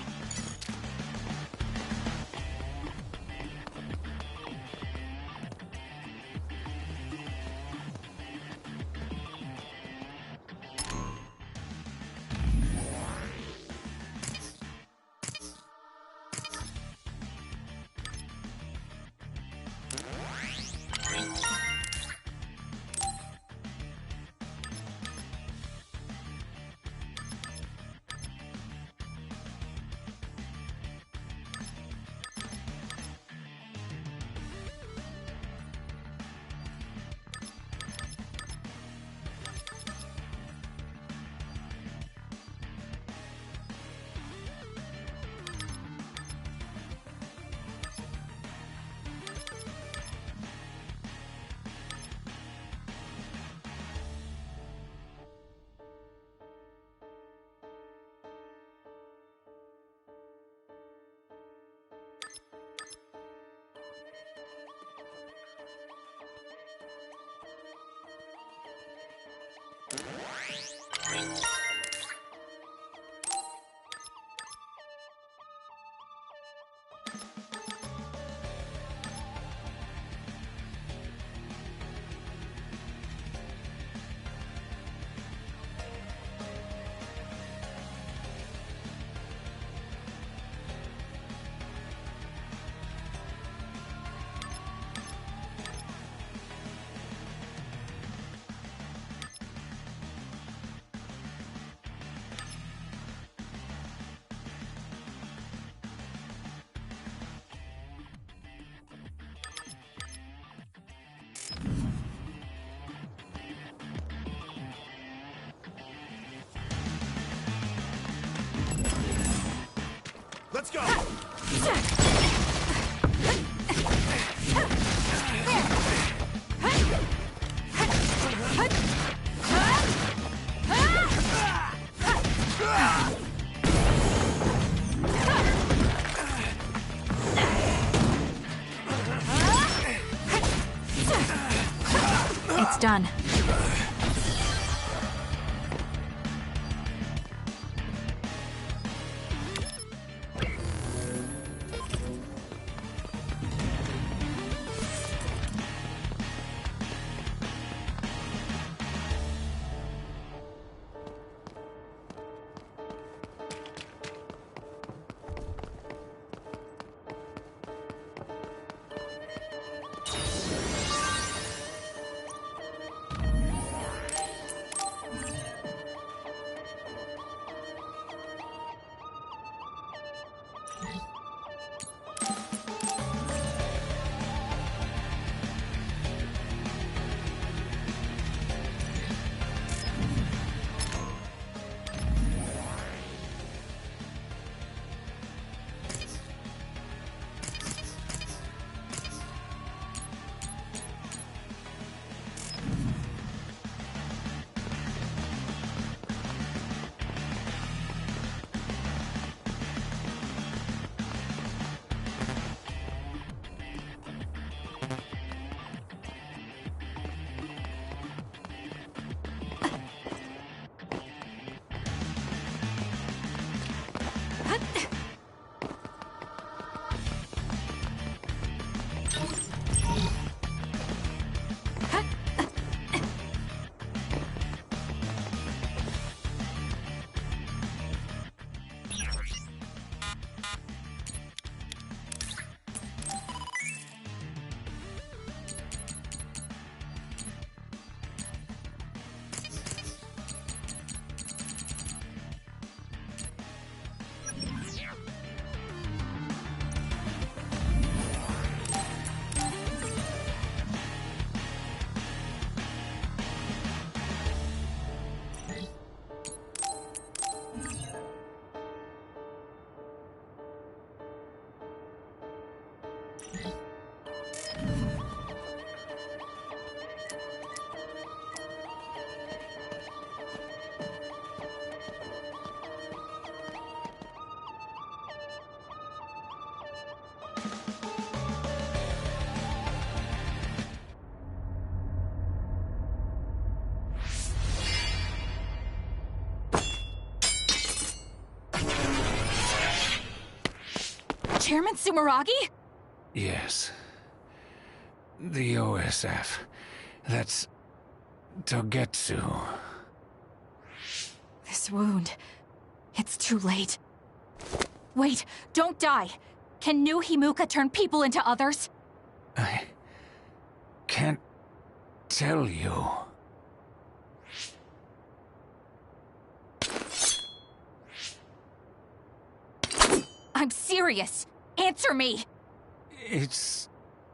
Let's go! It's done. Chairman Sumeragi? Yes. The OSF. That's Togetsu. This wound. It's too late. Wait, don't die. Can new Himuka turn people into others? I can't tell you. I'm serious. Answer me. It's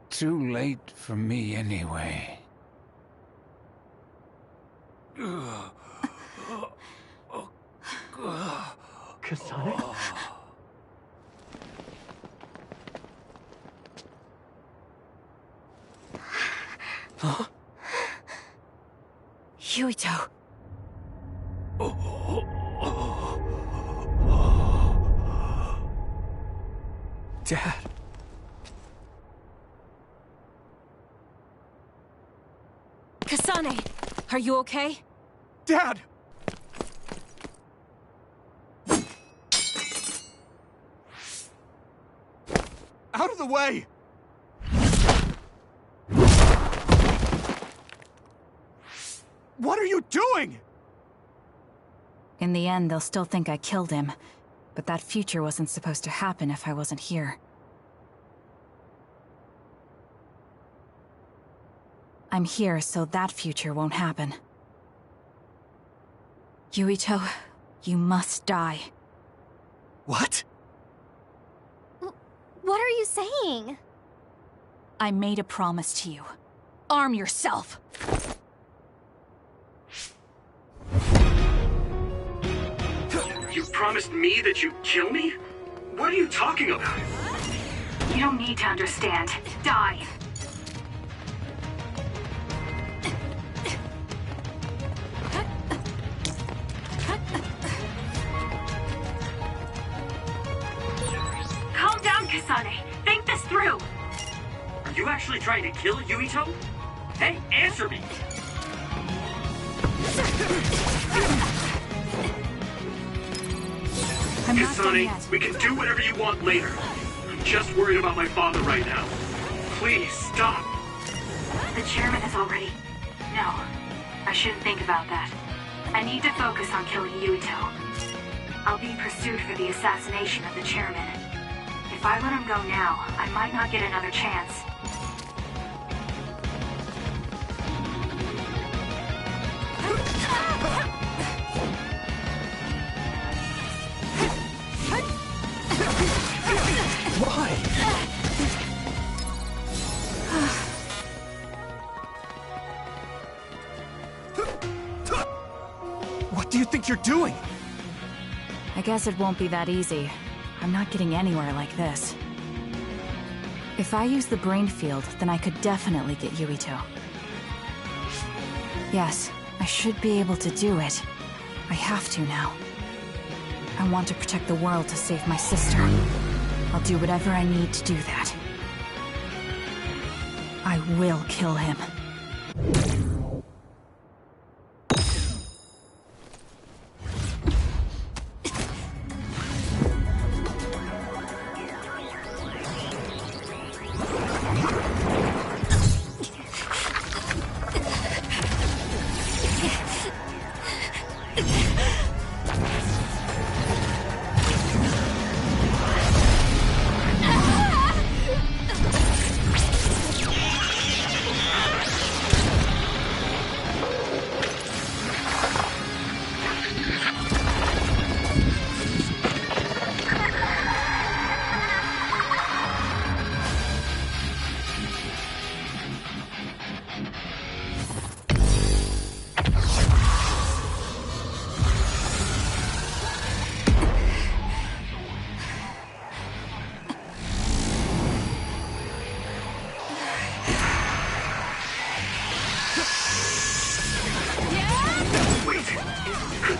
too late for me anyway. Kasane? Huh? Yuito. Dad. Kasane, are you okay? Dad! Out of the way! What are you doing? In the end, they'll still think I killed him. But that future wasn't supposed to happen if I wasn't here. I'm here so that future won't happen. Yuito, you must die. What? What are you saying? I made a promise to you. Arm yourself! You promised me that you'd kill me? What are you talking about? You don't need to understand. Die. Calm down, Kasane. Think this through. Are you actually trying to kill Yuito? Hey, answer me! Kasane, we can do whatever you want later. I'm just worried about my father right now. Please, stop! The chairman is already... No, I shouldn't think about that. I need to focus on killing Yuito. I'll be pursued for the assassination of the chairman. If I let him go now, I might not get another chance. Why? What do you think you're doing? I guess it won't be that easy. I'm not getting anywhere like this. If I use the brain field, then I could definitely get Yuito. Yes, I should be able to do it. I have to now. I want to protect the world to save my sister. I'll do whatever I need to do that. I will kill him.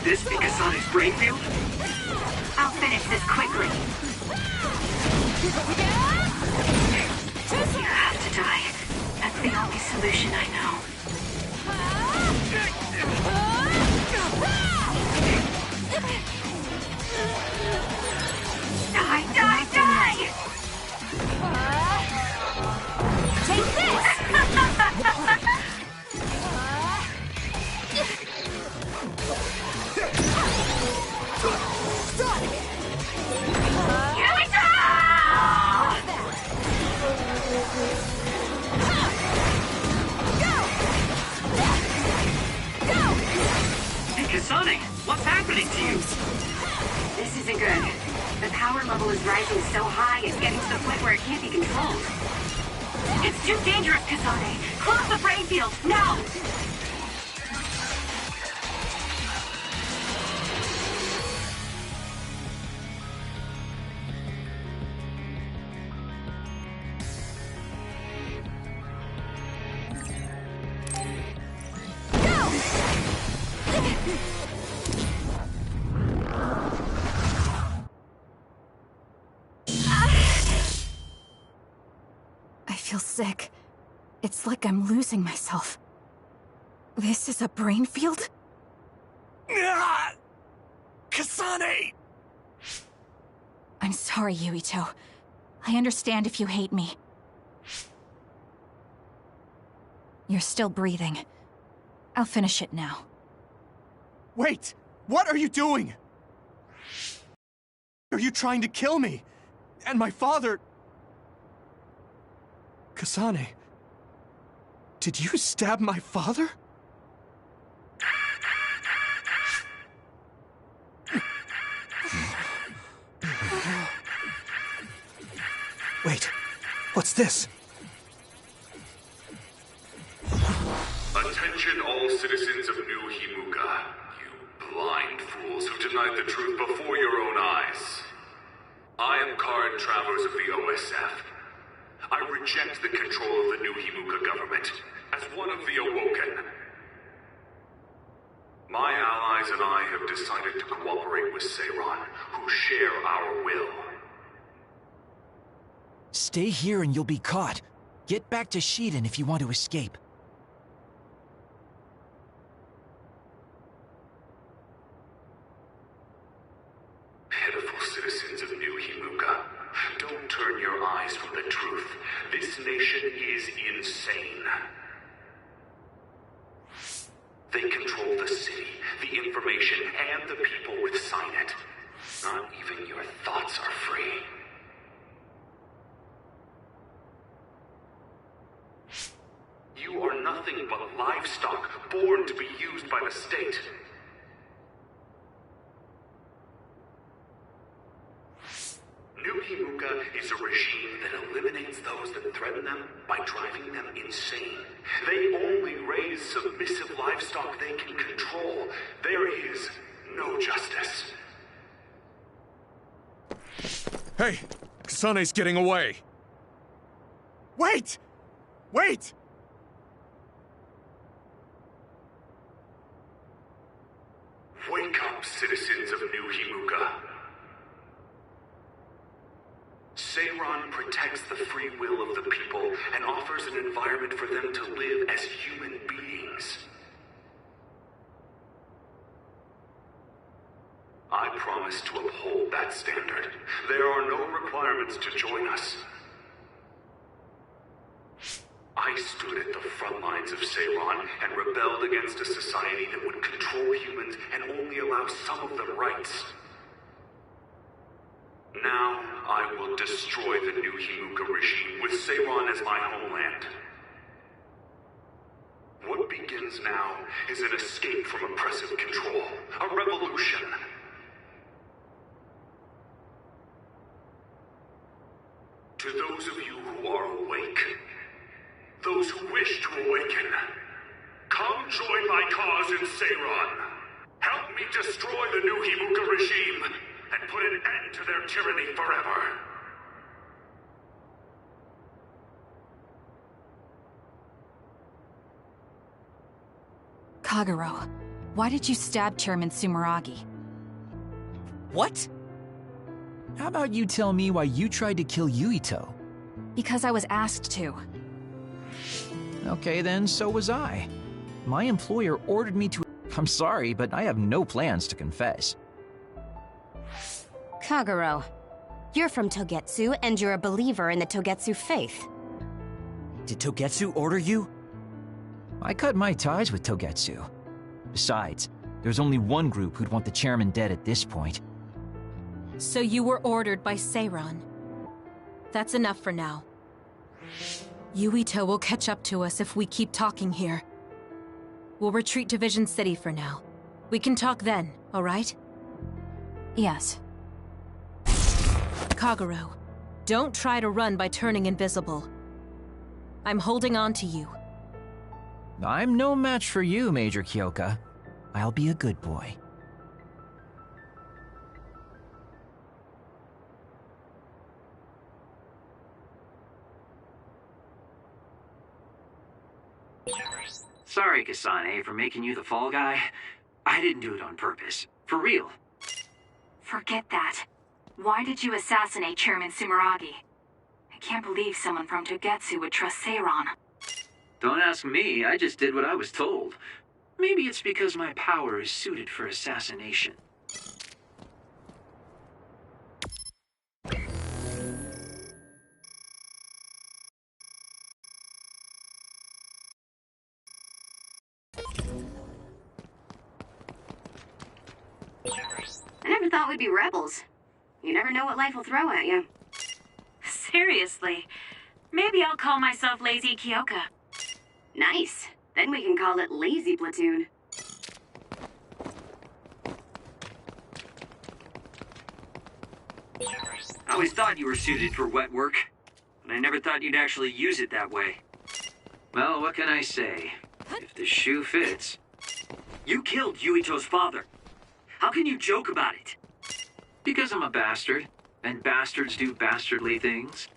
This be Kasane's brain field? I'll finish this quickly. You have to die. That's the only solution I know. Die, die, die! Take this! Hey, Kasane, what's happening to you? This isn't good. The power level is rising so high, it's getting to the point where it can't be controlled. It's too dangerous, Kasane. Close the brain field, now! I feel sick. It's like I'm losing myself. This is a brain field? Kasane! I'm sorry, Yuito. I understand if you hate me. You're still breathing. I'll finish it now. Wait! What are you doing? Are you trying to kill me? And my father... Kasane, did you stab my father? Wait, what's this? Attention all citizens of New Himuka. You blind fools who denied the truth before your own eyes. I am Karen Travers of the OSF. I reject the control of the new Himuka government as one of the Awoken. My allies and I have decided to cooperate with Seiran, who share our will. Stay here and you'll be caught. Get back to Shiden if you want to escape. Pitiful citizens of New Himuka, don't turn your eyes from the truth. This nation is insane. They control the city, the information, and the people with Signet. Not even your thoughts are free. You are nothing but livestock, born to be used by the state. New Himuka is a regime that eliminates those that threaten them by driving them insane. They only raise submissive livestock they can control. There is no justice. Hey! Kasane's getting away! Wait! Wait! Wake up, citizens of New Himuka. Seiran protects the free will of the people and offers an environment for them to live as human beings. I promise to uphold that standard. There are no requirements to join us. I stood at the front lines of Seiran and rebelled against a society that would control humans and only allow some of them rights. Now, I will destroy the new Himuka regime with Seiran as my homeland. What begins now is an escape from oppressive control, a revolution. To those of you who are awake, those who wish to awaken, come join my cause in Seiran. Help me destroy the new Himuka regime and put an end to their tyranny forever. Kagero, why did you stab Chairman Sumeragi? What? How about you tell me why you tried to kill Yuito? Because I was asked to. Okay then, so was I. My employer ordered me to— I'm sorry, but I have no plans to confess. Kagero, you're from Togetsu, and you're a believer in the Togetsu faith. Did Togetsu order you? I cut my ties with Togetsu. Besides, there's only one group who'd want the chairman dead at this point. So you were ordered by Seiran. That's enough for now. Yuito will catch up to us if we keep talking here. We'll retreat to Vision City for now. We can talk then, alright? Yes. Kagero, don't try to run by turning invisible. I'm holding on to you. I'm no match for you, Major Kyoka. I'll be a good boy. Sorry, Kasane, for making you the fall guy. I didn't do it on purpose. For real. Forget that. Why did you assassinate Chairman Sumeragi? I can't believe someone from Togetsu would trust Seiran. Don't ask me, I just did what I was told. Maybe it's because my power is suited for assassination. I never thought we'd be rebels. You never know what life will throw at you. Seriously. Maybe I'll call myself Lazy Kyoka. Nice. Then we can call it Lazy Platoon. I always thought you were suited for wet work, but I never thought you'd actually use it that way. Well, what can I say? If the shoe fits. You killed Yuito's father. How can you joke about it? Because I'm a bastard. And bastards do bastardly things.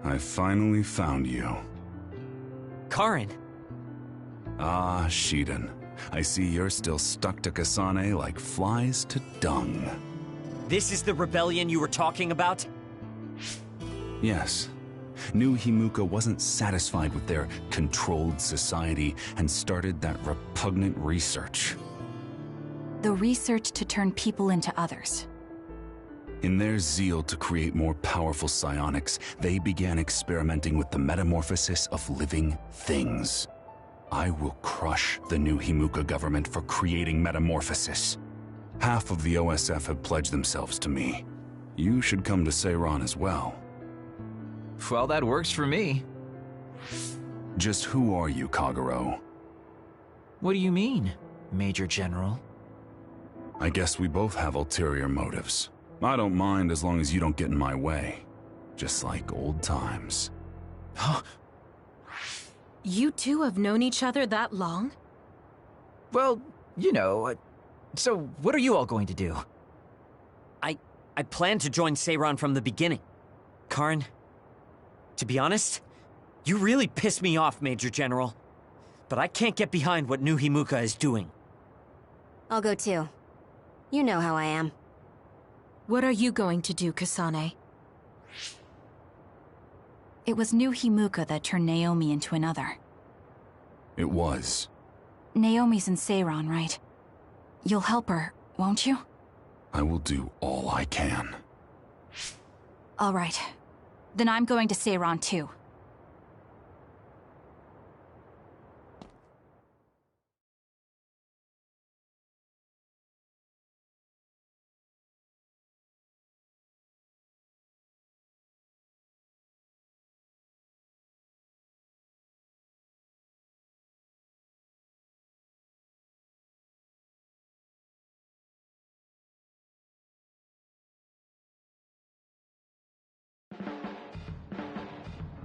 I finally found you. Karin! Ah, Shiden. I see you're still stuck to Kasane like flies to dung. This is the rebellion you were talking about? Yes. New Himuka wasn't satisfied with their controlled society and started that repugnant research. The research to turn people into others. In their zeal to create more powerful psionics, they began experimenting with the metamorphosis of living things. I will crush the New Himuka government for creating metamorphosis. Half of the OSF have pledged themselves to me. You should come to Seiran as well. Well, that works for me. Just who are you, Kagero? What do you mean, Major General? I guess we both have ulterior motives. I don't mind as long as you don't get in my way. Just like old times. You two have known each other that long? Well, you know, so what are you all going to do? I planned to join Seiran from the beginning. Karin, to be honest, you really pissed me off, Major General. But I can't get behind what New Himuka is doing. I'll go too. You know how I am. What are you going to do, Kasane? It was New Himuka that turned Naomi into another. It was. Naomi's in Seiran, right? You'll help her, won't you? I will do all I can. All right. Then I'm going to Seiran too.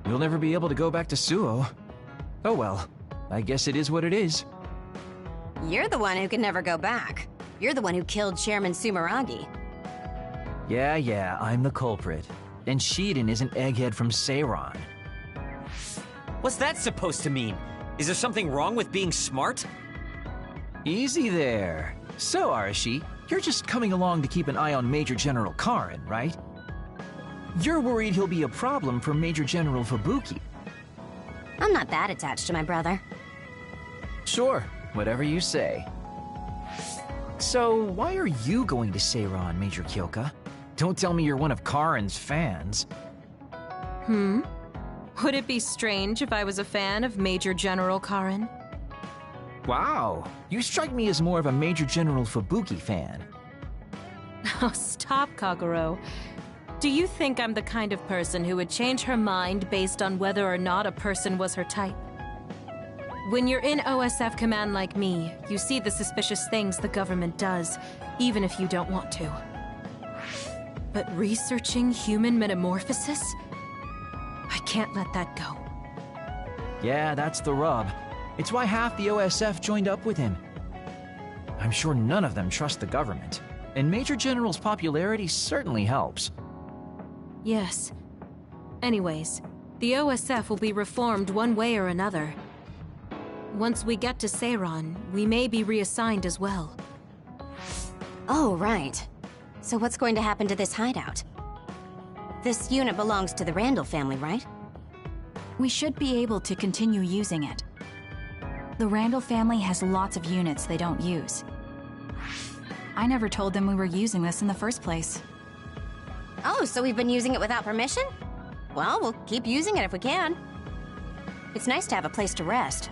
You'll never be able to go back to Suo. Oh well, I guess it is what it is. You're the one who can never go back. You're the one who killed Chairman Sumeragi. Yeah, I'm the culprit. And Shiden is an egghead from Seiran. What's that supposed to mean? Is there something wrong with being smart? Easy there. So, Arashi, you're just coming along to keep an eye on Major General Karin, right? You're worried he'll be a problem for Major General Fubuki. I'm not that attached to my brother. Sure, whatever you say. So, why are you going to Seiran, Major Kyoka? Don't tell me you're one of Karin's fans. Would it be strange if I was a fan of Major General Karin? Wow, you strike me as more of a Major General Fubuki fan. Oh, stop, Kaguro. Do you think I'm the kind of person who would change her mind based on whether or not a person was her type? When you're in OSF command like me, you see the suspicious things the government does, even if you don't want to. But researching human metamorphosis? I can't let that go. Yeah, that's the rub. It's why half the OSF joined up with him. I'm sure none of them trust the government, and Major General's popularity certainly helps. Yes. Anyways, the OSF will be reformed one way or another. Once we get to Seiran, we may be reassigned as well. Oh, right. So what's going to happen to this hideout? This unit belongs to the Randall family, right? We should be able to continue using it. The Randall family has lots of units they don't use. I never told them we were using this in the first place. Oh, so we've been using it without permission? Well, we'll keep using it if we can. It's nice to have a place to rest.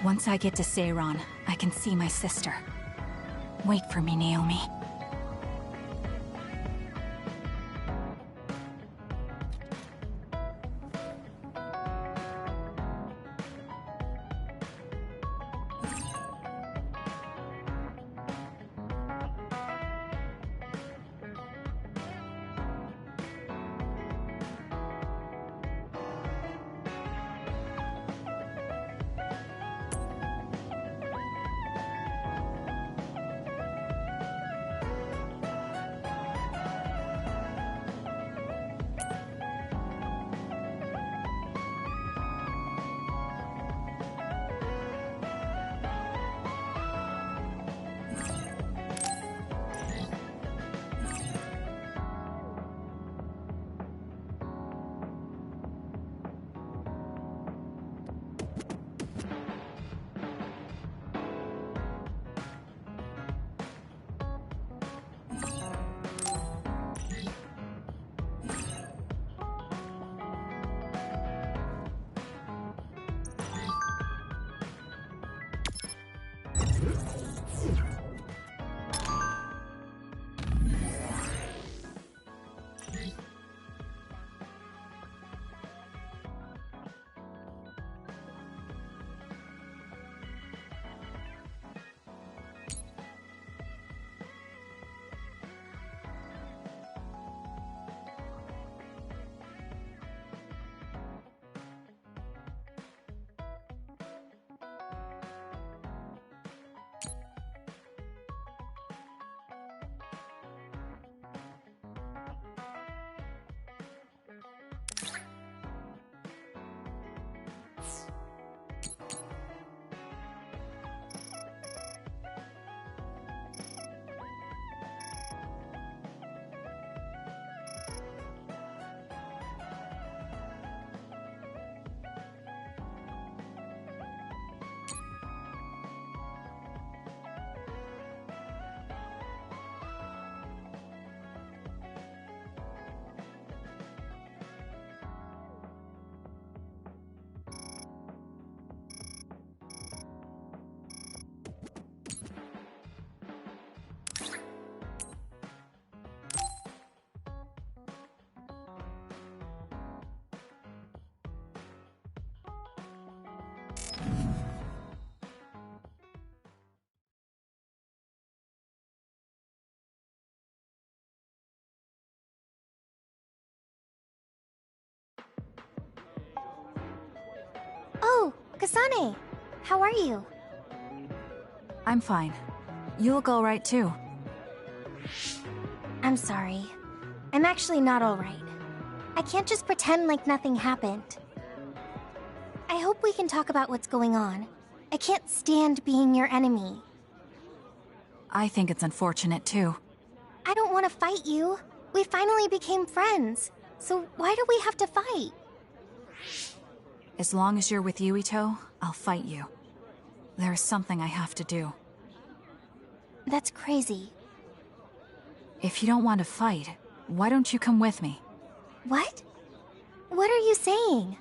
Once I get to Seiran, I can see my sister. Wait for me, Naomi. Oh, Kasane! How are you? I'm fine. You look alright too. I'm sorry. I'm actually not alright. I can't just pretend like nothing happened. I hope we can talk about what's going on. I can't stand being your enemy. I think it's unfortunate too. I don't want to fight you. We finally became friends. So why do we have to fight? As long as you're with Yuito, I'll fight you. There's something I have to do. That's crazy. If you don't want to fight, why don't you come with me? What? What are you saying?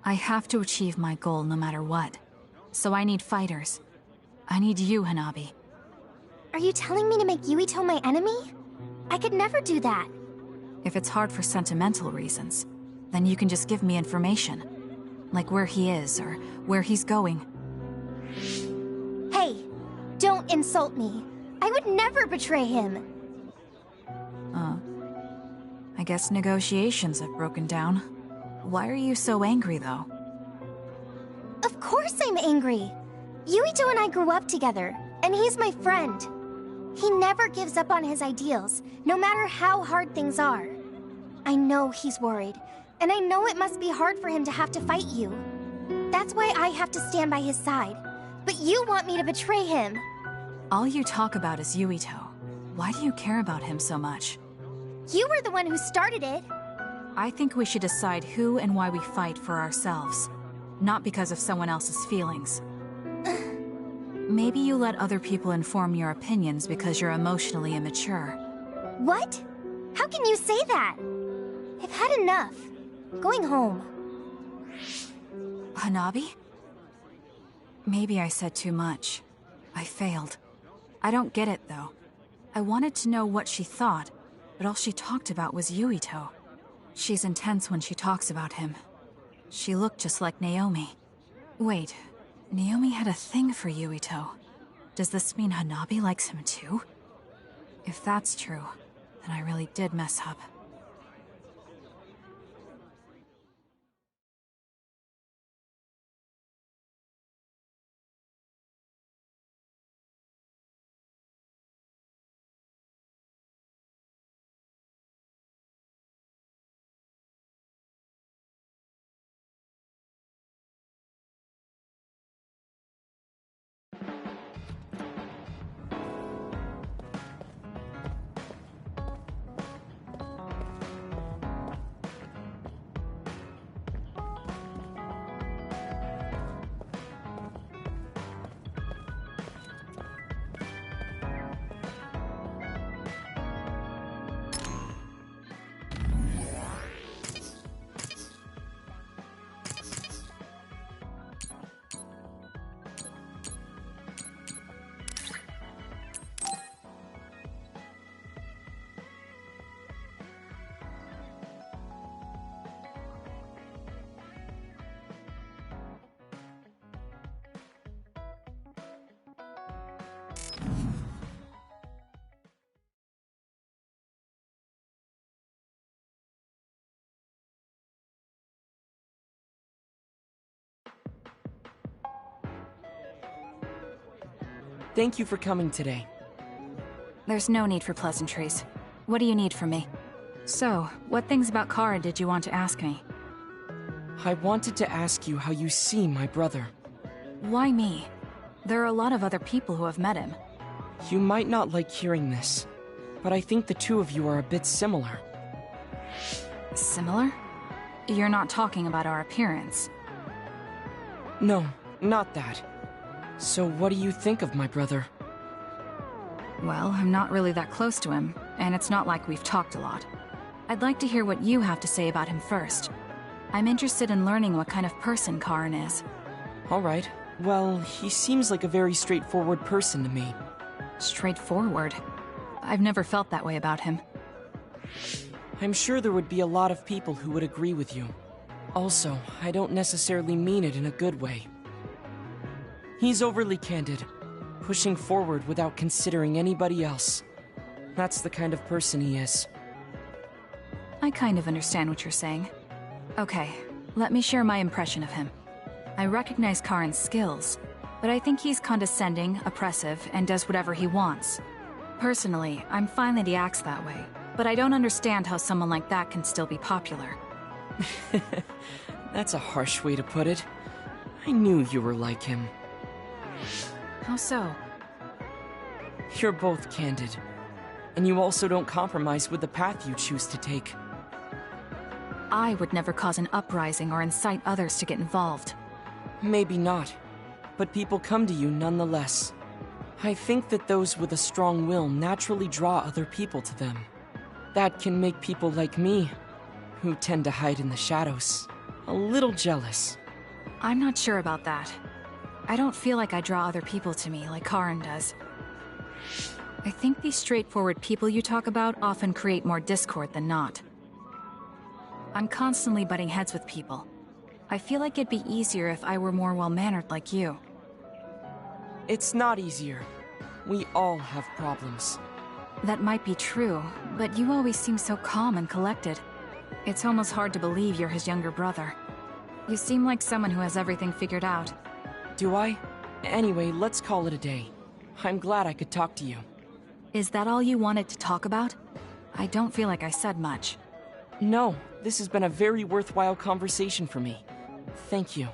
I have to achieve my goal no matter what. So I need fighters. I need you, Hanabi. Are you telling me to make Yuito my enemy? I could never do that. If it's hard for sentimental reasons, then you can just give me information. Like where he is, or where he's going. Hey, don't insult me. I would never betray him. I guess negotiations have broken down. Why are you so angry, though? Of course I'm angry. Yuito and I grew up together, and he's my friend. He never gives up on his ideals, no matter how hard things are. I know he's worried, and I know it must be hard for him to have to fight you. That's why I have to stand by his side. But you want me to betray him. All you talk about is Yuito. Why do you care about him so much? You were the one who started it. I think we should decide who and why we fight for ourselves, not because of someone else's feelings. Maybe you let other people inform your opinions because you're emotionally immature. What? How can you say that? I've had enough. Going home. Hanabi? Maybe I said too much. I failed. I don't get it, though. I wanted to know what she thought, but all she talked about was Yuito. She's intense when she talks about him. She looked just like Naomi. Wait, Naomi had a thing for Yuito. Does this mean Hanabi likes him too? If that's true, then I really did mess up. Thank you for coming today. There's no need for pleasantries. What do you need from me? So, what things about Kara did you want to ask me? I wanted to ask you how you see my brother. Why me? There are a lot of other people who have met him. You might not like hearing this, but I think the two of you are a bit similar. Similar? You're not talking about our appearance. No, not that. So what do you think of my brother? Well, I'm not really that close to him, and it's not like we've talked a lot. I'd like to hear what you have to say about him first. I'm interested in learning what kind of person Karin is. Alright. Well, he seems like a very straightforward person to me. Straightforward? I've never felt that way about him. I'm sure there would be a lot of people who would agree with you. Also, I don't necessarily mean it in a good way. He's overly candid, pushing forward without considering anybody else. That's the kind of person he is. I kind of understand what you're saying. Okay, let me share my impression of him. I recognize Karin's skills, but I think he's condescending, oppressive, and does whatever he wants. Personally, I'm fine that he acts that way, but I don't understand how someone like that can still be popular. That's a harsh way to put it. I knew you were like him. How so? You're both candid, and you also don't compromise with the path you choose to take. I would never cause an uprising or incite others to get involved. Maybe not, but people come to you nonetheless. I think that those with a strong will naturally draw other people to them. That can make people like me, who tend to hide in the shadows, a little jealous. I'm not sure about that. I don't feel like I draw other people to me like Karin does. I think these straightforward people you talk about often create more discord than not. I'm constantly butting heads with people. I feel like it'd be easier if I were more well-mannered like you. It's not easier. We all have problems. That might be true, but you always seem so calm and collected. It's almost hard to believe you're his younger brother. You seem like someone who has everything figured out. Do I? Anyway, let's call it a day. I'm glad I could talk to you. Is that all you wanted to talk about? I don't feel like I said much. No, this has been a very worthwhile conversation for me. Thank you.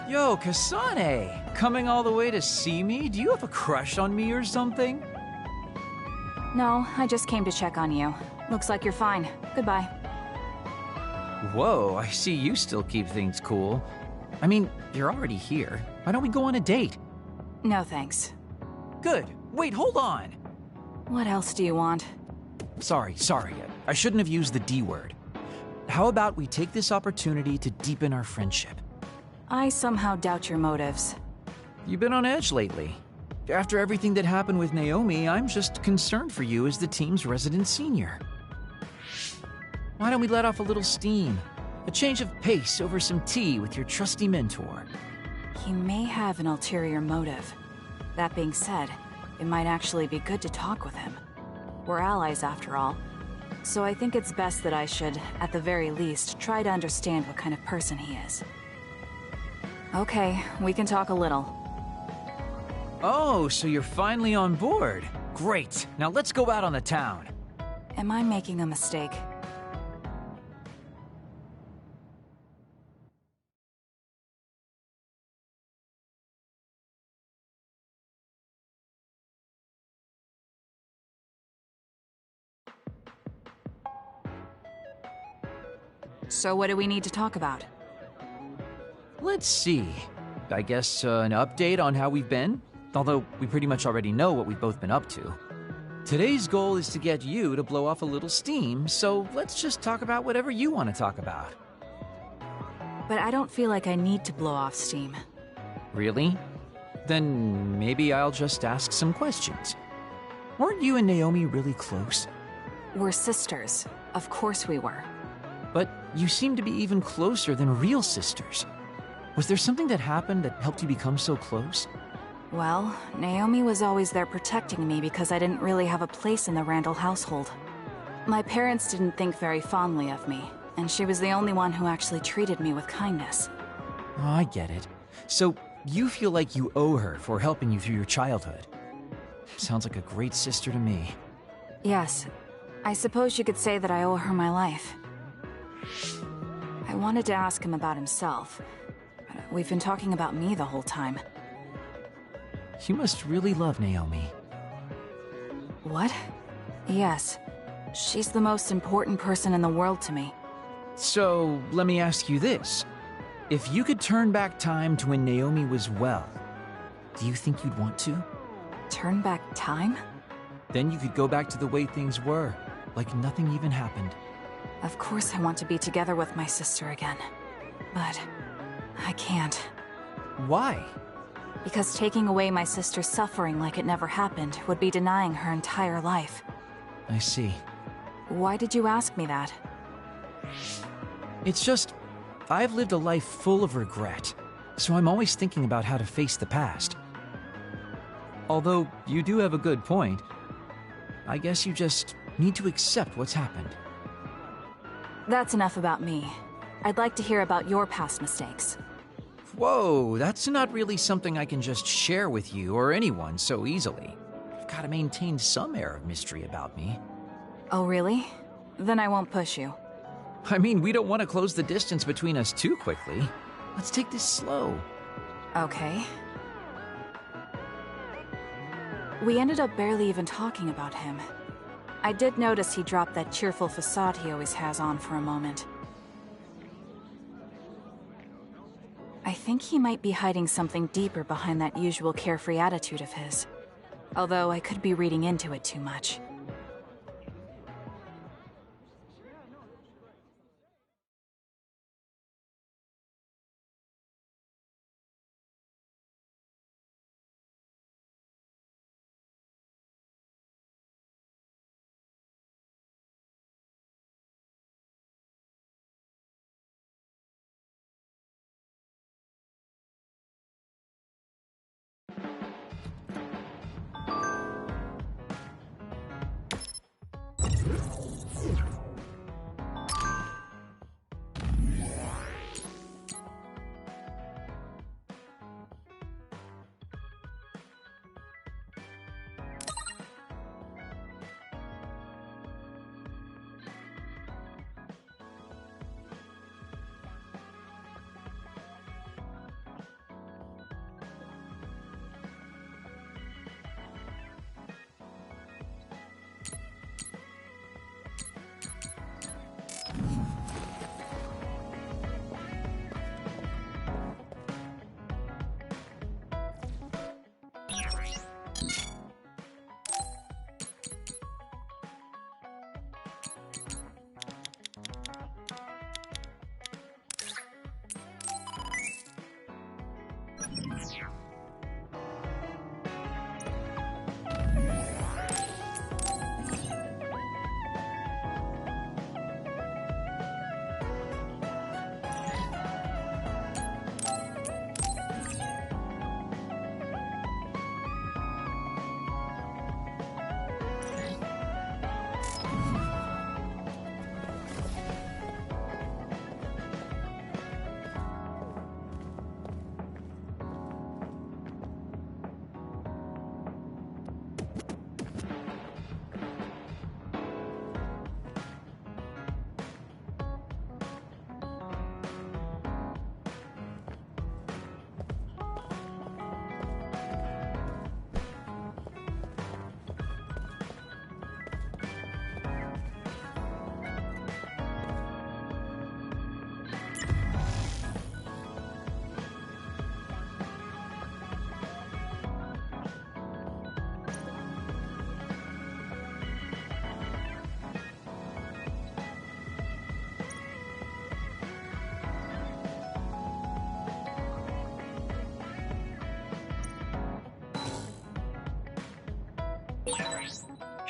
Yo, Kasane! Coming all the way to see me? Do you have a crush on me or something? No, I just came to check on you. Looks like you're fine. Goodbye. Whoa, I see you still keep things cool. I mean, you're already here. Why don't we go on a date? No thanks. Good. Wait, hold on! What else do you want? Sorry. I shouldn't have used the D word. How about we take this opportunity to deepen our friendship? I somehow doubt your motives. You've been on edge lately. After everything that happened with Naomi, I'm just concerned for you as the team's resident senior. Why don't we let off a little steam? A change of pace over some tea with your trusty mentor. He may have an ulterior motive. That being said, it might actually be good to talk with him. We're allies after all. So I think it's best that I should, at the very least, try to understand what kind of person he is. Okay, we can talk a little. Oh, so you're finally on board. Great. Now let's go out on the town. Am I making a mistake? So what do we need to talk about? Let's see. I guess an update on how we've been? Although we pretty much already know what we've both been up to. Today's goal is to get you to blow off a little steam, so let's just talk about whatever you want to talk about. But I don't feel like I need to blow off steam. Really? Then maybe I'll just ask some questions. Weren't you and Naomi really close? We're sisters. Of course we were. But you seem to be even closer than real sisters. Was there something that happened that helped you become so close? Well, Naomi was always there protecting me because I didn't really have a place in the Randall household. My parents didn't think very fondly of me, and she was the only one who actually treated me with kindness. Oh, I get it. So, you feel like you owe her for helping you through your childhood. Sounds like a great sister to me. Yes. I suppose you could say that I owe her my life. I wanted to ask him about himself. We've been talking about me the whole time. You must really love Naomi. What? Yes. She's the most important person in the world to me. So, let me ask you this. If you could turn back time to when Naomi was well, do you think you'd want to? Turn back time? Then you could go back to the way things were, like nothing even happened. Of course I want to be together with my sister again. But I can't. Why? Because taking away my sister's suffering like it never happened would be denying her entire life. I see. Why did you ask me that? It's just, I've lived a life full of regret, so I'm always thinking about how to face the past. Although, you do have a good point. I guess you just need to accept what's happened. That's enough about me. I'd like to hear about your past mistakes. Whoa, that's not really something I can just share with you or anyone so easily. I've got to maintain some air of mystery about me. Oh, really? Then I won't push you. I mean, we don't want to close the distance between us too quickly. Let's take this slow. Okay. We ended up barely even talking about him. I did notice he dropped that cheerful facade he always has on for a moment. I think he might be hiding something deeper behind that usual carefree attitude of his. Although I could be reading into it too much.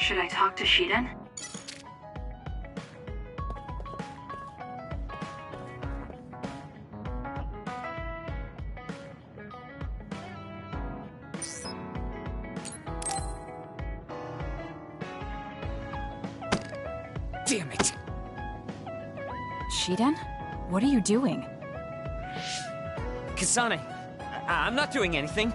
Should I talk to Shiden? Damn it! Shiden? What are you doing? Kasane, I'm not doing anything.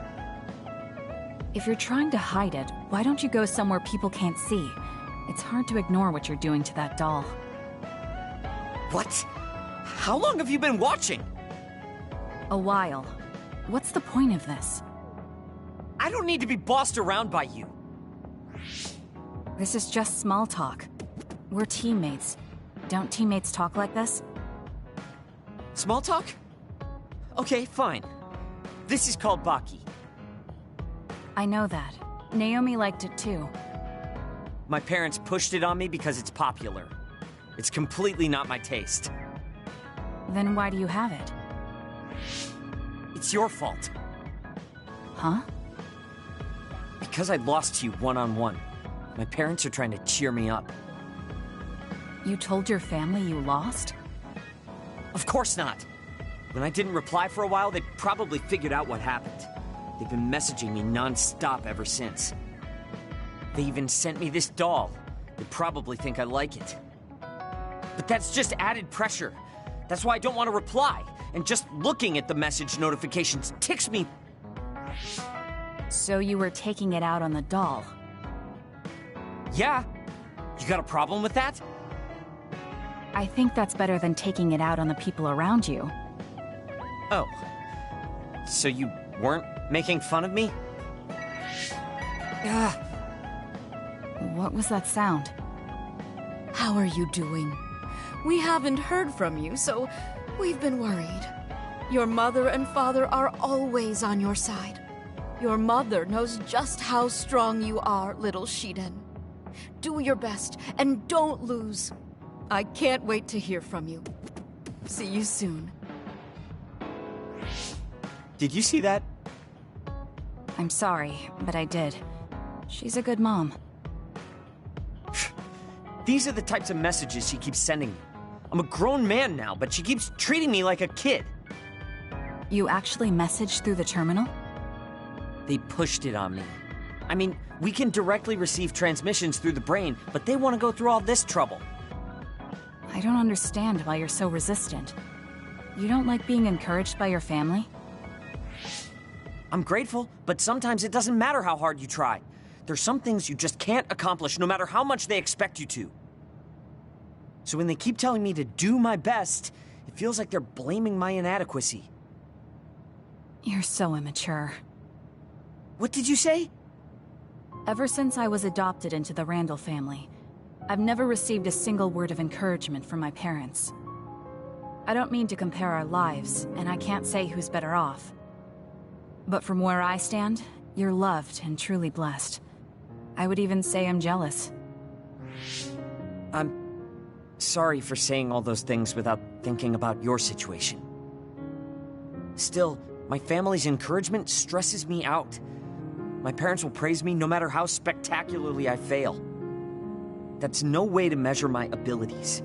If you're trying to hide it, why don't you go somewhere people can't see? It's hard to ignore what you're doing to that doll. What? How long have you been watching? A while. What's the point of this? I don't need to be bossed around by you. This is just small talk. We're teammates. Don't teammates talk like this? Small talk? Okay, fine. This is called Baki. I know that. Naomi liked it too. My parents pushed it on me because it's popular. It's completely not my taste. Then why do you have it? It's your fault. Huh? Because I lost to you one-on-one. My parents are trying to cheer me up. You told your family you lost? Of course not. When I didn't reply for a while, they probably figured out what happened. They've been messaging me non-stop ever since. They even sent me this doll. They probably think I like it. But that's just added pressure. That's why I don't want to reply. And just looking at the message notifications ticks me. So you were taking it out on the doll? Yeah. You got a problem with that? I think that's better than taking it out on the people around you. Oh. So you weren't making fun of me? What was that sound? How are you doing? We haven't heard from you, so we've been worried. Your mother and father are always on your side. Your mother knows just how strong you are, little Shiden. Do your best, and don't lose. I can't wait to hear from you. See you soon. Did you see that? I'm sorry, but I did. She's a good mom. These are the types of messages she keeps sending me. I'm a grown man now, but she keeps treating me like a kid. You actually messaged through the terminal? They pushed it on me. I mean, we can directly receive transmissions through the brain, but they want to go through all this trouble. I don't understand why you're so resistant. You don't like being encouraged by your family? I'm grateful, but sometimes it doesn't matter how hard you try. There's some things you just can't accomplish no matter how much they expect you to. So when they keep telling me to do my best, it feels like they're blaming my inadequacy. You're so immature. What did you say? Ever since I was adopted into the Randall family, I've never received a single word of encouragement from my parents. I don't mean to compare our lives, and I can't say who's better off. But from where I stand, you're loved and truly blessed. I would even say I'm jealous. I'm sorry for saying all those things without thinking about your situation. Still, my family's encouragement stresses me out. My parents will praise me no matter how spectacularly I fail. That's no way to measure my abilities.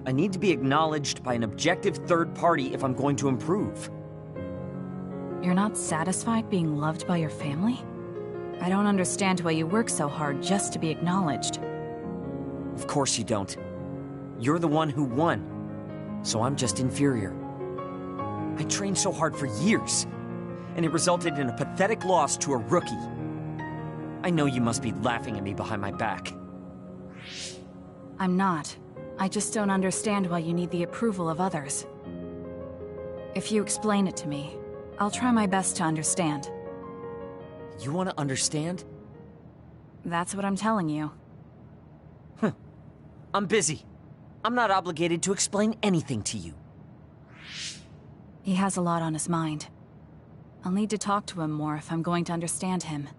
I need to be acknowledged by an objective third party if I'm going to improve. You're not satisfied being loved by your family? I don't understand why you work so hard just to be acknowledged. Of course you don't. You're the one who won, so I'm just inferior. I trained so hard for years, and it resulted in a pathetic loss to a rookie. I know you must be laughing at me behind my back. I'm not. I just don't understand why you need the approval of others. If you explain it to me, I'll try my best to understand. You want to understand? That's what I'm telling you. I'm busy. I'm not obligated to explain anything to you. He has a lot on his mind. I'll need to talk to him more if I'm going to understand him.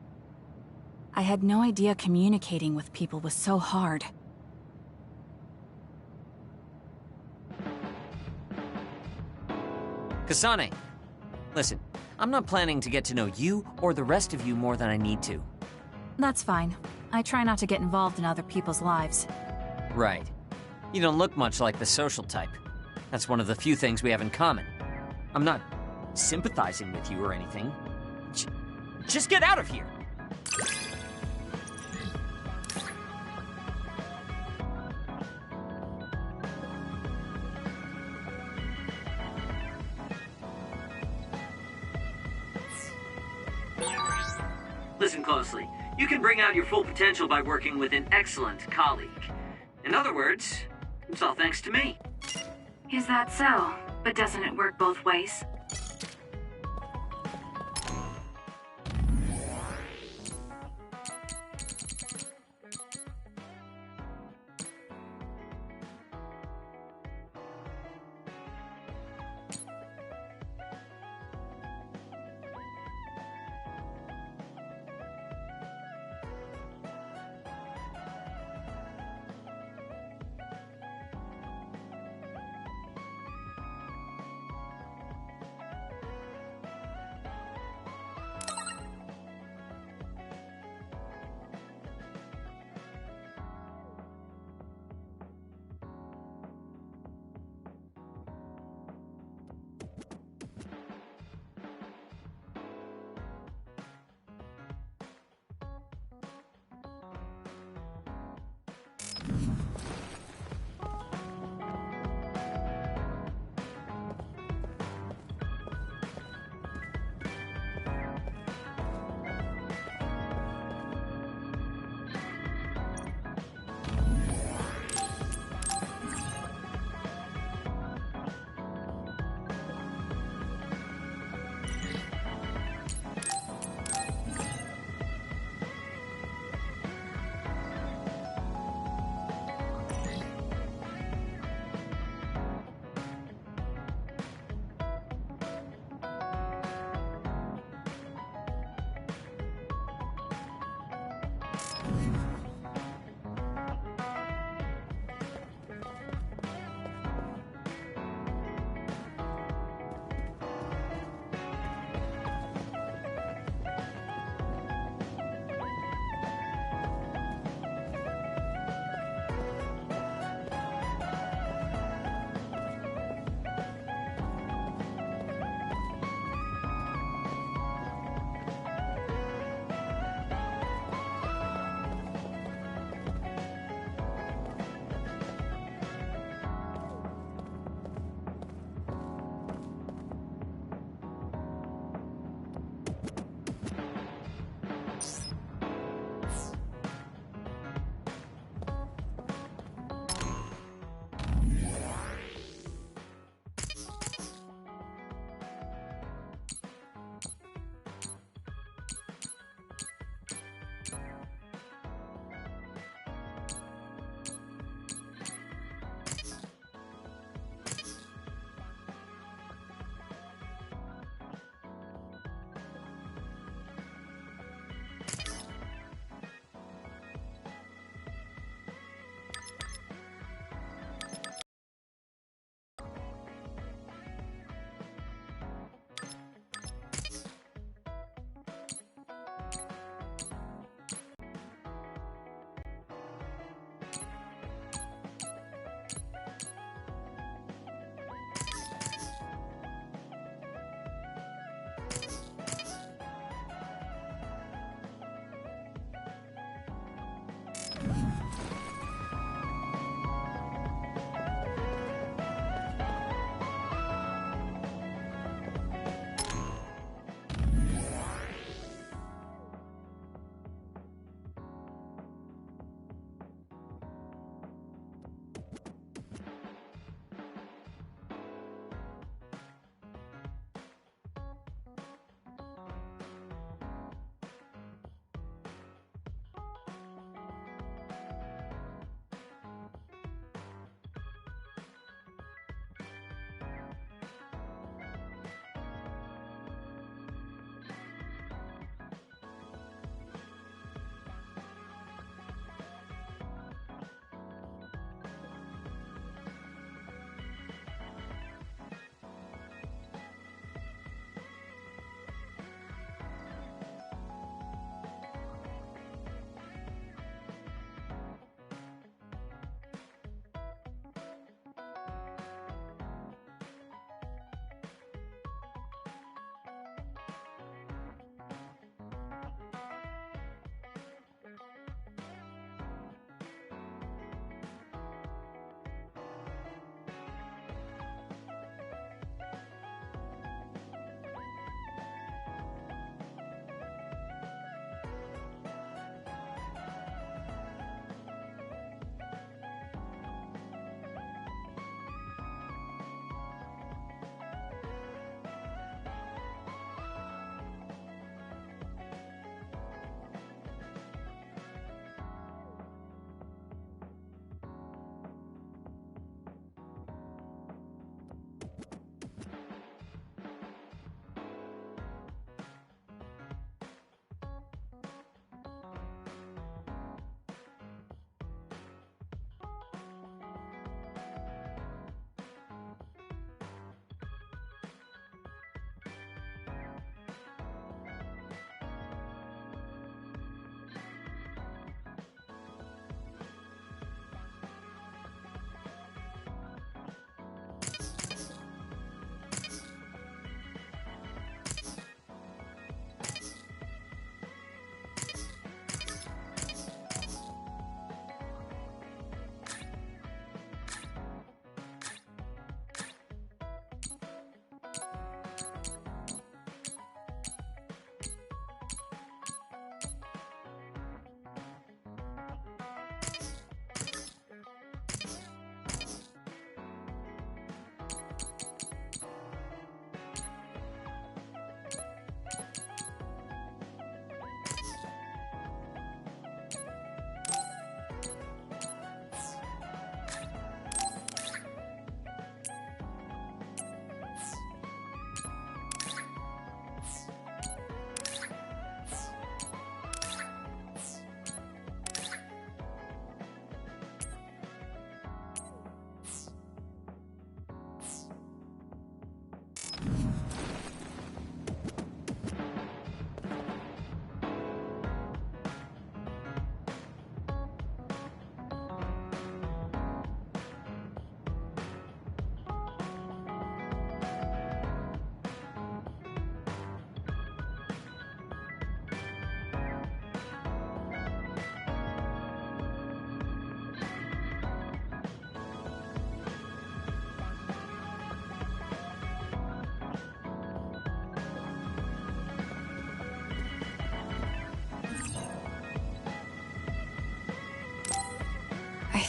I had no idea communicating with people was so hard. Kasane, listen, I'm not planning to get to know you or the rest of you more than I need to. That's fine. I try not to get involved in other people's lives. Right. You don't look much like the social type. That's one of the few things we have in common. I'm not sympathizing with you or anything. Just get out of here! Listen closely. You can bring out your full potential by working with an excellent colleague. In other words, it's all thanks to me. Is that so? But doesn't it work both ways?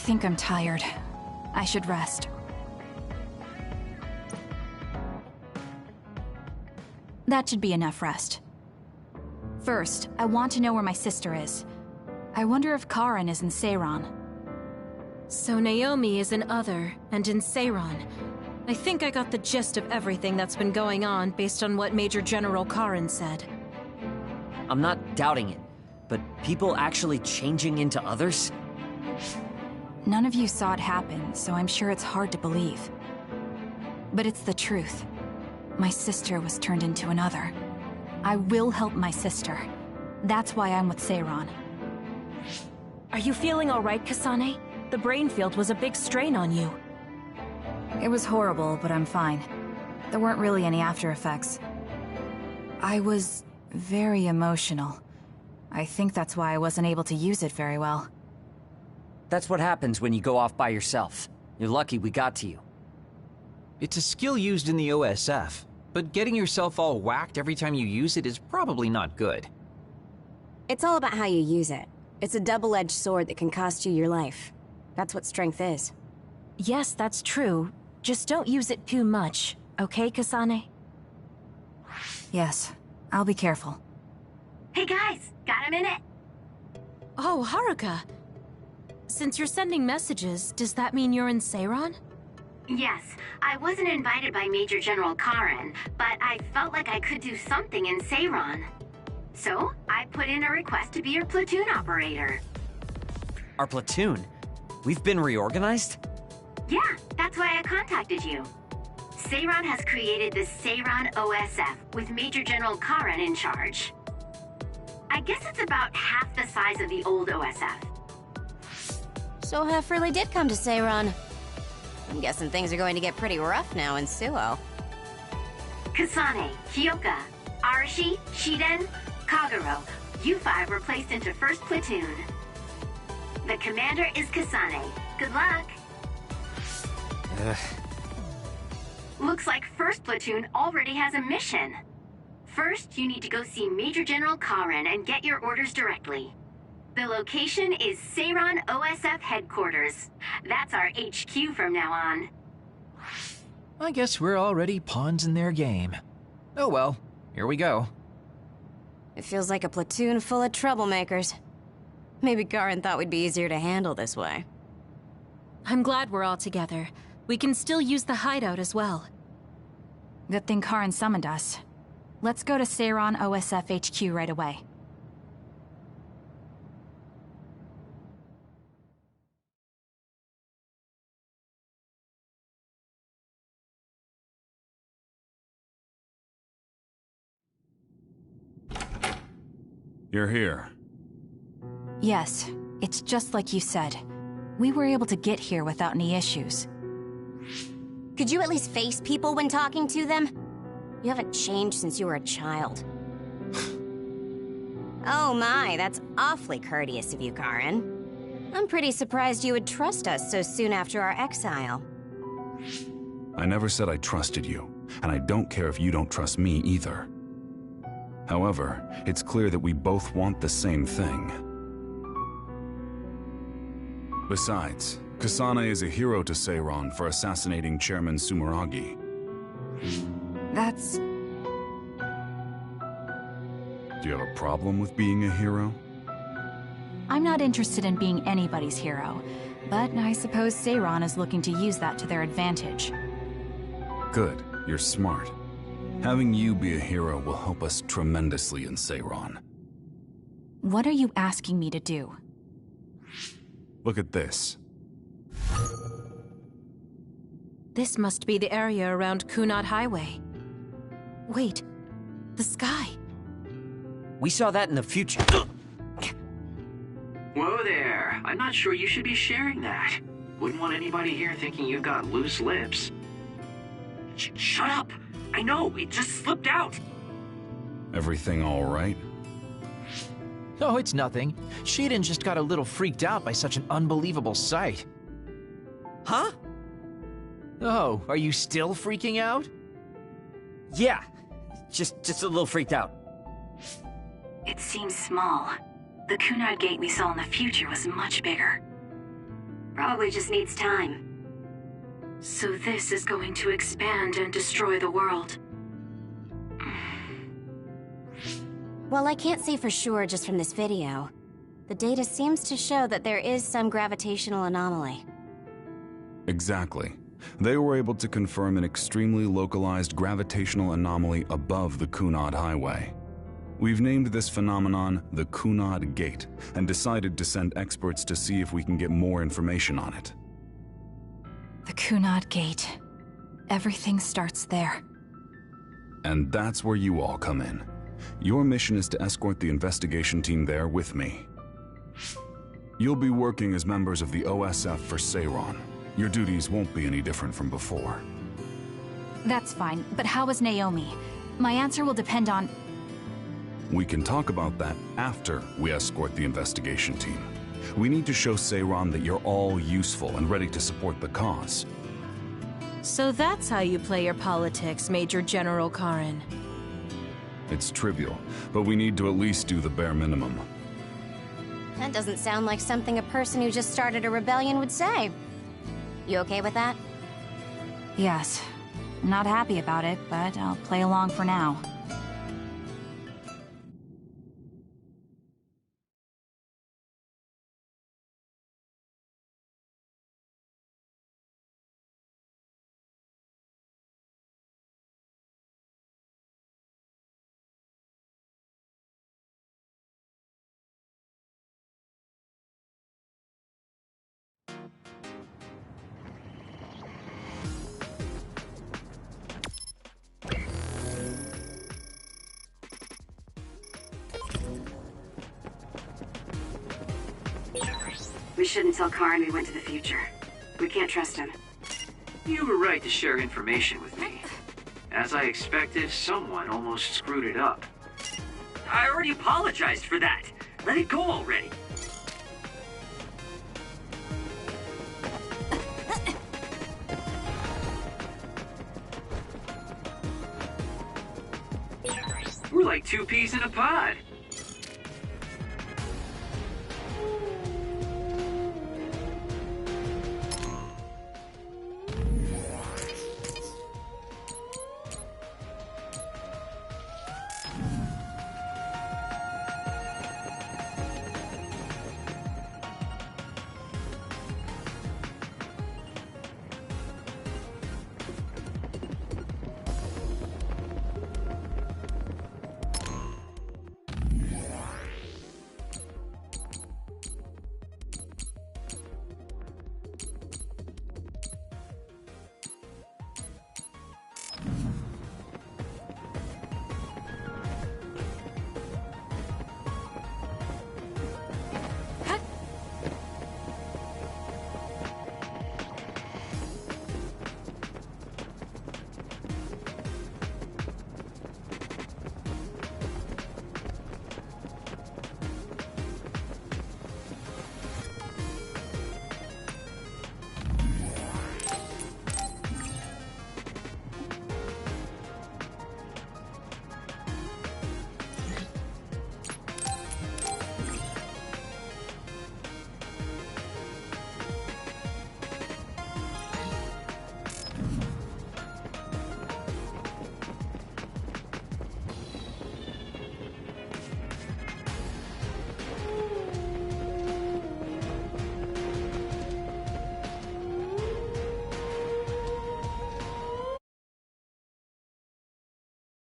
think I'm tired. I should rest. That should be enough rest. First, I want to know where my sister is. I wonder if Karen is in Seiran. So Naomi is in Other, and in Seiran. I think I got the gist of everything that's been going on based on what Major General Karen said. I'm not doubting it, but people actually changing into others? None of you saw it happen, so I'm sure it's hard to believe. But it's the truth. My sister was turned into another. I will help my sister. That's why I'm with Seiran. Are you feeling all right, Kasane? The brain field was a big strain on you. It was horrible, but I'm fine. There weren't really any after effects. I was very emotional. I think that's why I wasn't able to use it very well. That's what happens when you go off by yourself. You're lucky we got to you. It's a skill used in the OSF, but getting yourself all whacked every time you use it is probably not good. It's all about how you use it. It's a double-edged sword that can cost you your life. That's what strength is. Yes, that's true. Just don't use it too much, okay, Kasane? Yes, I'll be careful. Hey guys, got a minute? Oh, Haruka. Since you're sending messages, does that mean you're in Seiran? Yes, I wasn't invited by Major General Karen, but I felt like I could do something in Seiran. So, I put in a request to be your platoon operator. Our platoon? We've been reorganized? Yeah, that's why I contacted you. Seiran has created the Seiran OSF with Major General Karen in charge. I guess it's about half the size of the old OSF. So Hef really did come to Seiran. I'm guessing things are going to get pretty rough now in Suo. Kasane, Kyoka, Arashi, Shiden, Kagero, you five were placed into 1st Platoon. The commander is Kasane. Good luck. Looks like 1st Platoon already has a mission. First, you need to go see Major General Karen and get your orders directly. The location is Seiran OSF headquarters. That's our HQ from now on. I guess we're already pawns in their game. Oh well, here we go. It feels like a platoon full of troublemakers. Maybe Karen thought we'd be easier to handle this way. I'm glad we're all together. We can still use the hideout as well. Good thing Karen summoned us. Let's go to Seiran OSF HQ right away. You're here. Yes, it's just like you said. We were able to get here without any issues. Could you at least face people when talking to them? You haven't changed since you were a child. Oh my, that's awfully courteous of you, Karen. I'm pretty surprised you would trust us so soon after our exile. I never said I trusted you, and I don't care if you don't trust me either. However, it's clear that we both want the same thing. Besides, Kasane is a hero to Seiran for assassinating Chairman Sumeragi. That's... Do you have a problem with being a hero? I'm not interested in being anybody's hero, but I suppose Seiran is looking to use that to their advantage. Good, you're smart. Having you be a hero will help us tremendously in Seiran. What are you asking me to do? Look at this. This must be the area around Kunad Highway. Wait, the sky. We saw that in the future. Whoa there. I'm not sure you should be sharing that. Wouldn't want anybody here thinking you've got loose lips. Shut up! I know, it just slipped out! Everything all right? Oh, it's nothing. Shiden just got a little freaked out by such an unbelievable sight. Huh? Oh, are you still freaking out? Yeah, just a little freaked out. It seems small. The Kunad gate we saw in the future was much bigger. Probably just needs time. So this is going to expand and destroy the world. Well, I can't say for sure just from this video. The data seems to show that there is some gravitational anomaly. Exactly. They were able to confirm an extremely localized gravitational anomaly above the Kunad Highway. We've named this phenomenon the Kunad Gate, and decided to send experts to see if we can get more information on it. The Kunad Gate. Everything starts there. And that's where you all come in. Your mission is to escort the investigation team there with me. You'll be working as members of the OSF for Seiron. Your duties won't be any different from before. That's fine, but how is Naomi? My answer will depend on... We can talk about that after we escort the investigation team. We need to show Seiron that you're all useful and ready to support the cause. So that's how you play your politics, Major General Karen. It's trivial, but we need to at least do the bare minimum. That doesn't sound like something a person who just started a rebellion would say. You okay with that? Yes. Not happy about it, but I'll play along for now. We shouldn't tell Karen we went to the future. We can't trust him. You were right to share information with me. As I expected, someone almost screwed it up. I already apologized for that. Let it go already. We're like two peas in a pod.